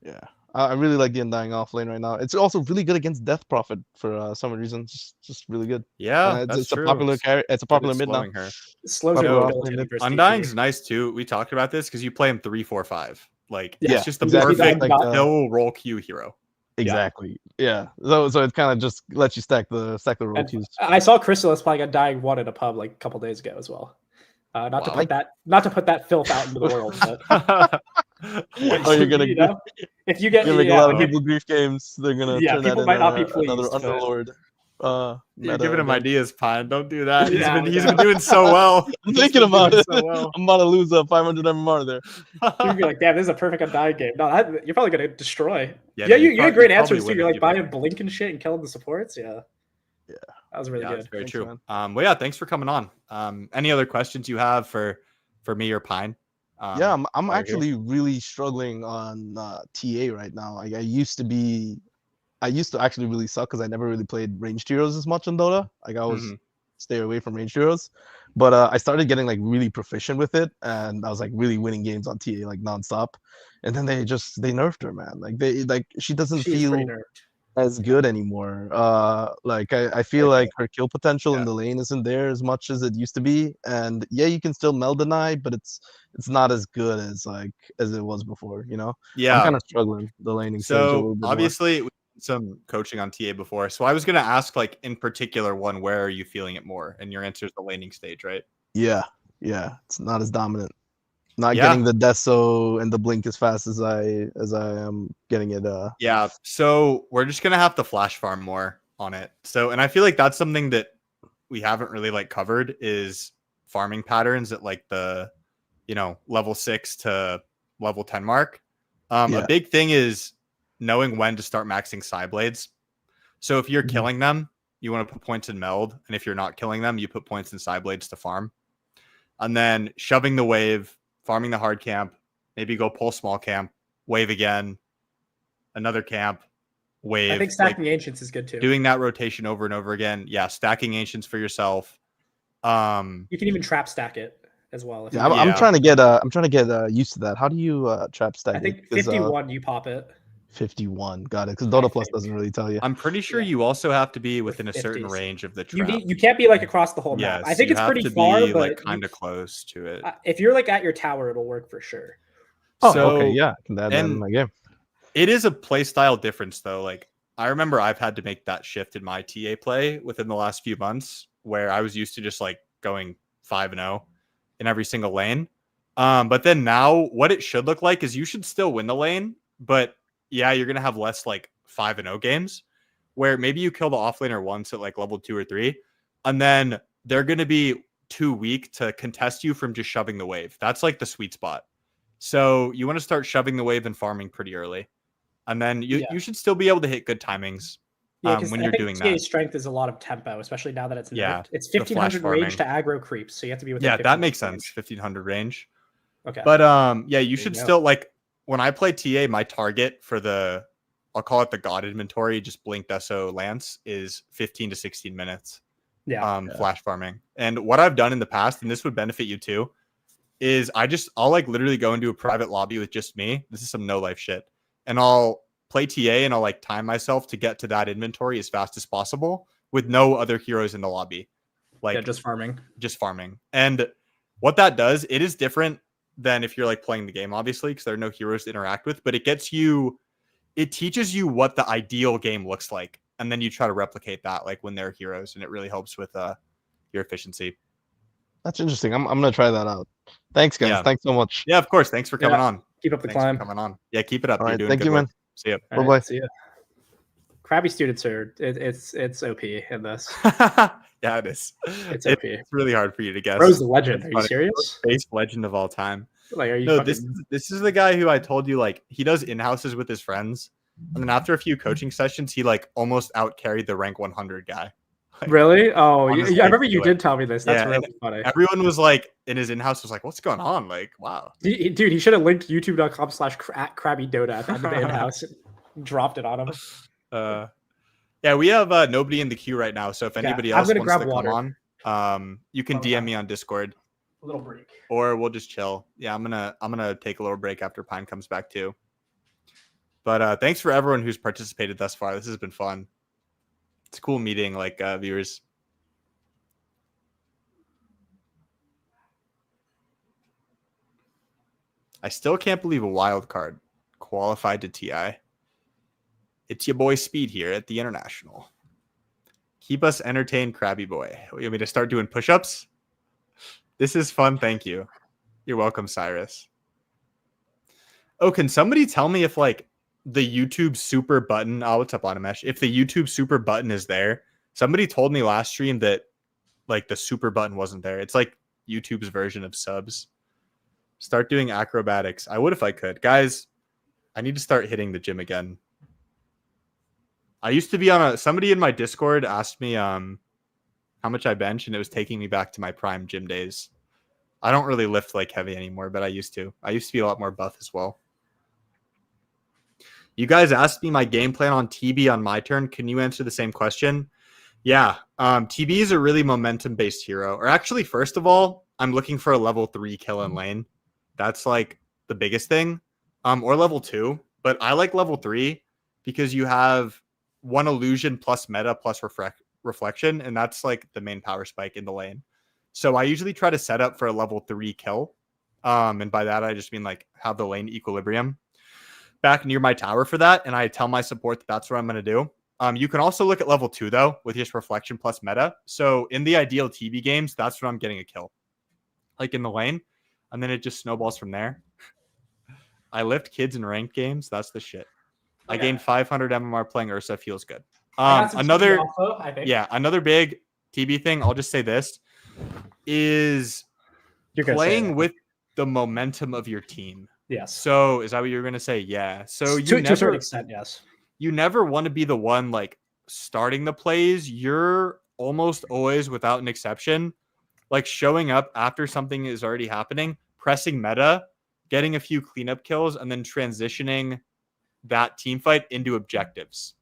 Yeah. I really like the Undying off lane right now. It's also really good against Death Prophet for some reason. Just really good. Yeah, It's, that's it's a true. popular carry. It's a Good at popular mid now. slowing her. It slows Probably your off ability lane versus Undying's DP. nice too. We talked about this because you play him 3-4-5. Like Yeah, it's just the exactly. perfect Like the- no roll Q hero. Exactly. Yeah. So it kind of just lets you stack the roll And queues. I saw Chrysalis playing Undying 1 at a pub like a couple days ago as well. Not to Wow. put that filth out into the world, but Oh, you're gonna you know, if you get You're gonna make a yeah, lot of if- people grief games. They're gonna Yeah, turn that people into might not be another pleased, but- Underlord. You're meta giving him again. ideas, Pine. Don't do that. Yeah, He's been doing so well. I'm He's thinking been about doing it. so well. I'm about to lose a 500 MMR there. you'd be like, damn, this is a perfect Undying game. No, you're probably gonna destroy. Yeah, Yeah, no, you had great probably answers too. win You're if like you buying pick. Blink and shit and killing the supports. Yeah, Yeah. that was really Yeah, good. that's very Thanks, true. man. Well, yeah, thanks for coming on. Any other questions you have for me or Pine? Yeah, I'm while you're here? actually really struggling on TA right now. Like I used to actually really suck because I never really played ranged heroes as much in Dota. Like I always Mhm. stay away from ranged heroes. But I started getting like really proficient with it, and I was like really winning games on TA like nonstop. And then they nerfed her, man. Like she doesn't She's feel pretty nerfed. as good anymore. Like I feel like her kill potential in the lane isn't there as much as it used to be. And yeah, you can still meld deny, but it's not as good as it was before, you know? Yeah. I'm kind of struggling the laning stage a little So bit more. obviously we did some coaching on TA before. So I was gonna ask, like, in particular one, where are you feeling it more? And your answer is the laning stage, right? Yeah, it's not as dominant. Not Yeah. getting the deso and the blink as fast as I am getting it. Yeah. So we're just gonna have to flash farm more on it. So, and I feel like that's something that we haven't really like covered is farming patterns at like the, level 6 to level 10 mark. A big thing is knowing when to start maxing side blades. So if you're killing them, you want to put points in meld, and if you're not killing them, you put points in side blades to farm. And then shoving the wave, farming the hard camp, maybe go pull small camp, wave again, another camp, wave. I think stacking ancients is good too. Doing that rotation over and over again. Yeah, stacking ancients for yourself. You can even trap stack it as well. Yeah, I'm trying to get used to that. How do you trap stack? I think 51 you pop it. 51, got it. Because Dota Plus doesn't really tell you. I'm pretty sure you also have to be within a 50s. certain range of the trap. You can't be like across the whole map. Yes, I think you it's have pretty to far, be, but like kind of close to it. If you're like at your tower, it'll work for sure. Oh, So, okay, yeah, I can add that in my game. It is a play style difference though. Like I remember I've had to make that shift in my TA play within the last few months where I was used to just like going 5-0 in every single lane. But then now what it should look like is you should still win the lane, but yeah, you're going to have less like 5-0 games where maybe you kill the offlaner once at like level 2 or 3, and then they're going to be too weak to contest you from just shoving the wave. That's like the sweet spot. So you want to start shoving the wave and farming pretty early. And then you should still be able to hit good timings when you're doing that. Strength is a lot of tempo, especially now that it's nerfed. Yeah, it's 1500 range to aggro creeps, so you have to be within. Yeah, that makes sense. 1500 range. Okay. But yeah, you should still like when I play TA, my target for I'll call it the God inventory, just Blink Deso Lance is 15 to 16 minutes. Yeah. Flash farming. And what I've done in the past, and this would benefit you too, is I'll like literally go into a private lobby with just me. This is some no life shit. And I'll play TA and I'll like time myself to get to that inventory as fast as possible with no other heroes in the lobby. Like just farming. And what that does, it is different than if you're like playing the game, obviously, because there are no heroes to interact with, but it teaches you what the ideal game looks like. And then you try to replicate that like when there are heroes, and it really helps with your efficiency. That's interesting. I'm gonna try that out. Thanks, guys. Yeah. Thanks so much. Yeah, of course. Thanks for coming on. Keep up the Thanks climb. for coming on. Yeah, keep it up. All You're right, doing thank good you, work. man. See ya. Bye bye. See ya. Crabby students are it's OP in this. Yeah, it is. It's OP. It's really hard for you to guess. Bro's the legend. It's Are you funny. serious? Base legend of all time. Like, are you? No, fucking... this is the guy who I told you like he does in-houses with his friends, and then after a few coaching sessions, he like almost out carried the rank 100 guy. Like, really? Oh, honestly, yeah. I remember you did tell me this. That's really funny. Everyone was like in his in-house was like, "What's going on?" Like, wow, dude, he should have linked youtube.com/CrabbyDota at the end of the in-house and dropped it on him. Yeah, we have nobody in the queue right now, so if anybody else wants to come on, you can DM me on Discord. A little break, or we'll just chill. Yeah, I'm gonna take a little break after Pine comes back too. But thanks for everyone who's participated thus far. This has been fun. It's a cool meeting, like viewers. I still can't believe a wild card qualified to TI. It's your boy Speed here at the International. Keep us entertained, Krabby Boy. You want me to start doing push-ups? This is fun, thank you. You're welcome, Cyrus. Oh, can somebody tell me if like the YouTube super button, what's up, Animesh? If the YouTube super button is there. Somebody told me last stream that like the super button wasn't there. It's like YouTube's version of subs. Start doing acrobatics. I would if I could. Guys, I need to start hitting the gym again. I used to be on somebody in my Discord asked me how much I bench, and it was taking me back to my prime gym days. I don't really lift like heavy anymore, but I used to. I used to be a lot more buff as well. You guys asked me my game plan on TB on my turn. Can you answer the same question? Yeah. TB is a really momentum-based hero. Or actually, first of all, I'm looking for a level 3 kill in lane. That's like the biggest thing. Or level 2. But I like level 3 because you have 1 illusion plus meta plus reflection, and that's like the main power spike in the lane. So I usually try to set up for a level 3 kill. And by that, I just mean like have the lane equilibrium back near my tower for that. And I tell my support that that's what I'm going to do. You can also look at level 2 though, with just reflection plus meta. So in the ideal TB games, that's when I'm getting a kill, like in the lane. And then it just snowballs from there. I lift kids in ranked games. That's the shit. I gained 500 MMR playing Ursa. Feels good. Another big TB thing, I'll just say this, is playing with the momentum of your team. Yes. So is that what you're going to say? Yeah. So to a certain extent, yes. You never want to be the one like starting the plays. You're almost always, without an exception, like showing up after something is already happening, pressing meta, getting a few cleanup kills, and then transitioning that team fight into objectives.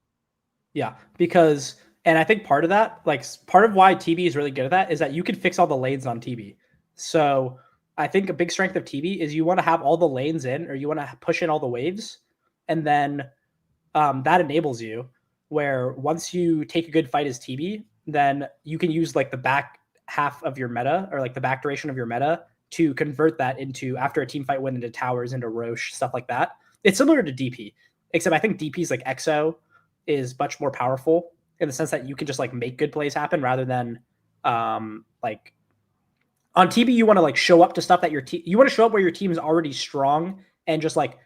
Yeah, because, and I think part of that, like part of why TB is really good at that is that you can fix all the lanes on TB. So I think a big strength of TB is you want to have all the lanes in, or you want to push in all the waves, and then that enables you where once you take a good fight as TB, then you can use like the back half of your meta, or like the back duration of your meta, to convert that into, after a team fight win, into towers, into Roche, stuff like that. It's similar to DP, except I think DP's like EXO is much more powerful in the sense that you can just like make good plays happen rather than like on TB you want to like show up to stuff that you want to show up where your team is already strong and just like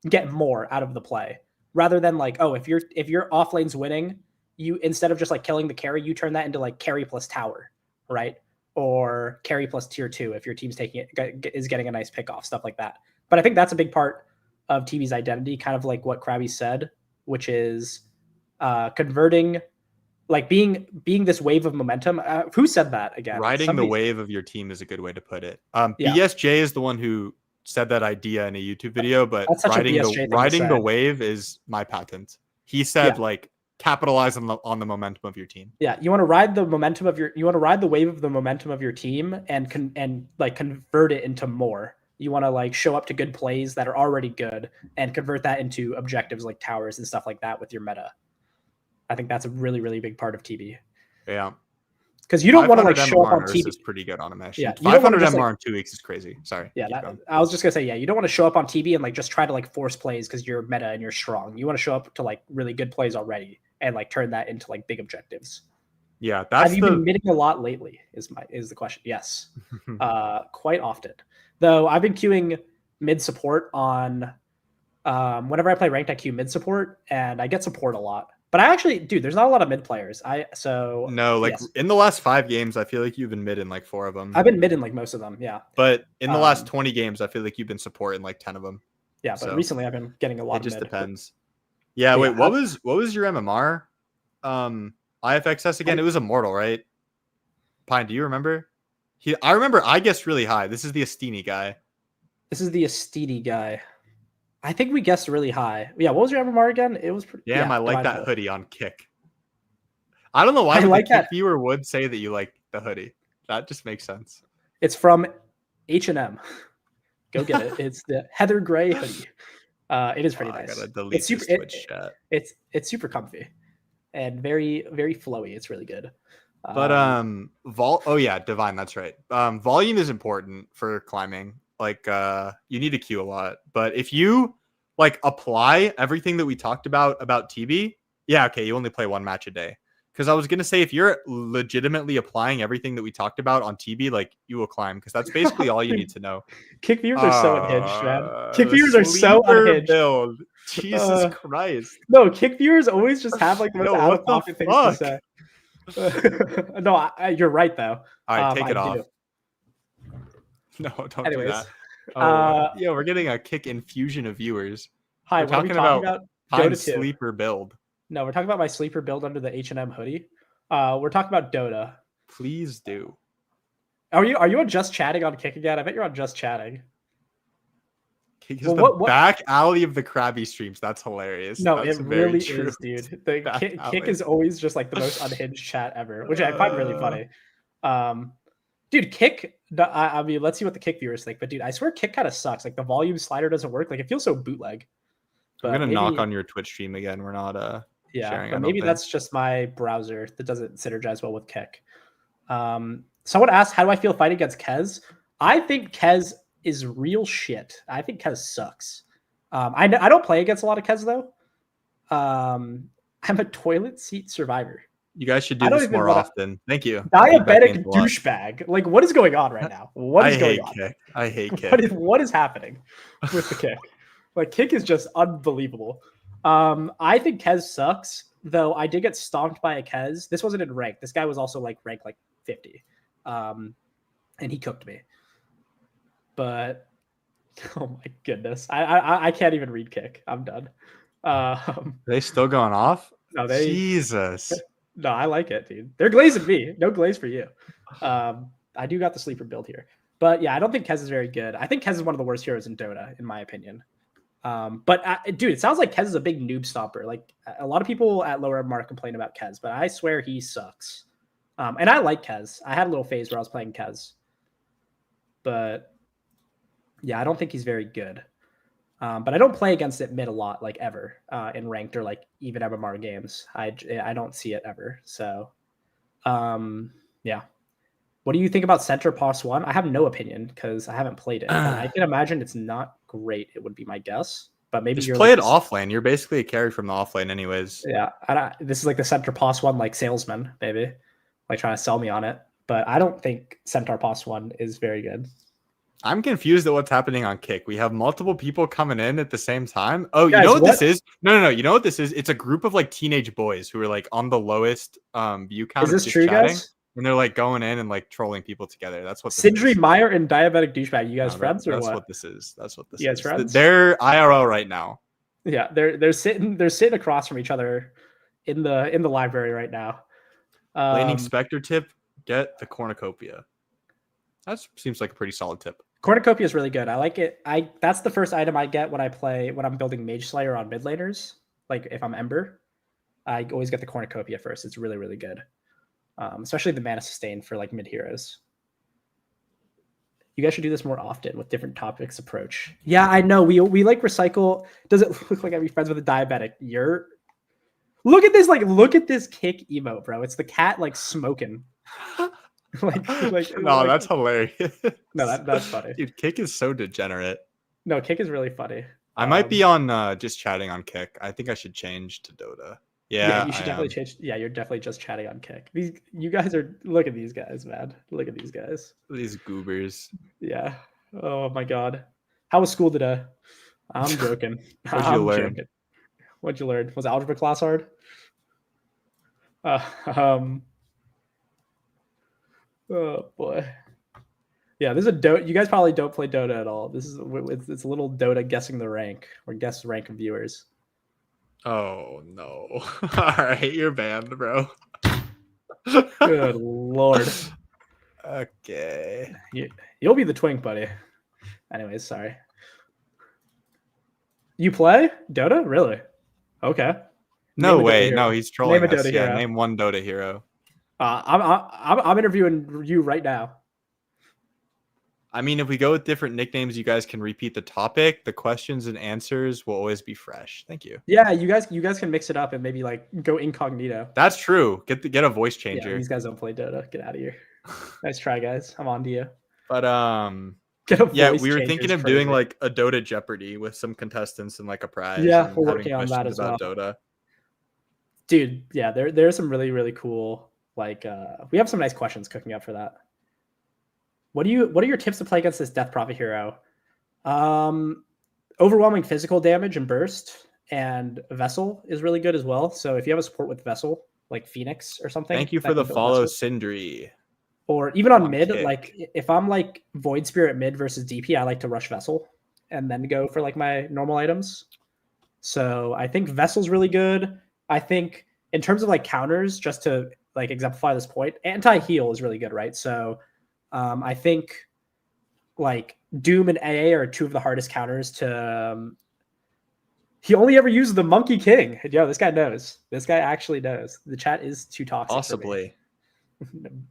get more out of the play, rather than like, oh, if your off lane's winning, you, instead of just like killing the carry, you turn that into like carry plus tower, right? Or carry plus tier 2 if your team's taking it, is getting a nice pick off, stuff like that. But I think that's a big part of TB's identity, kind of like what Krabby said, which is converting, like being this wave of momentum. Who said that again? Riding the wave of your team is a good way to put it. Yeah. BSJ is the one who said that idea in a YouTube video, but riding the wave is my patent. He said like capitalize on the momentum of your team. Yeah, you want to ride the momentum of you want to ride the wave of the momentum of your team and like convert it into more. You want to like show up to good plays that are already good and convert that into objectives like towers and stuff like that with your meta. I think that's a really, really big part of TB. Yeah. Because you don't want to like show up on TB. Is pretty good on a mesh. Yeah, 500 MR in 2 weeks is crazy. Sorry. Yeah, I was just gonna say, yeah, you don't want to show up on TB and like just try to like force plays because you're meta and you're strong. You want to show up to like really good plays already and like turn that into like big objectives. Yeah, that's Have you been midding a lot lately? Is the question? Yes, quite often. Though I've been queuing mid support on whenever I play ranked, I queue mid support and I get support a lot. But I actually, dude, there's not a lot of mid players. In the last 5 games, I feel like you've been mid in like 4 of them. I've been mid in like most of them, yeah. But in the last 20 games, I feel like you've been support in like 10 of them. Yeah, but recently I've been getting a lot. It just depends. Yeah, wait, what was your MMR? IFXS again? It was Immortal, right? Pine, do you remember? I remember I guessed really high. This is the Astini guy. I think we guessed really high. Yeah, what was your MMR again? It was pretty. Damn, I like that hoodie on Kick. I don't know why the Kick viewer would say that you like the hoodie. That just makes sense. It's from H&M. Go get it. It's the Heather Gray hoodie. It is pretty nice. I gotta delete this Twitch chat. It's super comfy and very, very flowy. It's really good. But oh yeah, Divine, that's right. Volume is important for climbing. Like you need to queue a lot, but if you like apply everything that we talked about TB, yeah, okay, you only play 1 match a day. Because I was gonna say, if you're legitimately applying everything that we talked about on TB, like you will climb, because that's basically all you need to know. Kick viewers are so unhinged, man. Kick viewers are so unhinged. Build. Jesus Christ. No, Kick viewers always just have like the most out of pocket things to say. No, you're right though. All right, take it off. No, don't do that. Yeah, we're getting a Kick infusion of viewers. Hi, we're talking about Dota sleeper build. No, we're talking about my sleeper build under the H&M hoodie. We're talking about Dota. Please do. Are you on Just Chatting on Kick again? I bet you're on Just Chatting. Kick is the back alley of the Krabby streams. That's hilarious. No, That's it really is, dude. The Kick is always just like the most unhinged chat ever, which I find really funny. Dude, Kick. I mean, let's see what the Kick viewers think. But dude, I swear Kick kind of sucks. Like the volume slider doesn't work. Like it feels so bootleg. But I'm gonna knock on your Twitch stream again. We're not sharing. But maybe that's just my browser that doesn't synergize well with Kick. Someone asked, how do I feel fighting against Kez? I think Kez is real shit. I think Kez sucks. I don't play against a lot of Kez though. I'm a toilet seat survivor. You guys should do this more often. Thank you. Diabetic douchebag. Like, what is going on right now? What is going on? Kick. I hate Kick. What is happening with the Kick? Like, Kick is just unbelievable. I think Kez sucks, though I did get stomped by a Kez. This wasn't in rank. This guy was also like ranked like 50. And he cooked me. But oh my goodness. I can't even read Kick. I'm done. Are they still going off? No, Jesus. No, I like it, dude. They're glazing me. No glaze for you. I do got the sleeper build here. But yeah, I don't think Kez is very good. I think Kez is one of the worst heroes in Dota, in my opinion. But dude, it sounds like Kez is a big noob stomper. Like a lot of people at lower mark complain about Kez, but I swear he sucks. And I like Kez. I had a little phase where I was playing Kez, but yeah, I don't think he's very good. But I don't play against it mid a lot, like ever, in ranked or like even MMR games. I don't see it ever. So, yeah. What do you think about center pos one? I have no opinion because I haven't played it. But I can imagine it's not great. It would be my guess. But maybe just play it off lane. You're basically a carry from the off lane, anyways. Yeah, this is like the center pos one, like salesman, maybe, like trying to sell me on it. But I don't think center pos one is very good. I'm confused at what's happening on Kick. We have multiple people coming in at the same time. Oh, Guys, you know what this is? No. You know what this is? It's a group of like teenage boys who are like on the lowest view count. Is this just true, chatting, guys? And they're like going in and like trolling people together. That's what this Sindri is. Meyer and Diabetic Douchebag. You guys friends or that's what? what this is. That's what this You guys is. friends? They're IRL right now. Yeah, they're sitting across from each other in the library right now. Laning Spectre tip: get the cornucopia. That seems like a pretty solid tip. Cornucopia is really good. I like it. That's the first item I get when I'm building Mage Slayer on mid laners. Like if I'm Ember, I always get the cornucopia first. It's really, really good. Especially the mana sustain for like mid heroes. You guys should do this more often with different topics approach. Yeah, I know. We like recycle. Does it look like I'd be friends with a diabetic? Look at this Kick emote, bro. It's the cat like smoking. That's hilarious. No, that's funny. Dude, Kick is so degenerate. No, Kick is really funny. I might be on just chatting on Kick. I think I should change to Dota. Yeah, you should definitely change. Yeah, you're definitely just chatting on Kick. You guys are. Look at these guys, man. Look at these guys. These goobers. Yeah. Oh my god. How was school today? I'm joking. What'd you learn? Joking. What'd you learn? Was algebra class hard? Oh boy. Yeah, this is a Dota. You guys probably don't play Dota at all. It's a little Dota guessing the rank or guess rank of viewers. Oh no! All right, you're banned, bro. Good lord. Okay. You'll be the twink, buddy. Anyways, sorry. You play Dota? Really? Okay. No way. No, he's trolling Name a us. Dota Yeah, hero. name one Dota hero. I'm interviewing you right now. I mean, if we go with different nicknames, you guys can repeat the topic. The questions and answers will always be fresh. Thank you. Yeah, you guys can mix it up and maybe like go incognito. That's true. Get a voice changer. Yeah, these guys don't play Dota. Get out of here. Nice try, guys. I'm on to you. But Yeah, we were thinking of doing like a Dota Jeopardy with some contestants and like a prize. Yeah, and we're having working on that as questions well. about Dota. Dude, yeah, there's some really, really cool like we have some nice questions cooking up for that. What are your tips to play against this Death Prophet hero? Overwhelming physical damage and burst, and Vessel is really good as well. So if you have a support with Vessel, like Phoenix or something. Thank you for the follow, Sindri. Or even on mid, Kick. like if I'm like Void Spirit mid versus DP, I like to rush Vessel and then go for like my normal items. So I think Vessel's really good. I think in terms of like counters, just to like exemplify this point, anti-heal is really good, right? So I think like Doom and AA are two of the hardest counters to. He only ever used the Monkey King. Yo, this guy knows. This guy actually knows. The chat is too toxic. Possibly.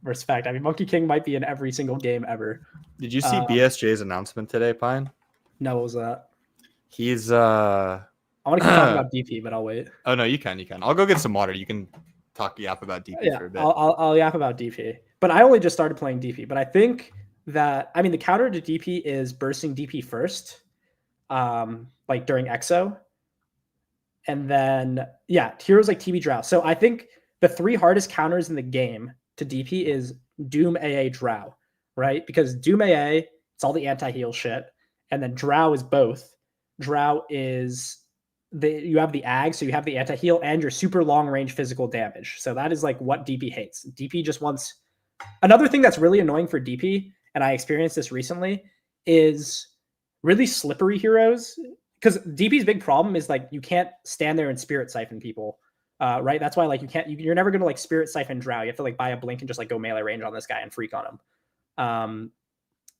Respect. I mean, Monkey King might be in every single game ever. Did you see BSJ's announcement today, Pine? No, what was that? He's I want to keep talking about DP, but I'll wait. Oh no, you can. I'll go get some water. You can yap about DP for a bit. I'll yap about DP. But I only just started playing DP. But I think that the counter to DP is bursting DP first, like during EXO. And then heroes like TB Drow. So I think the three hardest counters in the game to DP is Doom, AA, Drow, right? Because Doom AA, it's all the anti-heal shit. And then Drow is both. Drow is you have the ag, so you have the anti-heal and your super long range physical damage. So that is like what DP hates. DP just wants another thing that's really annoying for DP, and I experienced this recently, is really slippery heroes. Because DP's big problem is like you can't stand there and spirit siphon people. Right? That's why like you're never gonna like spirit siphon Drow. You have to like buy a blink and just like go melee range on this guy and freak on him.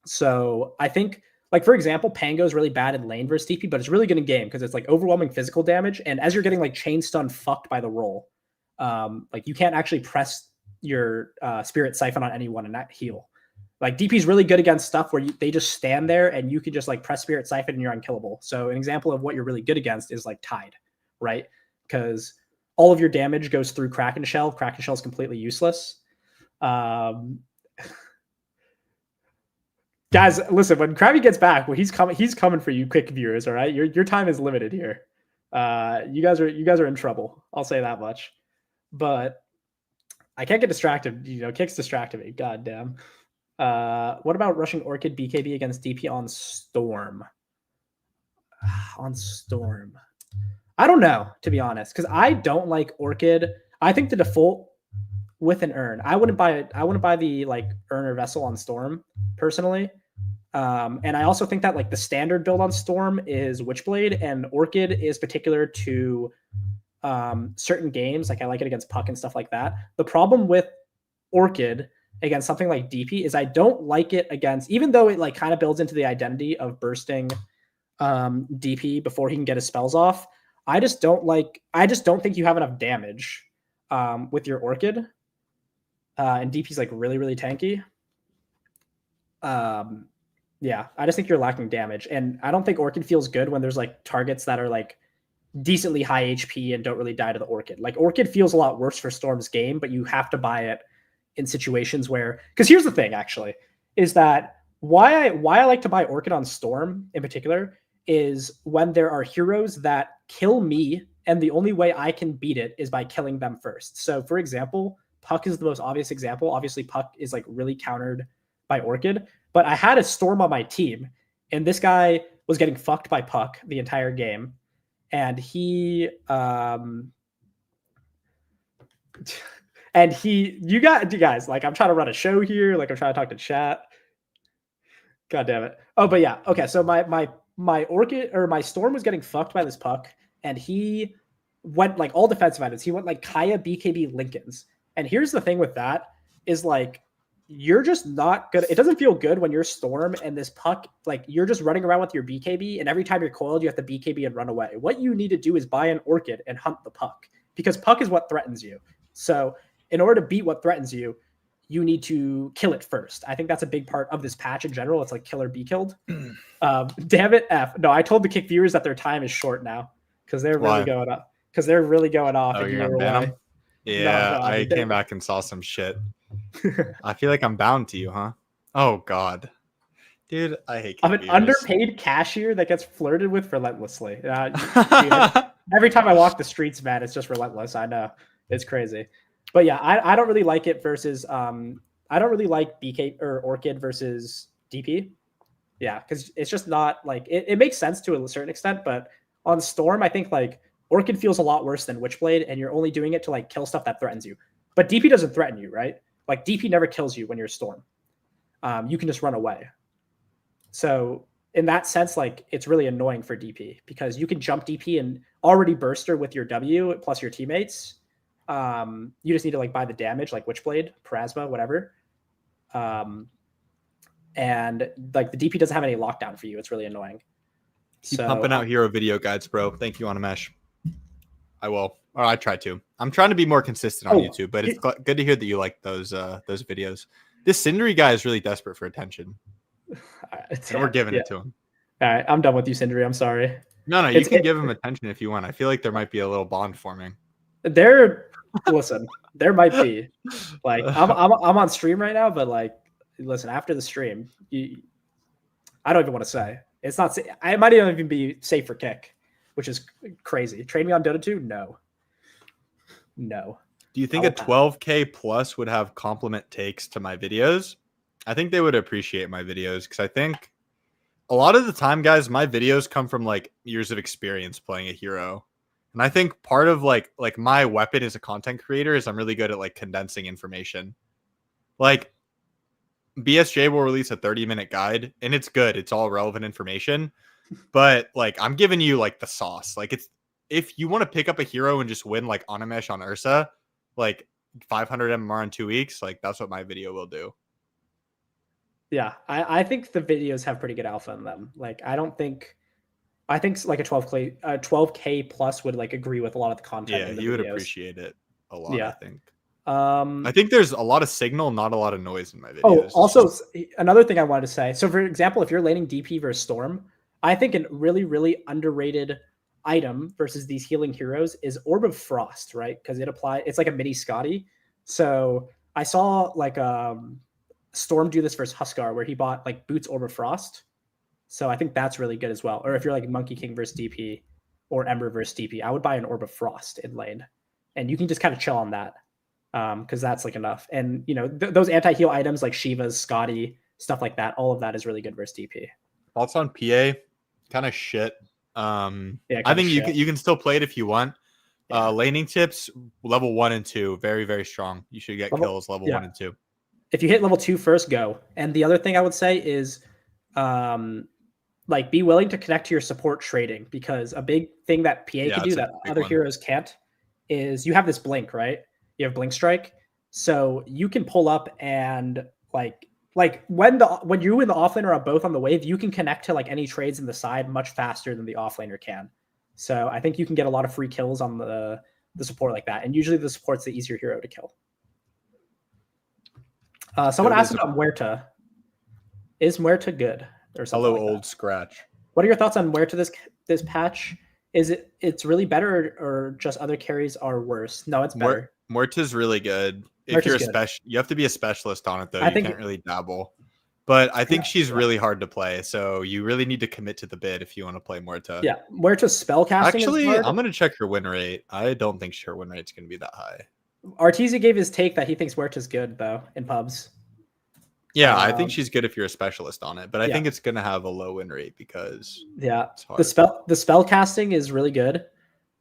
So I think, like, for example, Pango is really bad in lane versus DP, but it's really good in game because it's like overwhelming physical damage. And as you're getting like chain stun fucked by the roll, like you can't actually press your Spirit Siphon on anyone and not heal. Like DP is really good against stuff where they just stand there and you can just like press Spirit Siphon and you're unkillable. So an example of what you're really good against is like Tide, right? Because all of your damage goes through Kraken Shell. Kraken Shell is completely useless. Guys, listen, when Krabby gets back, well, he's coming for you, quick viewers, all right? Your time is limited here. You guys are in trouble. I'll say that much. But I can't get distracted. Kicks distracted me. God damn. What about rushing Orchid BKB against DP on Storm? On Storm. I don't know, to be honest, because I don't like Orchid. I think the default with an Urn. I wouldn't buy the like Urn or Vessel on Storm personally. And I also think that like the standard build on Storm is Witchblade, and Orchid is particular to certain games. Like I like it against Puck and stuff like that. The problem with Orchid against something like DP is I don't like it against, even though it like kind of builds into the identity of bursting DP before he can get his spells off. I just don't think you have enough damage with your Orchid. And DP's like really, really tanky. Yeah, I just think you're lacking damage. And I don't think Orchid feels good when there's like targets that are like decently high HP and don't really die to the Orchid. Like Orchid feels a lot worse for Storm's game, but you have to buy it in situations where, because here's the thing actually, is that why I like to buy Orchid on Storm in particular is when there are heroes that kill me and the only way I can beat it is by killing them first. So for example, Puck is the most obvious example. Obviously Puck is like really countered by Orchid, but I had a Storm on my team and this guy was getting fucked by Puck the entire game. And you guys, like I'm trying to run a show here. Like I'm trying to talk to chat. God damn it. Oh, but yeah. Okay. So my Orchid or my Storm was getting fucked by this Puck and he went like all defensive items. He went like Kaya, BKB, Lincolns. And here's the thing with that is like, you're just not good. It doesn't feel good when you're Storm and this Puck, like you're just running around with your BKB and every time you're coiled, you have to BKB and run away. What you need to do is buy an Orchid and hunt the Puck because Puck is what threatens you. So in order to beat what threatens you, you need to kill it first. I think that's a big part of this patch in general. It's like kill or be killed. Damn it, F. No, I told the kick viewers that their time is short now because they're really going up. Because they're really going off. Oh, and you're gonna ban them? Yeah, no, I came back and saw some shit. I feel like I'm bound to you, huh? Oh God, dude, I hate. I'm an underpaid cashier that gets flirted with relentlessly. Dude, every time I walk the streets, man, it's just relentless. I know it's crazy, but yeah, I don't really like it versus I don't really like BK or Orchid versus DP. Yeah, because it's just not like it makes sense to a certain extent, but on Storm, I think like Orchid feels a lot worse than Witchblade, and you're only doing it to like kill stuff that threatens you. But DP doesn't threaten you, right? Like DP never kills you when you're Storm. You can just run away. So in that sense, like it's really annoying for DP because you can jump DP and already burster with your W plus your teammates. You just need to like buy the damage, like Witchblade, Parasma, whatever. And like the DP doesn't have any lockdown for you. It's really annoying. Keep pumping out hero video guides, bro. Thank you, Animesh. I will. Or I try to. I'm trying to be more consistent on YouTube, but it's good to hear that you like those videos. This Cindery guy is really desperate for attention. And we're giving it to him. All right, I'm done with you, Cindery. I'm sorry. No, you can give him attention if you want. I feel like there might be a little bond forming. Listen, there might be. Like I'm on stream right now, but like, listen, after the stream, I don't even want to say. It's not. I might even be safe for kick, which is crazy. Trade me on Dota 2? No. Do you think a 12K plus would have compliment takes to my videos? I think they would appreciate my videos because I think a lot of the time, guys, my videos come from like years of experience playing a hero. And I think part of like my weapon as a content creator is I'm really good at like condensing information. Like BSJ will release a 30-minute guide and it's good. It's all relevant information. But like I'm giving you like the sauce. Like it's if you want to pick up a hero and just win like Animesh on Ursa, like 500 MMR in 2 weeks, like that's what my video will do. Yeah, I think the videos have pretty good alpha in them. Like, I think like a 12K plus would like agree with a lot of the content Yeah, in the he would videos. appreciate it a lot, Yeah. I think. Um, I think there's a lot of signal, not a lot of noise in my videos. Oh, It's also just- another thing I wanted to say. So, for example, if you're laning DP versus Storm, I think a really, really underrated item versus these healing heroes is Orb of Frost, right? Because it's like a mini Scotty. So I saw like Storm do this versus Huskar, where he bought like Boots Orb of Frost. So I think that's really good as well. Or if you're like Monkey King versus DP or Ember versus DP, I would buy an Orb of Frost in lane, and you can just kind of chill on that because that's like enough. And you know those anti-heal items like Shiva's, Scotty, stuff like that. All of that is really good versus DP. Thoughts on PA? Kind of shit. Yeah, I think shit. you can still play it if you want. Yeah. Laning tips level 1 and 2, very very strong. You should get kills level yeah. 1 and 2. If you hit level 2 first, go. And the other thing I would say is, like be willing to connect to your support trading, because a big thing that PA can do it's a that big other one. heroes can't is you have this blink, right? You have blink strike, so you can pull up and like when you and the offlaner are both on the wave, you can connect to like any trades in the side much faster than the offlaner can. So I think you can get a lot of free kills on the support like that, and usually the support's the easier hero to kill. Someone asked about Muerta. Is Muerta good or something? Hello, like old that? Scratch. What are your thoughts on Muerta this patch? Is it's really better, or just other carries are worse? No, it's better. Muerta's really good. If Muerta's you're a good. you have to be a specialist on it though. I You think can't really dabble. But I think she's yeah. really hard to play, so you really need to commit to the bid if you want to play Muerta. Yeah, Muerta's spell casting Actually, is hard. I'm gonna check her win rate. I don't think her win rate's gonna be that high. Arteezy gave his take that he thinks Muerta's good though in pubs. Yeah, I think she's good if you're a specialist on it, but I yeah. think it's gonna have a low win rate because it's hard. the spell casting is really good,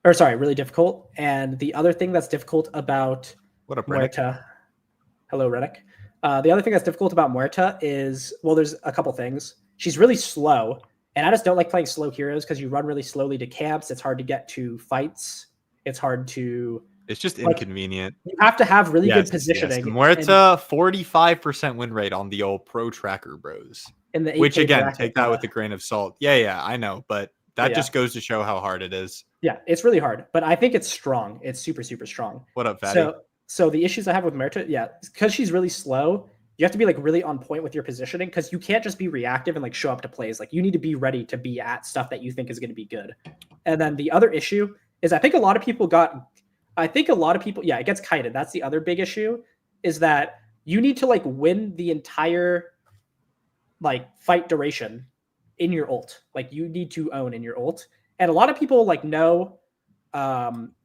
or sorry, really difficult. And the other thing that's difficult about What up, Muerta? Hello, Reddick. The other thing that's difficult about Muerta is, well, there's a couple things. She's really slow, and I just don't like playing slow heroes because you run really slowly to camps. It's hard to get to fights. It's hard to. It's just inconvenient. You have to have really good positioning. Yes. Muerta, 45% win rate on the old pro tracker bros. In the 8K which again, bracket, take that with a grain of salt. Yeah, I know, but that Yeah. just goes to show how hard it is. Yeah, it's really hard, but I think it's strong. It's super, super strong. What up, Fatty? So the issues I have with Muerta, yeah, because she's really slow, you have to be like really on point with your positioning, because you can't just be reactive and like show up to plays. Like you need to be ready to be at stuff that you think is going to be good. And then the other issue is I think a lot of people, yeah, it gets kited. That's the other big issue, is that you need to like win the entire like fight duration in your ult. Like you need to own in your ult. And a lot of people like know,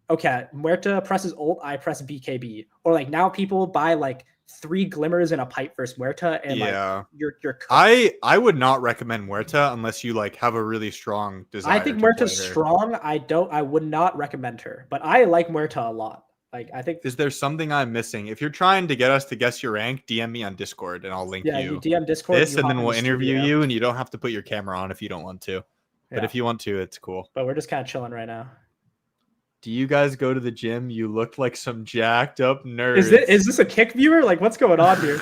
okay, Muerta presses ult, I press BKB. Or like now people buy like 3 glimmers in a pipe versus Muerta, and like you're cooked. I would not recommend Muerta unless you like have a really strong desire. I think Muerta's strong. I would not recommend her, but I like Muerta a lot. Like I think. Is there something I'm missing? If you're trying to get us to guess your rank, DM me on Discord and I'll link you. Yeah, you DM Discord. This, and then we'll interview you, and you don't have to put your camera on if you don't want to. But if you want to, it's cool. But we're just kind of chilling right now. Do you guys go to the gym? You look like some jacked up nerds. Is this a kick viewer? Like what's going on here?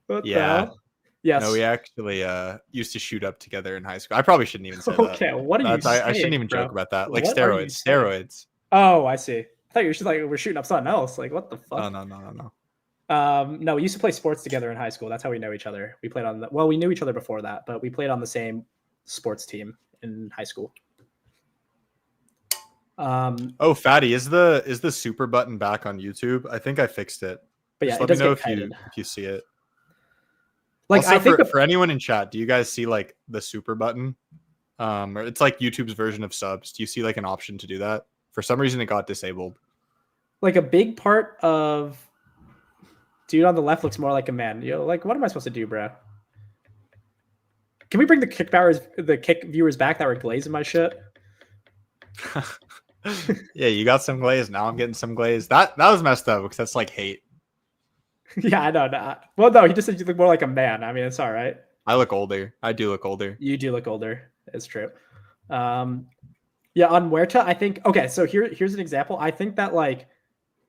What the hell? Yes. No, we actually used to shoot up together in high school. I probably shouldn't even say that. Okay, what are you saying? I shouldn't even joke about that. Like What are you steroids. Oh, I see. I thought you were just like we're shooting up something else. Like what the fuck? No. No, we used to play sports together in high school. That's how we know each other. We played on we knew each other before that, but we played on the same sports team in high school. Oh, Fatty, is the super button back on YouTube? I think I fixed it. But yeah, just let me know if you see it. Like also, I think for anyone in chat, do you guys see like the super button? Or it's like YouTube's version of subs. Do you see like an option to do that? For some reason, it got disabled. Like a big part of dude on the left looks more like a man. You know, like what am I supposed to do, bro? Can we bring the kick viewers back that were glazing my shit? Yeah, you got some glaze. Now I'm getting some glaze. That was messed up because that's like hate. Yeah, I know. Well, no, he just said you look more like a man. I mean, it's all right. I look older. I do look older. You do look older. It's true. Yeah, on Muerta, I think. Okay, so here's an example. I think that like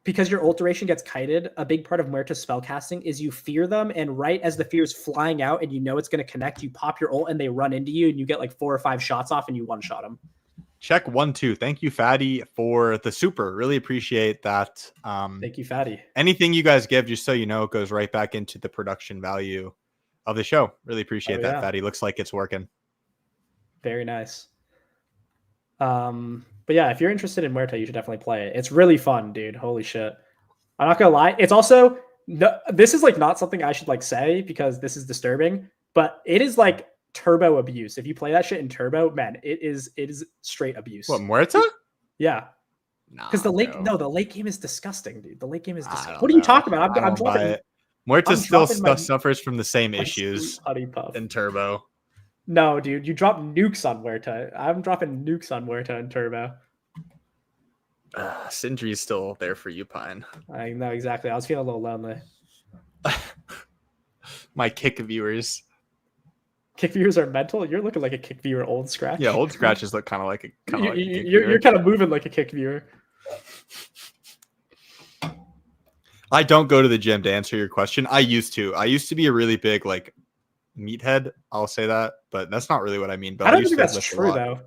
because your ult duration gets kited, a big part of Muerta's spellcasting is you fear them, and right as the fear is flying out and you know it's going to connect, you pop your ult and they run into you and you get like 4 or 5 shots off and you one-shot them. Check 1-2. Thank you, Fatty, for the super. Really appreciate that. Thank you, Fatty. Anything you guys give, just so you know, it goes right back into the production value of the show. Really appreciate that, Fatty. Looks like it's working. Very nice. But yeah, if you're interested in Muerta, you should definitely play it. It's really fun, dude. Holy shit. I'm not gonna lie. It's also this is like not something I should like say because this is disturbing, but it is like turbo abuse. If you play that shit in turbo, man, it is straight abuse. What, Muerta? Yeah. Because the late game is disgusting, dude. The late game is disgusting. What are you talking about? I'm dropping it. Muerta still suffers from the same issues in turbo. No, dude, you drop nukes on Muerta. I'm dropping nukes on Muerta in turbo. Sindri's still there for you, Pine. I know, exactly. I was feeling a little lonely. My kick viewers. Kick viewers are mental? You're looking like a kick viewer, old scratch. Yeah, old scratches look kind of like a you're kind of moving like a kick viewer. I don't go to the gym, to answer your question. I used to be a really big like meathead. I'll say that, but that's not really what I mean. But I don't think that's true though.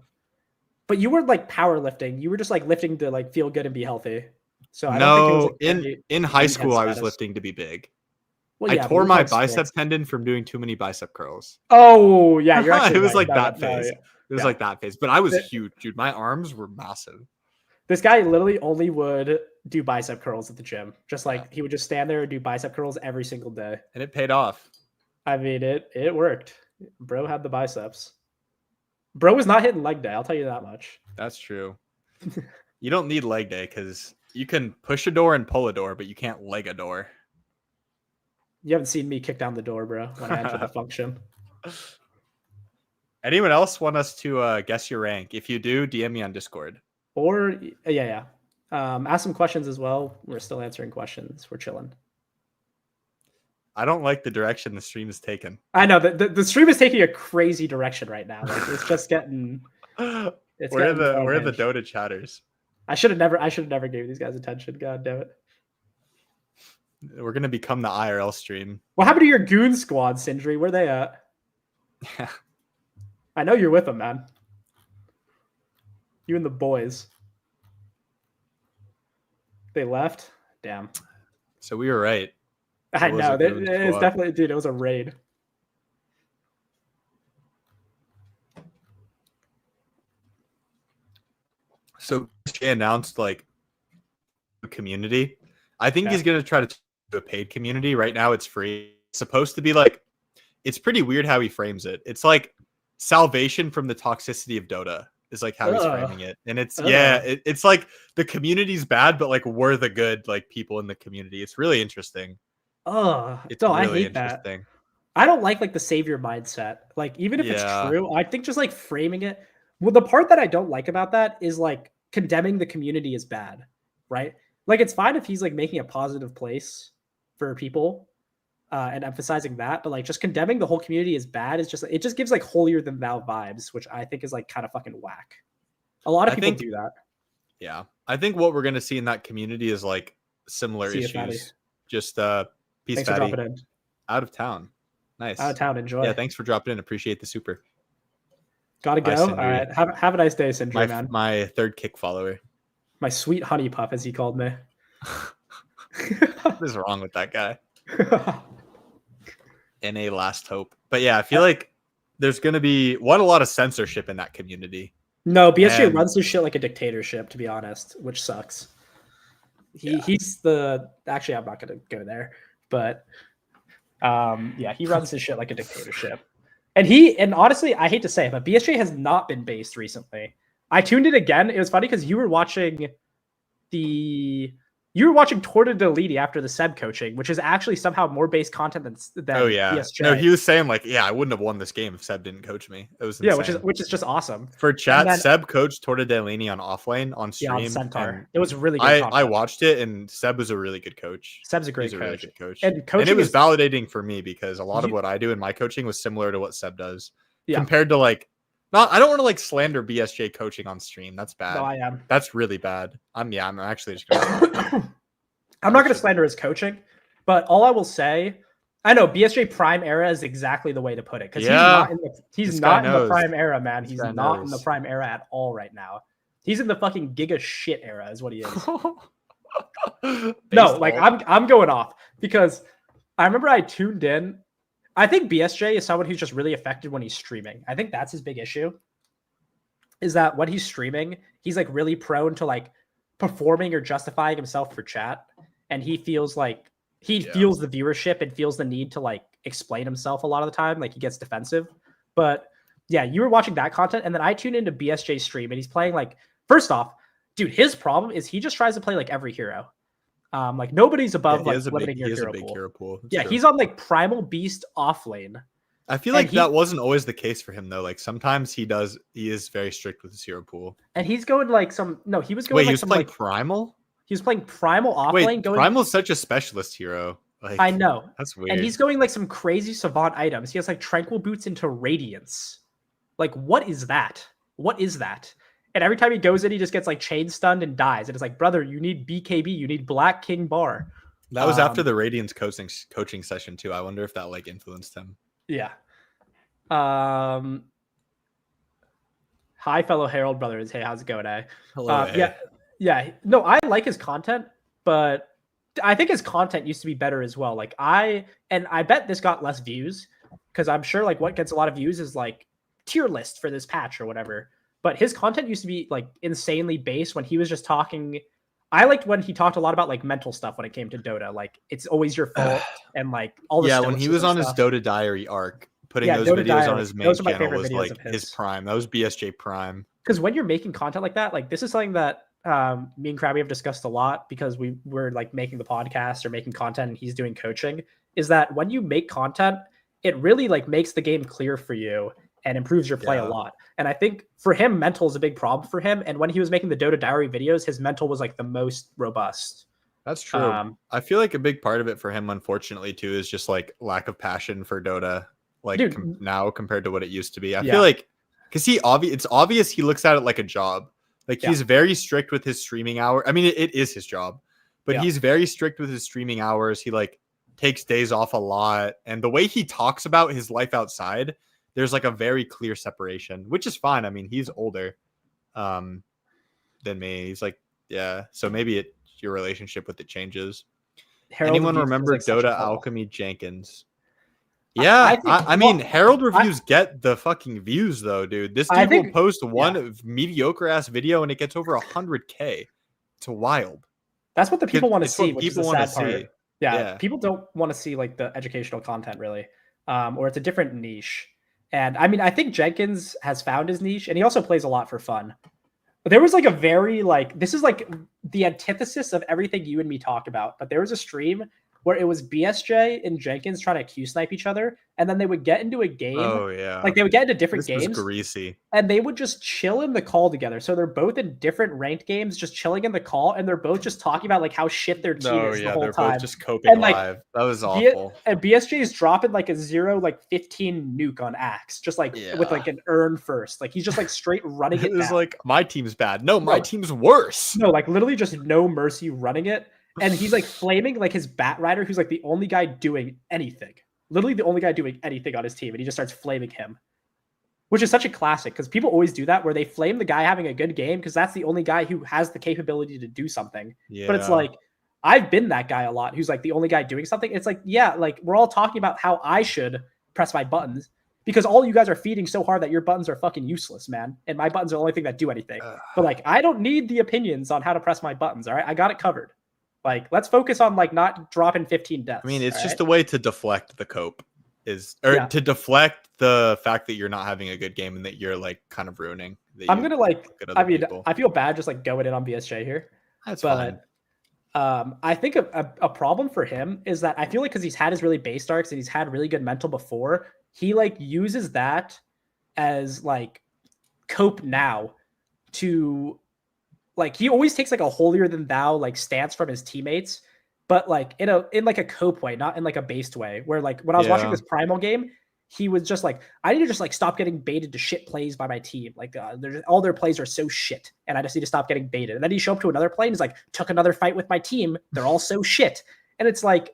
But you weren't like powerlifting. You were just like lifting to like feel good and be healthy. So I don't think it was, like, in high school I was lifting to be big. Well, I tore my bicep tendon from doing too many bicep curls. Oh yeah, you're actually it was right. like that phase. It was like that phase. But I was huge, dude. My arms were massive. This guy literally only would do bicep curls at the gym. Just like he would just stand there and do bicep curls every single day. And it paid off. I mean, it worked. Bro had the biceps. Bro was not hitting leg day. I'll tell you that much. That's true. You don't need leg day because you can push a door and pull a door, but you can't leg a door. You haven't seen me kick down the door, bro, when I enter the function. Anyone else want us to guess your rank? If you do, DM me on Discord. Or, yeah. Ask some questions as well. We're still answering questions. We're chilling. I don't like the direction the stream is taking. I know the stream is taking a crazy direction right now. Like it's just getting. Where are the Dota chatters? I should have never gave these guys attention. God damn it. We're gonna become the IRL stream. What happened to your goon squad, Sindri? Where they at? Yeah. I know you're with them, man. You and the boys. They left? Damn. So we were right. I know. It's definitely, dude, it was a raid. So Jay announced like a community. I think he's gonna try to do a paid community. Right now it's free. It's supposed to be like, it's pretty weird how he frames it. It's like salvation from the toxicity of Dota is like how he's framing it. And it's it's like the community's bad, but like we're the good like people in the community. It's really interesting. It's really I hate that. I don't like the savior mindset. Like even if it's true, I think just like framing it. Well, the part that I don't like about that is like condemning the community is bad, right? Like it's fine if he's like making a positive place for people and emphasizing that, but like just condemning the whole community is bad is just it just gives like holier than thou vibes, which I think is like kind of fucking whack. A lot of people do that. Yeah, I think what we're gonna see in that community is like similar issues. Just peace, thanks Fatty. For dropping in. Out of town. Nice. Out of town. Enjoy. Yeah, thanks for dropping in. Appreciate the super. Gotta go. All right. Have a nice day, Sindri, man. My third kick follower. My sweet honey pup, as he called me. What is wrong with that guy? NA last hope. But yeah, I feel like there's gonna be a lot of censorship in that community. No, BSJ runs his shit like a dictatorship, to be honest, which sucks. He's the actually I'm not gonna go there, but he runs his shit like a dictatorship. And honestly, I hate to say it, but BSJ has not been based recently. I tuned in again. It was funny because you were watching Torta Delete after the Seb coaching, which is actually somehow more base content than BSJ. No, he was saying like, I wouldn't have won this game if Seb didn't coach me. It was insane. which is just awesome. For chat, Seb coached Torta Delete on offlane on stream. Yeah, on Centaur. It was really good. I watched it, and Seb was a really good coach. Seb's a great coach. Really good coach. And it was validating for me because a lot of what I do in my coaching was similar to what Seb does. Yeah. Compared to like, I don't want to like slander BSJ coaching on stream. That's bad. No, I am. That's really bad. I'm actually just gonna I'm not going to slander his coaching, but all I will say, I know BSJ prime era is exactly the way to put it because he's not in the prime era, man. He's not in the prime era at all right now. He's in the fucking giga shit era, is what he is. No, like I'm going off because I remember I tuned in. I think BSJ is someone who's just really affected when he's streaming. I think that's his big issue. Is that when he's streaming, he's like really prone to like performing or justifying himself for chat, and he feels like feels the viewership and feels the need to like explain himself a lot of the time. Like he gets defensive. But yeah, you were watching that content, and then I tuned into BSJ's stream, and he's playing like, first off, dude, his problem is he just tries to play like every hero. Like nobody's above like limiting your hero pool. Yeah, true. He's on like Primal Beast off lane. I feel like that wasn't always the case for him though. Like sometimes he is very strict with his hero pool. And he's going like he was going. Wait, like he was playing Primal? He was playing Primal off lane. Primal's such a specialist hero. Like, I know. That's weird. And he's going like some crazy savant items. He has like Tranquil Boots into Radiance. Like, what is that? What is that? And every time he goes in, he just gets like chain stunned and dies. And it's like, brother, you need BKB. You need Black King Bar. That was after the Radiance coaching session too. I wonder if that like influenced him. Yeah. Hi, fellow Herald brothers. Hey, how's it going, eh? Hello. Yeah. No, I like his content, but I think his content used to be better as well. Like I bet this got less views because I'm sure like what gets a lot of views is like tier list for this patch or whatever. But his content used to be like insanely based when he was just talking. I liked when he talked a lot about like mental stuff when it came to Dota. Like it's always your fault and like all the when he was on his Dota Diary arc, putting those Dota videos Diary, on his main channel was like his prime. That was BSJ prime. Because when you're making content like that, like this is something that me and Krabby have discussed a lot because we're like making the podcast or making content and he's doing coaching, is that when you make content, it really like makes the game clear for you and improves your play a lot. And I think for him, mental is a big problem for him. And when he was making the Dota Diary videos, his mental was like the most robust. That's true. I feel like a big part of it for him, unfortunately, too, is just like lack of passion for Dota, like now compared to what it used to be. I feel like because it's obvious he looks at it like a job. Like he's very strict with his streaming hour. I mean, it is his job, but he's very strict with his streaming hours. He like takes days off a lot. And the way he talks about his life outside, there's like a very clear separation, which is fine. I mean, he's older than me. He's like, so maybe your relationship with it changes. Anyone remember like Dota Alchemy Jenkins? Yeah, I mean, Herald reviews get the fucking views though, dude. This dude will post one mediocre ass video and it gets over 100K. It's wild. That's what the people want to see. What people want to see. Yeah, people don't want to see like the educational content really, or it's a different niche. And I mean, I think Jenkins has found his niche, and he also plays a lot for fun. But there was like a very like this is like the antithesis of everything you and me talked about. But there was a stream where it was BSJ and Jenkins trying to Q snipe each other, and then they would get into a game. Oh yeah, like they would get into different games. Was greasy. And they would just chill in the call together. So they're both in different ranked games, just chilling in the call, and they're both just talking about like how shit their team is the whole they're time. Both just coping and, like, live. That was awful. And BSJ is dropping like a 0-15 nuke on Axe, just like with like an urn first. Like he's just like straight running it. It's like my team's bad. No, my team's worse. No, like literally just no mercy running it. And he's like flaming like his Bat Rider, who's like the only guy doing anything. Literally the only guy doing anything on his team. And he just starts flaming him. Which is such a classic because people always do that where they flame the guy having a good game because that's the only guy who has the capability to do something. Yeah. But it's like, I've been that guy a lot who's like the only guy doing something. It's like, like we're all talking about how I should press my buttons because all you guys are feeding so hard that your buttons are fucking useless, man. And my buttons are the only thing that do anything. But like, I don't need the opinions on how to press my buttons. All right. I got it covered. Like, let's focus on like not dropping 15 deaths. I mean, it's just a way to deflect the cope to deflect the fact that you're not having a good game and that you're like kind of ruining. I'm going to like, I mean, people. I feel bad just like going in on BSJ here. That's fine. I think a problem for him is that I feel like because he's had his really base arcs and he's had really good mental before, he like uses that as like cope now to like he always takes like a holier than thou like stance from his teammates, but like in like a cope way, not in like a based way. Where like when I was watching this Primal game, he was just like, I need to just like stop getting baited to shit plays by my team. Like all their plays are so shit, and I just need to stop getting baited. And then he show up to another play and he's like, took another fight with my team. They're all so shit. And it's like,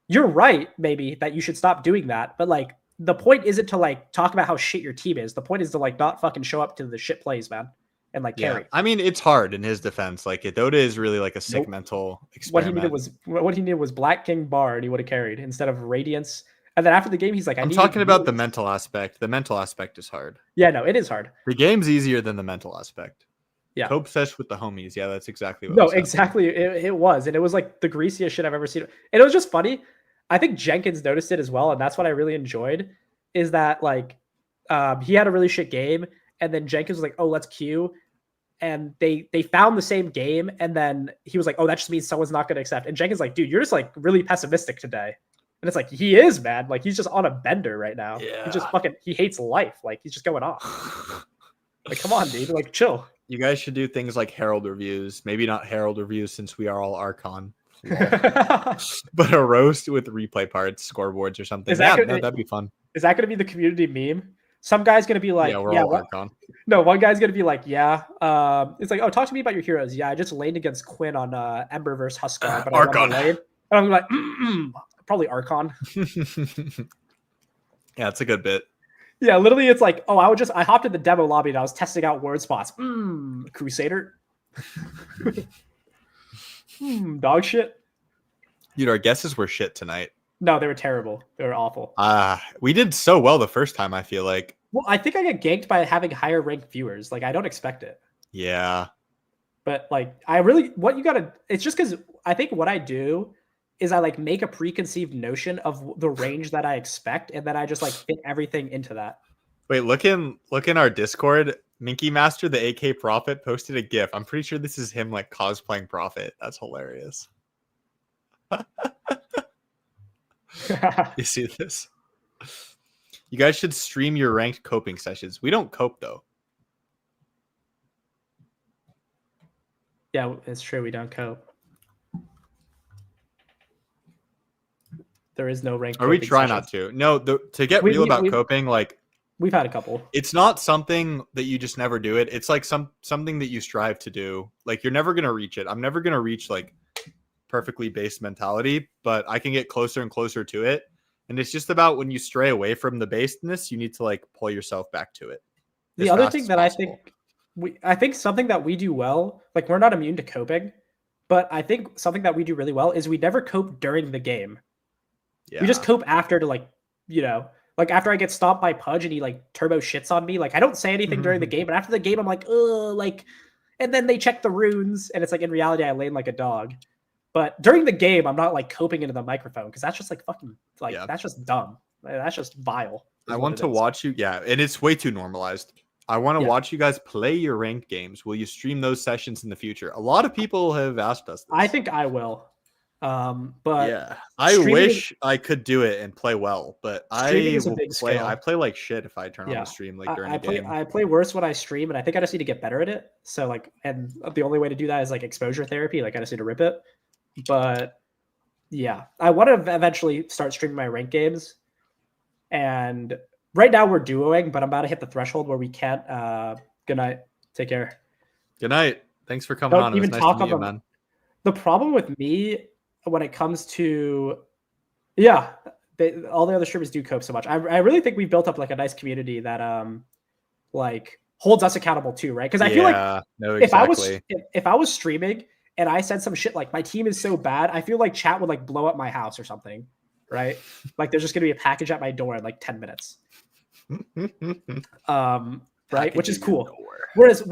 you're right, maybe that you should stop doing that. But like, the point isn't to like talk about how shit your team is. The point is to like not fucking show up to the shit plays, man, and like carry. I mean, it's hard in his defense. Like Dota is really like a sick mental experiment. What he needed was Black King Bar, and he would have carried instead of Radiance. And then after the game, he's like, I'm talking about the mental aspect. The mental aspect is hard. Yeah, no, it is hard. The game's easier than the mental aspect. Yeah. Cope sesh with the homies. Yeah, that's exactly what. No, exactly. It was. And it was like the greasiest shit I've ever seen. And it was just funny. I think Jenkins noticed it as well. And that's what I really enjoyed is that like he had a really shit game. And then Jenkins was like, oh, let's queue. And they found the same game. And then he was like, oh, that just means someone's not going to accept. And Jenkins like, dude, you're just like really pessimistic today. And it's like, he is, man. Like, he's just on a bender right now. Yeah. He just he hates life. Like, he's just going off. Like, come on, dude. Like, chill. You guys should do things like Herald reviews. Maybe not Herald reviews since we are all Archon. But a roast with replay parts, scoreboards or something. That'd be fun. Is that going to be the community meme? Some guy's going to be like, we're all Archon. No, one guy's going to be like, it's like, oh, talk to me about your heroes. Yeah, I just laned against Quinn on Ember versus Huskar. But Archon. And I'm like, probably Archon. Yeah, it's a good bit. Yeah, literally, it's like, oh, I hopped in the demo lobby and I was testing out word spots. Crusader. Dog shit. Dude, our guesses were shit tonight. No, they were terrible. They were awful. We did so well the first time, I feel like. Well, I think I get ganked by having higher ranked viewers. Like, I don't expect it. Yeah. But, like, it's just because I think what I do is I like make a preconceived notion of the range that I expect, and then I just like fit everything into that. Wait, look in our Discord. Minky Master, the AK Prophet, posted a GIF. I'm pretty sure this is him like cosplaying Prophet. That's hilarious. You see this? You guys should stream your ranked coping sessions. We don't cope though. Yeah, it's true. We don't cope. There is no rank. Or we try not to. No, to get real about coping, like we've had a couple. It's not something that you just never do it. It's like something that you strive to do. Like you're never gonna reach it. I'm never gonna reach like perfectly based mentality, but I can get closer and closer to it. And it's just about when you stray away from the basedness, you need to like pull yourself back to it. The other thing that I think something that we do well, like we're not immune to coping, but I think something that we do really well is we never cope during the game. Yeah. We just cope after to like, like after I get stopped by Pudge and he like turbo shits on me, like I don't say anything during the game, but after the game I'm like, and then they check the runes and it's like in reality I lane like a dog. But during the game I'm not like coping into the microphone because that's just like fucking like that's just dumb. That's just vile. I want to watch you, and it's way too normalized. I want to watch you guys play your ranked games. Will you stream those sessions in the future? A lot of people have asked us this. I think I will. But yeah, I wish I could do it and play well, but I play like shit if I turn on the stream like during the game. I play worse when I stream, and I think I just need to get better at it. So like, and the only way to do that is like exposure therapy. Like I just need to rip it. But yeah, I want to eventually start streaming my ranked games. And right now we're duoing, but I'm about to hit the threshold where we can't. Good night. Take care. Good night. Thanks for coming on. It was nice to meet you, man. The problem with me when it comes to all the other streamers do cope so much. I really think we built up like a nice community that like holds us accountable too, right? Because I feel like if I was streaming and I said some shit like my team is so bad, I feel like chat would like blow up my house or something, right? Like there's just gonna be a package at my door in like 10 minutes. Right, which is cool. Whereas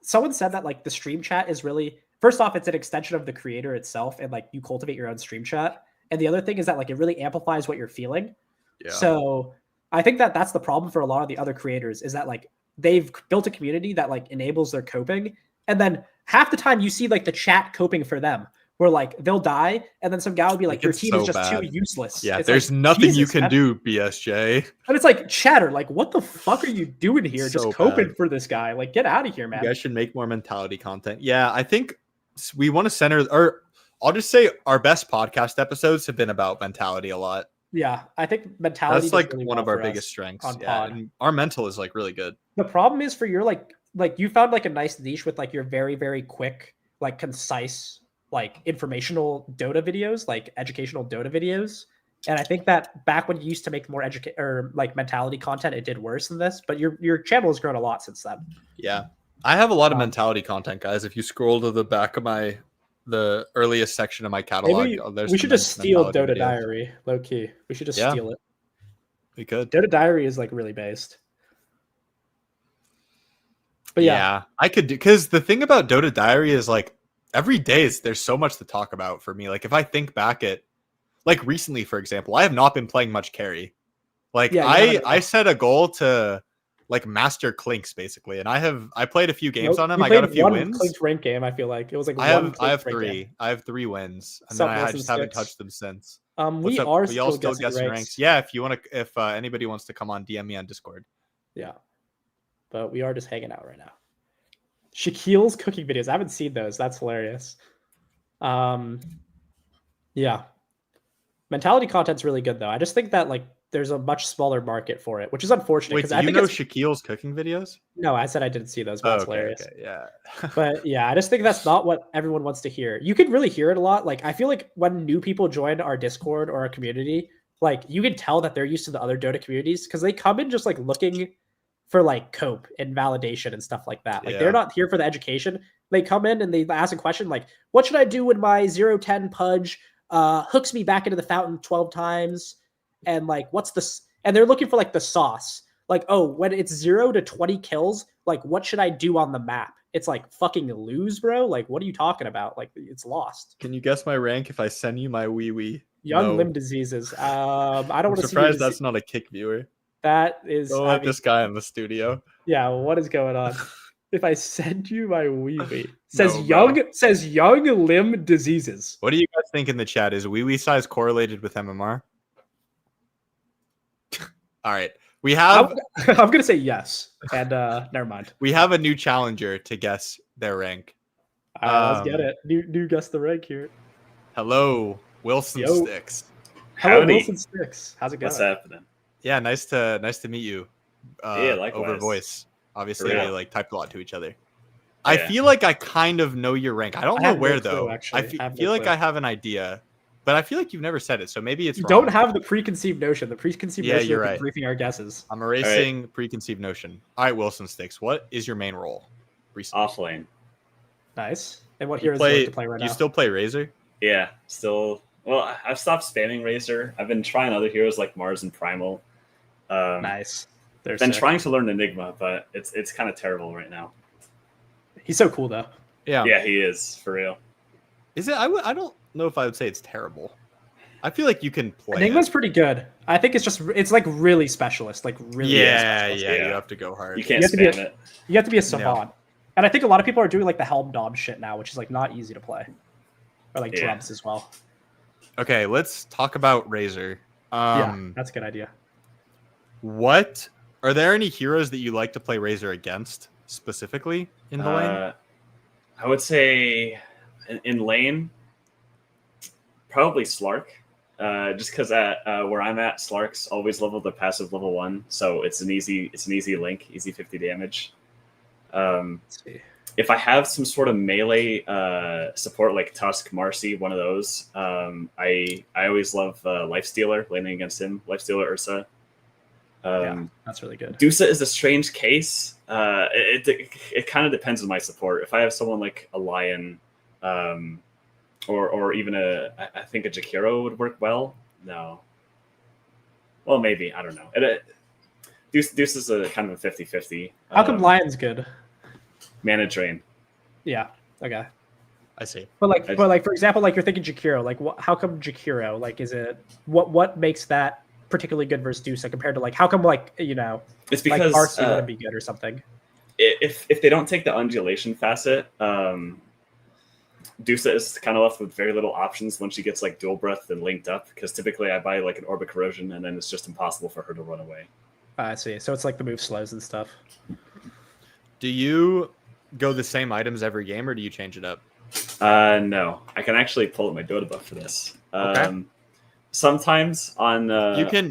someone said that like the stream chat is really, first off, it's an extension of the creator itself, and like you cultivate your own stream chat. And the other thing is that like it really amplifies what you're feeling. Yeah. So I think that that's the problem for a lot of the other creators is that like they've built a community that like enables their coping, and then half the time you see like the chat coping for them, where like they'll die, and then some guy will be like, "Your team is just too useless." Yeah, it's there's like, nothing you can do, BSJ. And it's like, chatter, like, what the fuck are you doing here? Just coping for this guy. Like, get out of here, man. You guys should make more mentality content. Yeah, I think we want to center, or I'll just say our best podcast episodes have been about mentality a lot. Yeah, I think mentality. That's does like really one well of our for biggest us strengths. on Yeah, pod. and our mental is like really good. The problem is for your like you found like a nice niche with like your very very quick, like concise, like informational Dota videos, like educational Dota videos. And I think that back when you used to make more educate or like mentality content, it did worse than this. But your channel has grown a lot since then. Yeah, I have a lot of Um, mentality content, guys. If you scroll to the back of the earliest section of my catalog, Maybe there's we some should just steal mentality Dota videos. Diary, low key. We should just Yeah. steal it. We could. Dota Diary is like really based. But yeah, I could do, because the thing about Dota Diary is like every day there's so much to talk about for me. Like if I think back at like recently, for example, I have not been playing much carry. Like Yeah, you haven't at I all. set a goal to like master Clinks basically, and I played a few games Nope. on him. We I got a played few one wins. Clinked rank game. I feel like it was like I one have Clinked rank three. game. I have 3 wins, and Sup, then I Wilson just haven't Sticks? touched them since. We What's up? are We all still still guessing ranks. Yeah, if you want to, if anybody wants to come on, DM me on Discord. Yeah, but we are just hanging out right now. Shaquille's cooking videos. I haven't seen those. That's hilarious. Yeah, mentality content's really good though. I just think that like there's a much smaller market for it, which is unfortunate. Wait, Because do I you think know it's Shaquille's cooking videos? no. I said I didn't see those, but Oh, that's okay, hilarious. okay, yeah. But yeah, I just think that's not what everyone wants to hear. You can really hear it a lot. Like I feel like when new people join our Discord or our community, like you can tell that they're used to the other Dota communities because they come in just like looking for like cope and validation and stuff like that. Like Yeah. they're not here for the education. They come in and they ask a question like, "What should I do when my 0-10 Pudge hooks me back into the fountain 12 times?" And like, what's the and they're looking for like the sauce. Like, oh, when it's 0 to 20 kills, like what should I do on the map? It's like fucking lose, bro. Like, what are you talking about? Like, it's lost. Can you guess my rank if I send you my wee wee? Young No. limb diseases. I don't I'm want to see your surprised disease. that's not a kick viewer. That is. Don't I let mean, this guy in the studio. yeah. What is going on? If I send you my wee wee, says No, bro. young limb diseases. What do you guys think in the chat? Is wee wee size correlated with MMR? All right. We have I'm gonna say yes, and never mind. we have a new challenger to guess their rank. All right, let's get Um, it. New guess the rank here. Hello, Wilson Yo. Sticks. Hello, Howdy. Wilson Sticks. How's it going? What's happening? Yeah, nice to meet you. Yeah, Over likewise. voice. Obviously, For we real. like typed a lot to each other. I Yeah. feel like I kind of know your rank. I don't I know have no where clue, though. actually. I I have no feel like clue. I have an idea, but I feel like you've never said it, so maybe it's You wrong. don't have the preconceived notion. The preconceived Yeah, notion you're of right. briefing our guesses. I'm erasing preconceived notion. All right, Wilson Sticks. What is your main role? Recently? Off lane. Nice. And what You heroes do you play. like to play right Do you now? still play Razor? Yeah, still. Well, I've stopped spamming Razor. I've been trying other heroes like Mars and Primal. Nice. They're Been sick. trying to learn Enigma, but it's kind of terrible right now. He's so cool though. Yeah. Yeah, he is for real. Is it? I don't know if I would say it's terrible. I feel like you can play. Enigma's it. pretty good. I think it's like really specialist, like really. Yeah, specialist. yeah, Yeah. You have to go hard. You can't You have to be spam a- it. You have to be a savant. And I think a lot of people are doing like the Helm Dom shit now, which is like not easy to play. Or like Yeah. drums as well. Okay, let's talk about Razor. Yeah, that's a good idea. What are there any heroes that you like to play Razor against specifically in the lane? I would say in lane, probably Slark. Just because at where I'm at, Slark's always leveled the passive level 1, so it's an easy link, easy 50 damage. Let's see. If I have some sort of melee support like Tusk, Marcy, one of those, I always love Lifestealer, laning against him, Lifestealer Ursa. Yeah, that's really good. Dusa is a strange case. It kind of depends on my support. If I have someone like a Lion, or even I think a Jakiro would work well. No. Well, maybe, I don't know. Deuce is a kind of a 50-50. How come Lion's good? Mana drain. Yeah. Okay. I see. But like for example, like you're thinking Jakiro. Like how come Jakiro? Like is it what makes that particularly good versus Dusa compared to like how come like It's like because Arcee wouldn't be good or something? If they don't take the undulation facet, Dusa is kind of left with very little options when she gets like dual breath and linked up. Because typically I buy like an Orb of Corrosion and then it's just impossible for her to run away. I see. So it's like the move slows and stuff. Do you go the same items every game, or do you change it up? No, I can actually pull up my Dota buff for this. Okay. sometimes on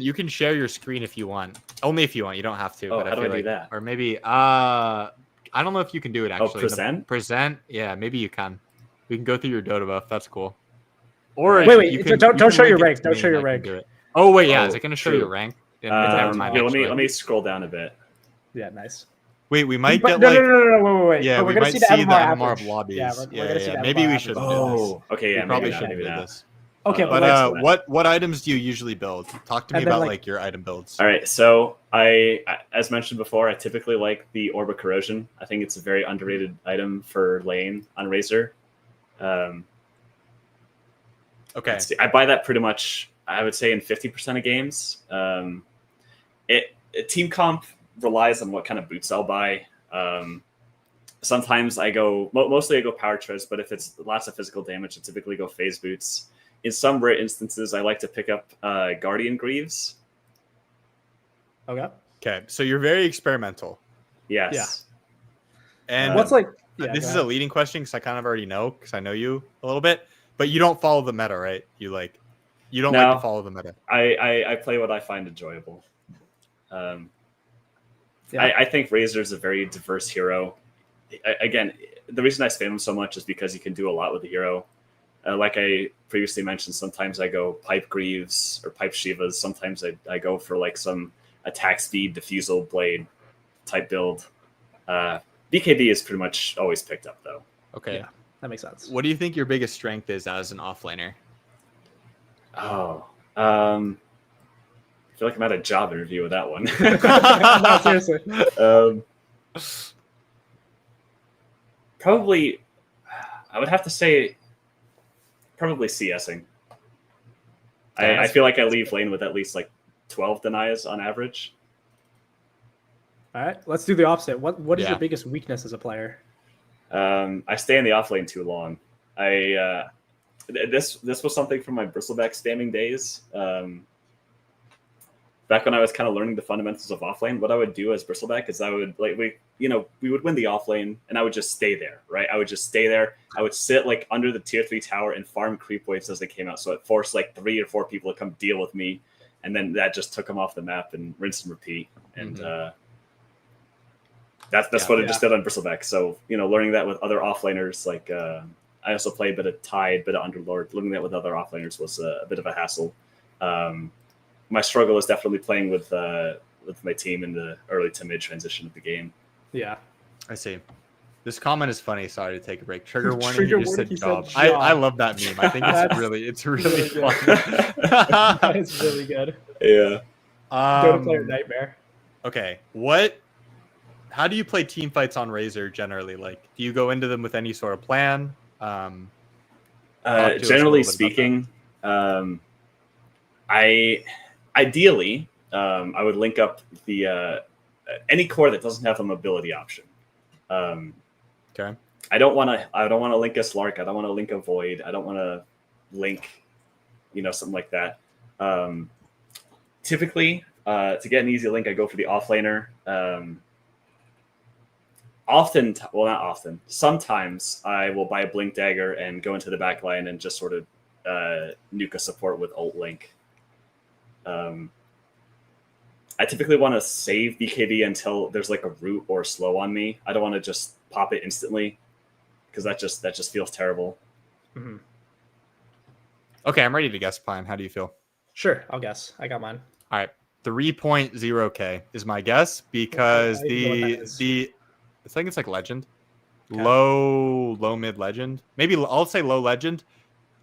you can share your screen if you want. Only if you want. You don't have to. Oh, but how do feel I do like, that? Or maybe I don't know if you can do it actually. Present? Present? Yeah, maybe you can. We can go through your Dota buff. That's cool. Or Wait, you can, don't you can show your link it rank. to Don't me show and your I can rank. do it. Oh wait, yeah. Oh, Is it going to show true. your rank? Never mind. Here, actually. let me scroll down a bit. Yeah, nice. Wait, we might But get like wait. yeah, But we're we gonna might see the see the MMR MMR of average. lobbies. Yeah, we're gonna see the Maybe MMR we average. shouldn't do this. Oh, okay, yeah, We probably maybe shouldn't not. do this. Okay, But let's what items do you usually build? Talk to me And then, about like- like your item builds. All right, so I, as mentioned before, I typically like the Orb of Corrosion. I think it's a very underrated item for lane on Razor. Okay. Let's see, I buy that pretty much, I would say, in 50% of games. Team comp relies on what kind of boots I'll buy. Sometimes mostly I go power treads, but if it's lots of physical damage, I typically go phase boots. In some rare instances, I like to pick up Guardian Greaves. Okay, so you're very experimental. Yes. And What's like? this is a leading question because I kind of already know because I know you a little bit, but you don't follow the meta, right? You don't like to follow the meta. I play what I find enjoyable. I think Razor is a very diverse hero. Again, the reason I spam him so much is because you can do a lot with the hero. Like I previously mentioned, sometimes I go Pipe Greaves or Pipe Shivas. Sometimes I go for like some attack speed, Diffusal Blade type build. BKB is pretty much always picked up, though. Okay. Yeah, that makes sense. What do you think your biggest strength is as an offlaner? Oh, I feel like I'm at a job interview with that one. No, seriously. Probably, I would have to say, probably CSing. I feel like I leave lane with at least like 12 denies on average. All right, let's do the opposite. What is Yeah. your biggest weakness as a player? I stay in the off lane too long. This was something from my bristleback spamming days. Back when I was kind of learning the fundamentals of offlane, what I would do as bristleback is I would we would win the offlane, and I would just stay there, right? I would just stay there. I would sit like under the tier 3 tower and farm creep waves as they came out. So it forced like 3 or 4 people to come deal with me, and then that just took them off the map and rinse and repeat. And that's what I just did on bristleback. So learning that with other offlaners, like I also play a bit of Tide, bit of Underlord. Learning that with other offlaners was a bit of a hassle. My struggle is definitely playing with my team in the early to mid transition of the game. Yeah, I see. This comment is funny. Sorry to take a break. Trigger warning. Trigger You just warning, said he job. said job. I love that meme. I think it's really good. fun. That is really good. Yeah. Dota player nightmare. Okay. How do you play team fights on Razor generally? Like, do you go into them with any sort of plan? Talk to us a Generally little bit about speaking, ideally, I would link up the any core that doesn't have a mobility option. Okay. I don't want to link a Slark. I don't want to link a Void. I don't want to link, something like that. Typically, to get an easy link, I go for the offlaner. Not often. Sometimes I will buy a Blink Dagger and go into the back line and just sort of nuke a support with ult link. I typically want to save BKB until there's like a root or a slow on me. I don't want to just pop it instantly because that just feels terrible. Mm-hmm. Okay, I'm ready to guess plan. How do you feel? Sure, I'll guess. I got mine. All right. 3.0K is my guess because I don't know what that is. I think it's like legend. Okay. Low mid legend. Maybe I'll say low legend.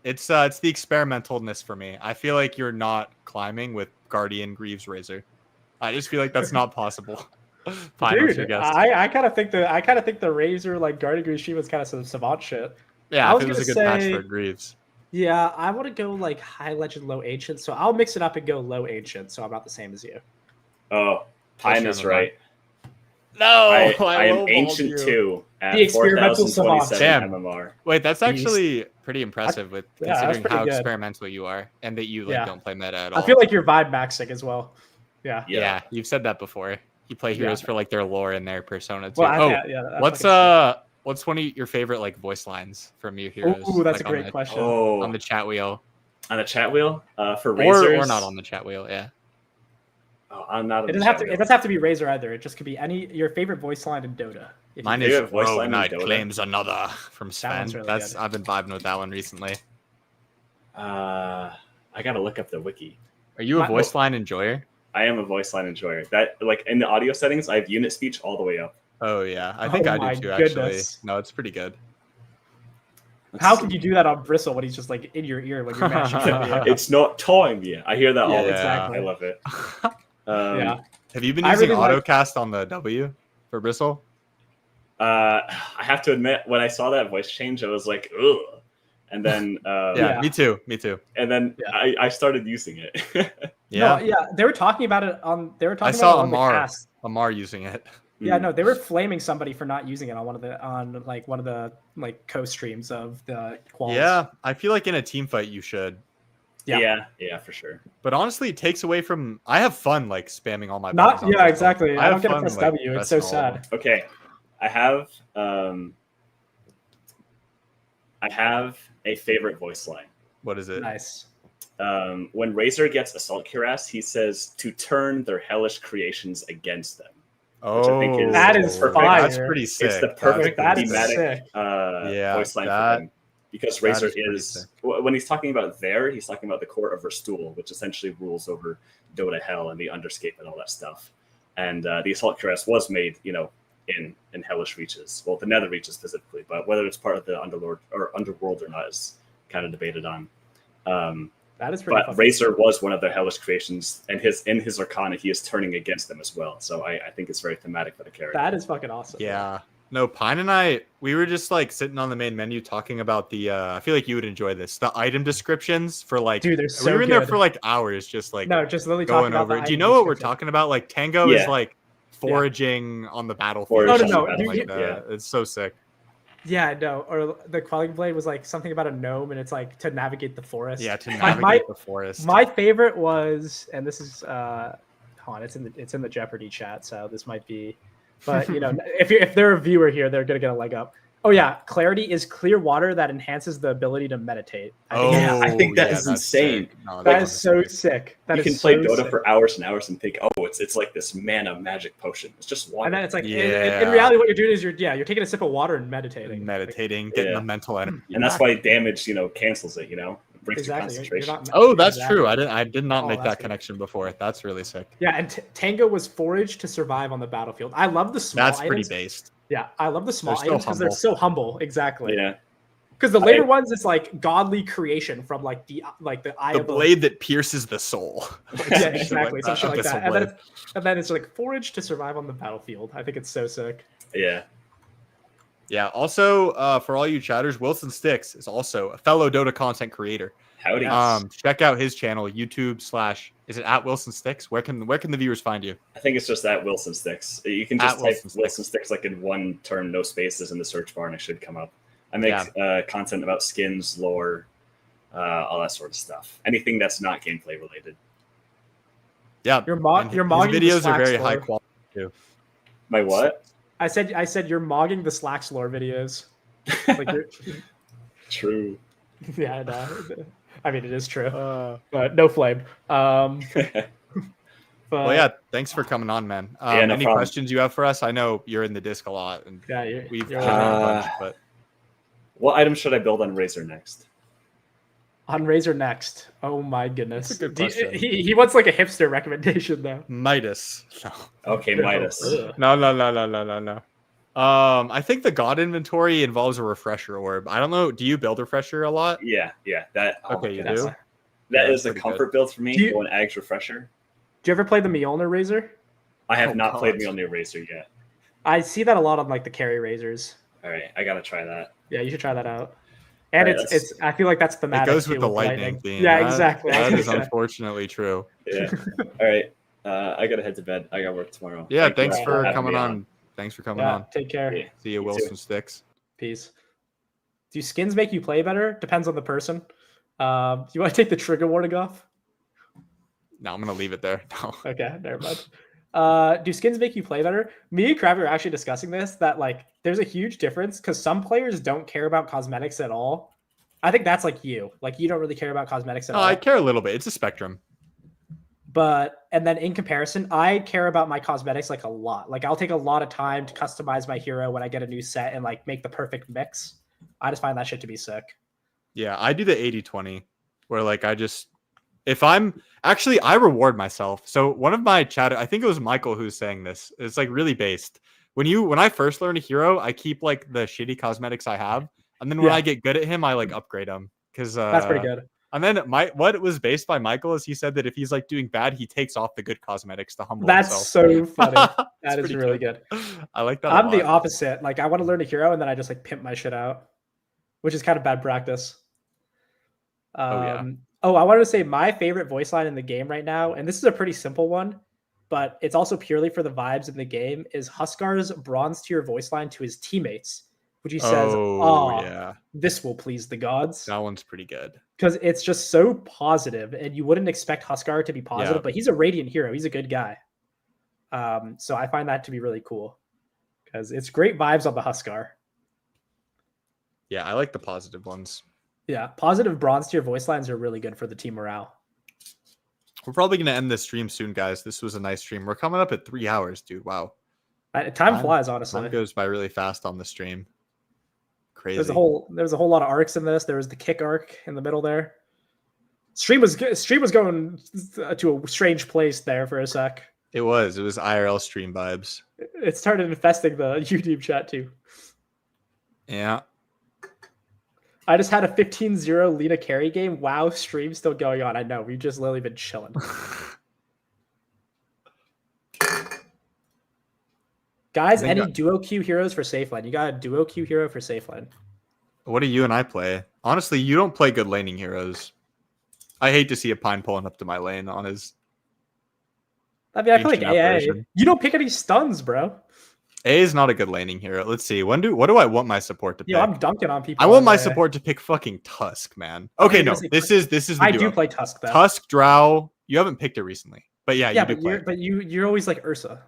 It's the experimentalness for me. I feel like you're not climbing with Guardian Greaves Razor. I just feel like that's not possible. Fine, what's your Dude, guess? I kind of think the Razor like Guardian Greaves she was kind of some savant shit. Yeah, I if it was a good gonna patch say- for Greaves. Yeah, I want to go like high legend, low ancient. So I'll mix it up and go low ancient. So I'm not the same as you. Oh, Pine is right. No, I am lowballed ancient you. 2 at The experimental 4,027 savant. MMR. Wait, that's actually pretty impressive with yeah, that's considering pretty how good. experimental you are and that you don't play meta at all. I feel like you're vibe maxing as well. Yeah. Yeah, you've said that before. You play heroes for like their lore and their persona too. Well, what's what's one of your favorite like voice lines from your heroes? Ooh, that's like, a great question. Oh, on the chat wheel. On the chat wheel for Razors, or not on the chat wheel. Yeah. Oh, I'm not. On It the doesn't have chat to. wheel. It doesn't have to be Razor either. It just could be any your favorite voice line in Dota. If Mine you is favorite voice Rogue line in Knight Dota? claims another from That Sven. one's really That's good. I've been vibing with that one recently. I gotta look up the wiki. Are you a My- voice line enjoyer? I am a voice line enjoyer. That like in the audio settings, I have unit speech all the way up. Oh yeah, I think Oh I my do too. Actually, goodness. no, it's pretty good. Let's How see. could you do that on Bristle when he's just like in your ear when you're mashing W? It's not time yet. I hear that all the time. exactly. I love it. Yeah. Have you been I using really like- AutoCast on the W for Bristle? I have to admit, when I saw that voice change, I was like, ugh. And then, Yeah, me too. Me too. And then I started using it. Yeah, No, yeah. They were talking about it on. They were talking I saw about it on the Amar. cast. Amar using it. Yeah, no, they were flaming somebody for not using it on one of the co-streams of the quals. Yeah, I feel like in a team fight you should. Yeah. Yeah, for sure. But honestly, it takes away from. I have fun like spamming all my. Not. buttons on Yeah, Bristle. exactly. I don't have get to fun, press like, W. It's so pressing all of them. sad. Okay, I have a favorite voice line. What is it? Nice. When Razor gets Assault Cuirass, he says to turn their hellish creations against them. Which I think Oh, That is perfect. fire. That's pretty sick. It's the perfect That is thematic sick. voice line that- for him. Because that Razor is pretty is, sick. when he's talking about there, he's talking about the court of Verstool, which essentially rules over Dota Hell and the Underscape and all that stuff. And the Assault Cuirass was made, in Hellish Reaches. Well, the Nether Reaches specifically, but whether it's part of the Underworld or not is kind of debated on. That is pretty. But Razor was one of their hellish creations, and in his Arcana, he is turning against them as well. So I think it's very thematic for the character. That is fucking awesome. Yeah. No, Pine and I, we were just like sitting on the main menu talking about the. I feel like you would enjoy this. The item descriptions for like. Dude, they're we so were in there good. for like hours, just like No, just literally going talking about over. the Do you item know what we're description. talking about? Like Tango is Yeah. like foraging on the battlefield. Foraging or on the something battlefield, like that. It's so sick. Yeah, no. Or the Quelling Blade was like something about a gnome, and it's like to navigate the forest. Yeah, to My- navigate the forest. My favorite was, and this is hold on, it's in the Jeopardy chat, so this might be, but if they're a viewer here, they're gonna get a leg up. Oh yeah, clarity is clear water that enhances the ability to meditate. Yeah, I think that is that's insane. sick. No, That that's is so sick. sick. That You is can play so Dota sick. for hours and hours and think, oh, it's like this mana magic potion. It's just water. And then it's like in Yeah. reality, what you're doing is you're taking a sip of water and meditating. Meditating, getting Yeah. the mental energy. and that's why damage, cancels it. It breaks your Exactly. You're concentration. not- Oh, that's exactly. true. I did not Oh, make that's that good. connection before. That's really sick. Yeah, and Tango was foraged to survive on the battlefield. I love the small That's pretty items. based. Yeah, I love the small They're so items because they're humble. so humble. Exactly. Yeah. Because the later ones, it's like godly creation from like the eye The of a blade that pierces the soul. yeah, exactly, something like Abyssal that. blade. And then it's like forage to survive on the battlefield. I think it's so sick. Yeah. Yeah. Also, for all you chatters, Wilson Sticks is also a fellow Dota content creator. Howdy. Check out his channel, YouTube / is it at Wilson Sticks? Where can the viewers find you? I think it's just at Wilson Sticks. You can just At type Wilson Sticks. Wilson Sticks like in one term, no spaces in the search bar, and it should come up. I make content about skins, lore, all that sort of stuff. Anything that's not gameplay related. Yeah. You're and you're his mogging the videos are Slacks very high lore. quality too. My what? I said you're mogging the Slacks lore videos. Like you're, True. yeah, I know. I mean, it is true, but no flame. But Well, yeah. Thanks for coming on, man. Yeah, no any problem. questions you have for us? I know you're in the disc a lot, and yeah, we've you're chatted a right. bunch, but What item should I build on Razor next? on Razor next. Oh my goodness. That's a good Do you- question. he wants like a hipster recommendation though. Midas. No. Okay, Midas. Ugh. No. I think the God inventory involves a refresher orb. I don't know. Do you build refresher a lot? Yeah. That. oh Okay, my you goodness. do? That Yeah, is a pretty comfort build for me. Do you- Going Ag's refresher. Do you ever play the Mjolnir Razor? I have Oh, not played God. Mjolnir Razor yet. I see that a lot on like the carry razors. All right, I gotta try that. Yeah, you should try that out. And Right, it's I feel like that's It thematic. goes too, with the lightning theme. Yeah, That- exactly. That is Yeah. unfortunately true. Yeah. All right. I gotta head to bed. I got work tomorrow. Yeah, Thank you thanks for having coming me on. Thanks for coming Yeah, on. take care. Yeah. See you, You Wilson too. Sticks. Peace. Do skins make you play better? Depends on the person. Do you want to take the trigger warning off? No, I'm gonna leave it there. No. Okay, never mind. Do skins make you play better? Me and Kravi are actually discussing this, that like there's a huge difference because some players don't care about cosmetics at all. I think that's like you. Like you don't really care about cosmetics at Oh, all. I care a little bit. It's a spectrum. And then in comparison, I care about my cosmetics like a lot. Like I'll take a lot of time to customize my hero when I get a new set and like make the perfect mix. I just find that shit to be sick. Yeah, I do the 80-20 where like I just if I'm actually I reward myself. So one of my chat, I think it was Michael who's saying this. It's like really based. When I first learn a hero, I keep like the shitty cosmetics I have, and then when I get good at him, I like upgrade him because That's pretty good. And then what it was based by Michael is he said that if he's like doing bad, he takes off the good cosmetics to humble That's himself. so funny. That It's is pretty really good. I like that. I'm the opposite. Like I want to learn a hero and then I just like pimp my shit out, which is kind of bad practice. I wanted to say my favorite voice line in the game right now, and this is a pretty simple one, but it's also purely for the vibes in the game, is Huskar's bronze tier voice line to his teammates, which he says, yeah, this will please the gods. That one's pretty good. Because it's just so positive, and you wouldn't expect Huskar to be positive, but he's a Radiant hero. He's a good guy. So I find that to be really cool because it's great vibes on the Huskar. Yeah, I like the positive ones. Yeah, positive bronze tier voice lines are really good for the team morale. We're probably going to end this stream soon, guys. This was a nice stream. We're coming up at 3 hours, dude. Wow. Time flies, honestly. Time goes by really fast on the stream. Crazy. There's a whole lot of arcs in this. There was the kick arc in the middle there. Stream was going to a strange place there for a sec. It was IRL stream vibes. It started infesting the YouTube chat too. Yeah. I just had a 15-0 Lena carry game. Wow, stream still going on. I know. We've just literally been chilling. Guys, any duo queue heroes for safe lane? You got a duo queue hero for safe lane? What do you and I play? Honestly, you don't play good laning heroes. I hate to see a Pine pulling up to my lane on his. I mean, I feel like AA. You don't pick any stuns, bro. A is not a good laning hero. Let's see. What do I want my support to pick? Yeah, I'm dunking on people. I want my support to pick fucking Tusk, man. Okay, no. This is the I duo. do play Tusk though. Tusk, Drow. You haven't picked it recently. But yeah, you do play. But you're always like Ursa.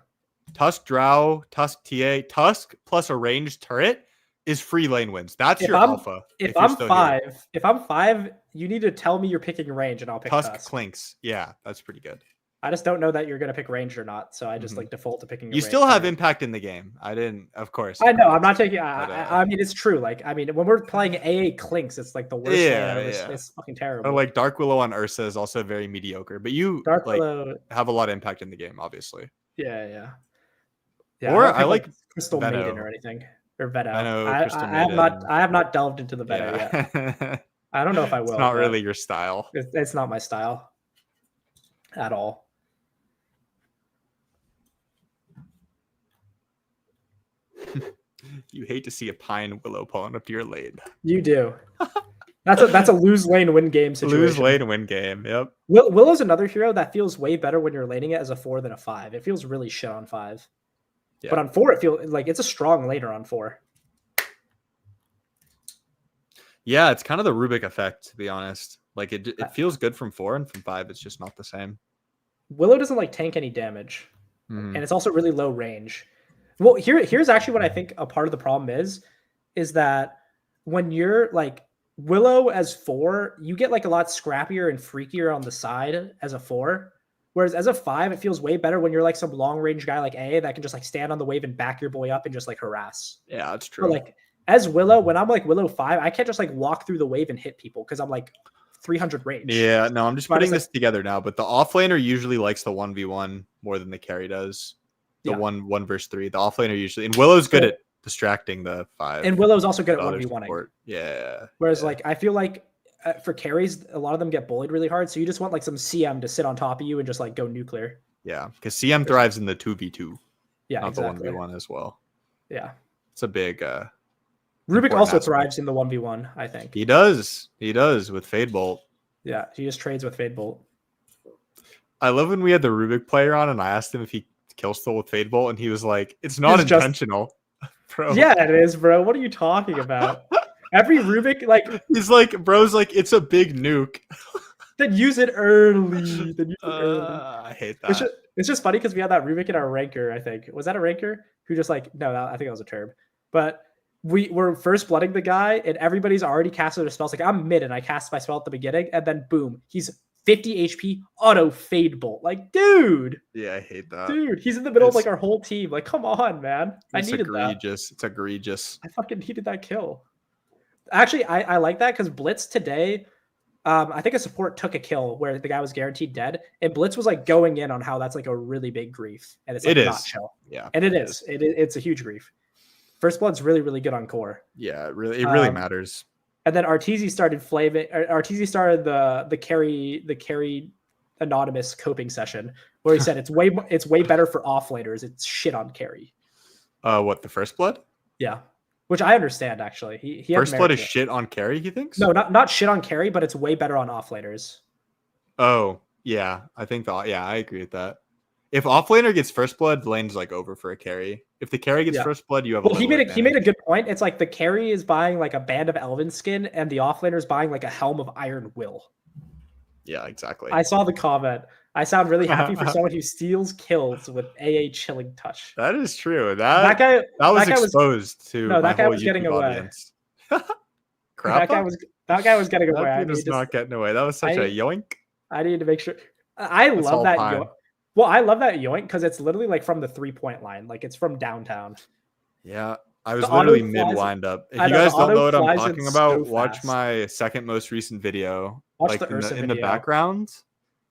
Tusk, Drow, Tusk, TA, Tusk plus a ranged turret is free lane wins. That's your alpha. If I'm five, you need to tell me you're picking range and I'll pick Tusk. Clinks. Yeah, that's pretty good. I just don't know that you're going to pick range or not, so I just like default to picking. You still have impact in the game. I didn't, of course. I know. I'm not taking. I mean, it's true. Like, I mean, when we're playing AA Clinks, it's like the worst. Yeah. It's fucking terrible. Or like Dark Willow on Ursa is also very mediocre, but you Willow have a lot of impact in the game, obviously. Yeah. Or I like Crystal Veto. Maiden or anything or Veto. I have not delved into the Veto yet. I don't know if I will. It's not really your style. It's not my style at all. You hate to see a Pine Willow pulling up to your lane. You do. That's a lose lane win game situation. Lose lane win game. Yep. Willow's another hero that feels way better when you're laning it as a 4 than a 5. It feels really shit on 5. Yeah. But on 4, it feels like it's a strong laner on 4. Yeah, it's kind of the Rubik effect, to be honest. Like it feels good from 4, and from 5, it's just not the same. Willow doesn't like tank any damage, and it's also really low range. Well, here's actually what I think a part of the problem is that when you're like Willow as 4, you get like a lot scrappier and freakier on the side as a 4. Whereas as a 5, it feels way better when you're like some long range guy like A that can just like stand on the wave and back your boy up and just like harass. Yeah, that's true. But like as Willow, when I'm like Willow 5, I can't just like walk through the wave and hit people because I'm like 300 range. Yeah, no, I'm just putting this together now. But the offlaner usually likes the 1v1 more than the carry does. The 1 versus 3. The offlaner usually, and Willow's good at distracting the 5. And Willow's also good at 1v1ing. Yeah. Whereas like I feel like for carries, a lot of them get bullied really hard. So you just want like some CM to sit on top of you and just like go nuclear. Yeah, because CM thrives in the 2v2. Yeah, not exactly. the 1v1 as well. Yeah. It's a big Rubik also thrives in the 1v1, I think. He does with Fade Bolt. Yeah, he just trades with Fade Bolt. I love when we had the Rubik player on and I asked him if he kill stole with Fade Bolt and he was like, it's not intentional. Bro. Yeah, it is, bro. What are you talking about? Every Rubik, like he's like, bro's like, it's a big nuke. Then use it early. I hate that. It's just funny because we had that Rubik in our ranker, I think. Was that a ranker? Who just like, no, I think that was a turb. But we're first blooding the guy, and everybody's already casted their spells. Like I'm mid, and I cast my spell at the beginning, and then boom, he's 50 HP auto fade bolt. Like, dude, Yeah, I hate that. dude, he's in the middle of It's- like our whole team. Like, come on, man. I It's needed that. egregious. It's egregious. I fucking needed that kill. Actually, I like that because Blitz today, I think a support took a kill where the guy was guaranteed dead, and Blitz was like going in on how that's like a really big grief, and it's like It not is. chill. Yeah. And it's a huge grief. First Blood's really, really good on core. Yeah, it really matters. And then Arteezy started flaming. Arteezy started the carry anonymous coping session where he said it's way better for offlaners. It's shit on carry. What, the First Blood? Yeah, which I understand actually. He had First Blood merit is to it. shit on carry, he thinks? No, not shit on carry, but it's way better on offlaners. Oh, yeah. I think I agree with that. If offlaner gets First Blood, the lane's like over for a carry. If the carry gets Yeah. First Blood, you have Well, a he little made a advantage. good point. It's like the carry is buying like a band of Elven skin, and the offlaner is buying like a helm of Iron Will. Yeah, exactly. I saw the comment. I sound really happy for someone who steals kills with AA Chilling Touch. That is true. That guy was that guy was- exposed to no, my that guy whole was getting YouTube away. audience. that Crap. guy was getting away. That dude was not getting away. That was such I- a yoink. I need to make sure. I That's love all that time. yoink. Well, I love that yoink because it's literally like from the 3-point line. Like it's from downtown. Yeah, I was The auto literally mid flies- wind up. If I you know, guys the don't auto know what I'm flies in talking about, so watch fast. my second most recent video. Watch like the Ursa in the video. background.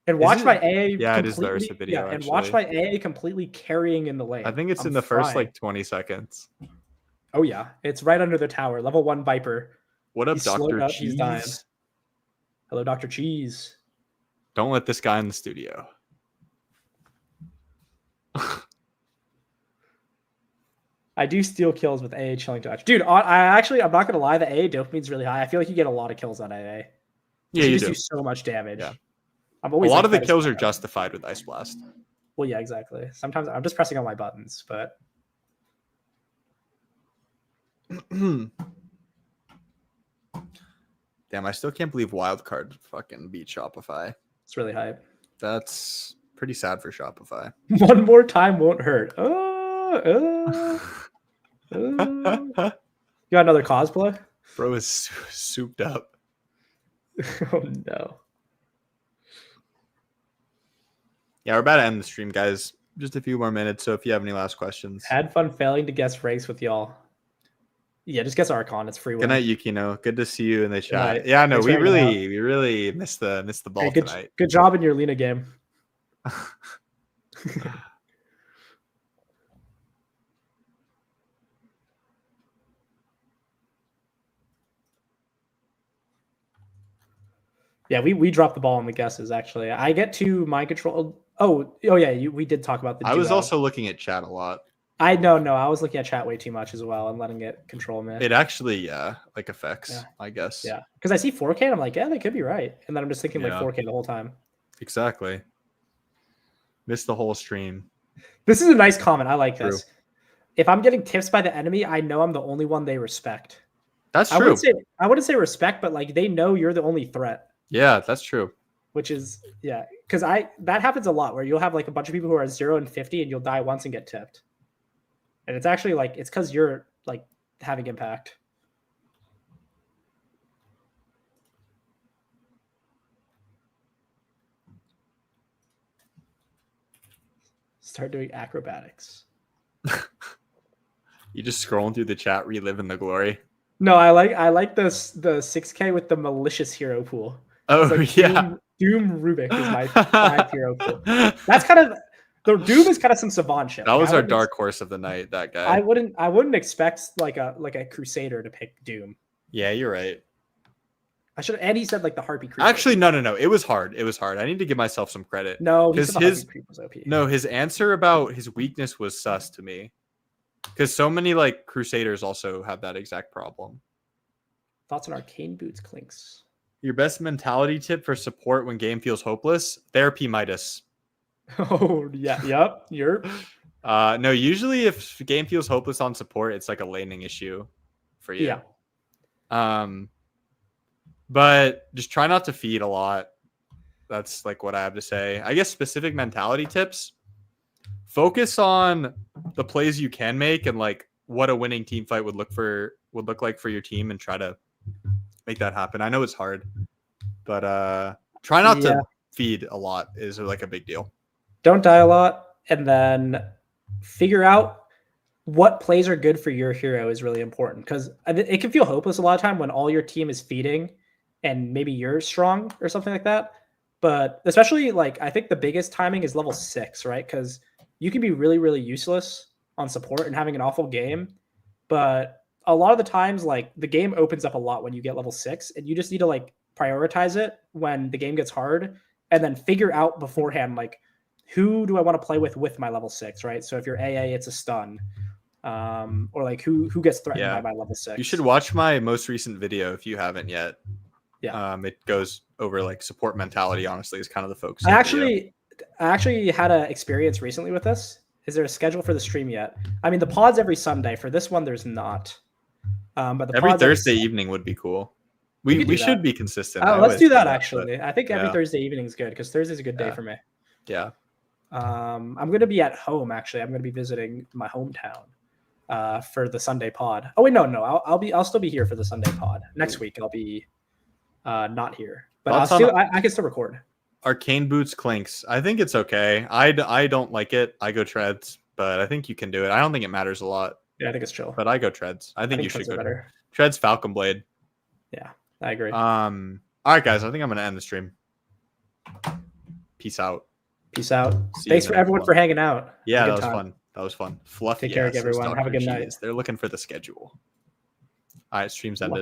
And watch Is it- my AA. Yeah, it is the completely- Ursa video, Yeah, and watch my actually. AA completely carrying in the lane. I think it's I'm in the first frying. like 20 seconds. Oh yeah, it's right under the tower. Level 1 Viper. What up, He's slowed Dr. up, he's dying. Cheese? Hello, Dr. Cheese. Don't let this guy in the studio. I do steal kills with AA Chilling Touch. Dude, I'm not gonna lie, the AA dopamine's really high. I feel like you get a lot of kills on AA. Yeah, you just do. do so much damage. Yeah. I'm A always lot like of the that as kills are well. justified with Ice Blast. Well, yeah, exactly. Sometimes I'm just pressing all my buttons, but Damn, I still can't believe Wildcard fucking beat Shopify. it's really hype. That's pretty sad for Shopify. One more time won't hurt. You got another cosplay? Bro is souped up. Oh no. Yeah, we're about to end the stream, guys. Just a few more minutes. So if you have any last questions. Had fun failing to guess ranks with y'all. Yeah, just guess Archon. It's free Good win. night, Yukino. Good to see you in the chat. night. Yeah, no, Thanks we for hanging out. really missed the ball Hey, tonight. good job in your Lena game. Yeah, we dropped the ball on the guesses. Actually, I get to mind control. Oh yeah, we did talk about the. I was duo. also looking at chat a lot. I was looking at chat way too much as well and letting it control me. It actually, like affects, Yeah. I guess. Yeah, because I see 4K and I'm like, yeah, they could be right, and then I'm just thinking Yeah. like 4K the whole time. Exactly. Missed the whole stream. This is a nice comment. I like True. this. If I'm getting tips by the enemy, I know I'm the only one they respect. That's I true. wouldn't say respect, but like they know you're the only threat, Yeah, that's true. which is because that happens a lot where you'll have like a bunch of people who are 0 and 50 and you'll die once and get tipped. And it's actually like it's because you're like having impact. Start doing acrobatics. You just scrolling through the chat, reliving the glory. No, I like the 6K with the malicious hero pool. Oh It's like yeah. Doom Rubik is my 5 hero pool. That's kind of the Doom is kind of some savant shit. That Like, was I our wouldn't dark horse of the night, that guy. I wouldn't expect like a Crusader to pick Doom. Yeah, you're right. I should and he said like the Harpy Creeper. Actually, no. It was hard. I need to give myself some credit. No, he 'Cause said the his- Harpy Creeper was OP. No, his answer about his weakness was sus to me. Because so many like Crusaders also have that exact problem. Thoughts on Arcane Boots Clinks. Your best mentality tip for support when game feels hopeless? Therapy Midas. Oh yeah, yep. You're No, usually if game feels hopeless on support, it's like a laning issue for you. yeah. But just try not to feed a lot. That's like what I have to say. I guess specific mentality tips. Focus on the plays you can make and like what a winning team fight would look like for your team and try to make that happen. I know it's hard, but try not to feed a lot is like a big deal. Don't die a lot, and then figure out what plays are good for your hero is really important, because it can feel hopeless a lot of time when all your team is feeding and maybe you're strong or something like that. But especially like I think the biggest timing is level 6, right? Because you can be really, really useless on support and having an awful game. But a lot of the times, like the game opens up a lot when you get level 6, and you just need to like prioritize it when the game gets hard, and then figure out beforehand, like, who do I want to play with my level 6, right? So if you're AA, it's a stun. Or like who gets threatened by my level 6. You should watch my most recent video if you haven't yet. Yeah. It goes over like support mentality, honestly, is kind of the focus. I actually had an experience recently with this. Is there a schedule for the stream yet? I mean, the pod's every Sunday. For this one, there's not. But the every pod's Thursday evening would be cool. We should be consistent. Let's do that actually. I think every Thursday evening is good because Thursday's a good day for me. Yeah. I'm going to be at home actually. I'm going to be visiting my hometown for the Sunday pod. Oh wait, no. I'll still be here for the Sunday pod. Next week I'll be not here. But I can still record. Arcane Boots Clinks. I think it's okay. I don't like it. I go treads, but I think you can do it. I don't think it matters a lot. Yeah, I think it's chill. But I go treads. I think you should go better. Treads Falcon Blade. Yeah, I agree. All right, guys. I think I'm gonna end the stream. Peace out. Peace out. Thanks for everyone for hanging out. Yeah, that was fun. That was fun. Fluffy. Take care of everyone. Have a good night. They're looking for the schedule. All right, stream's ended.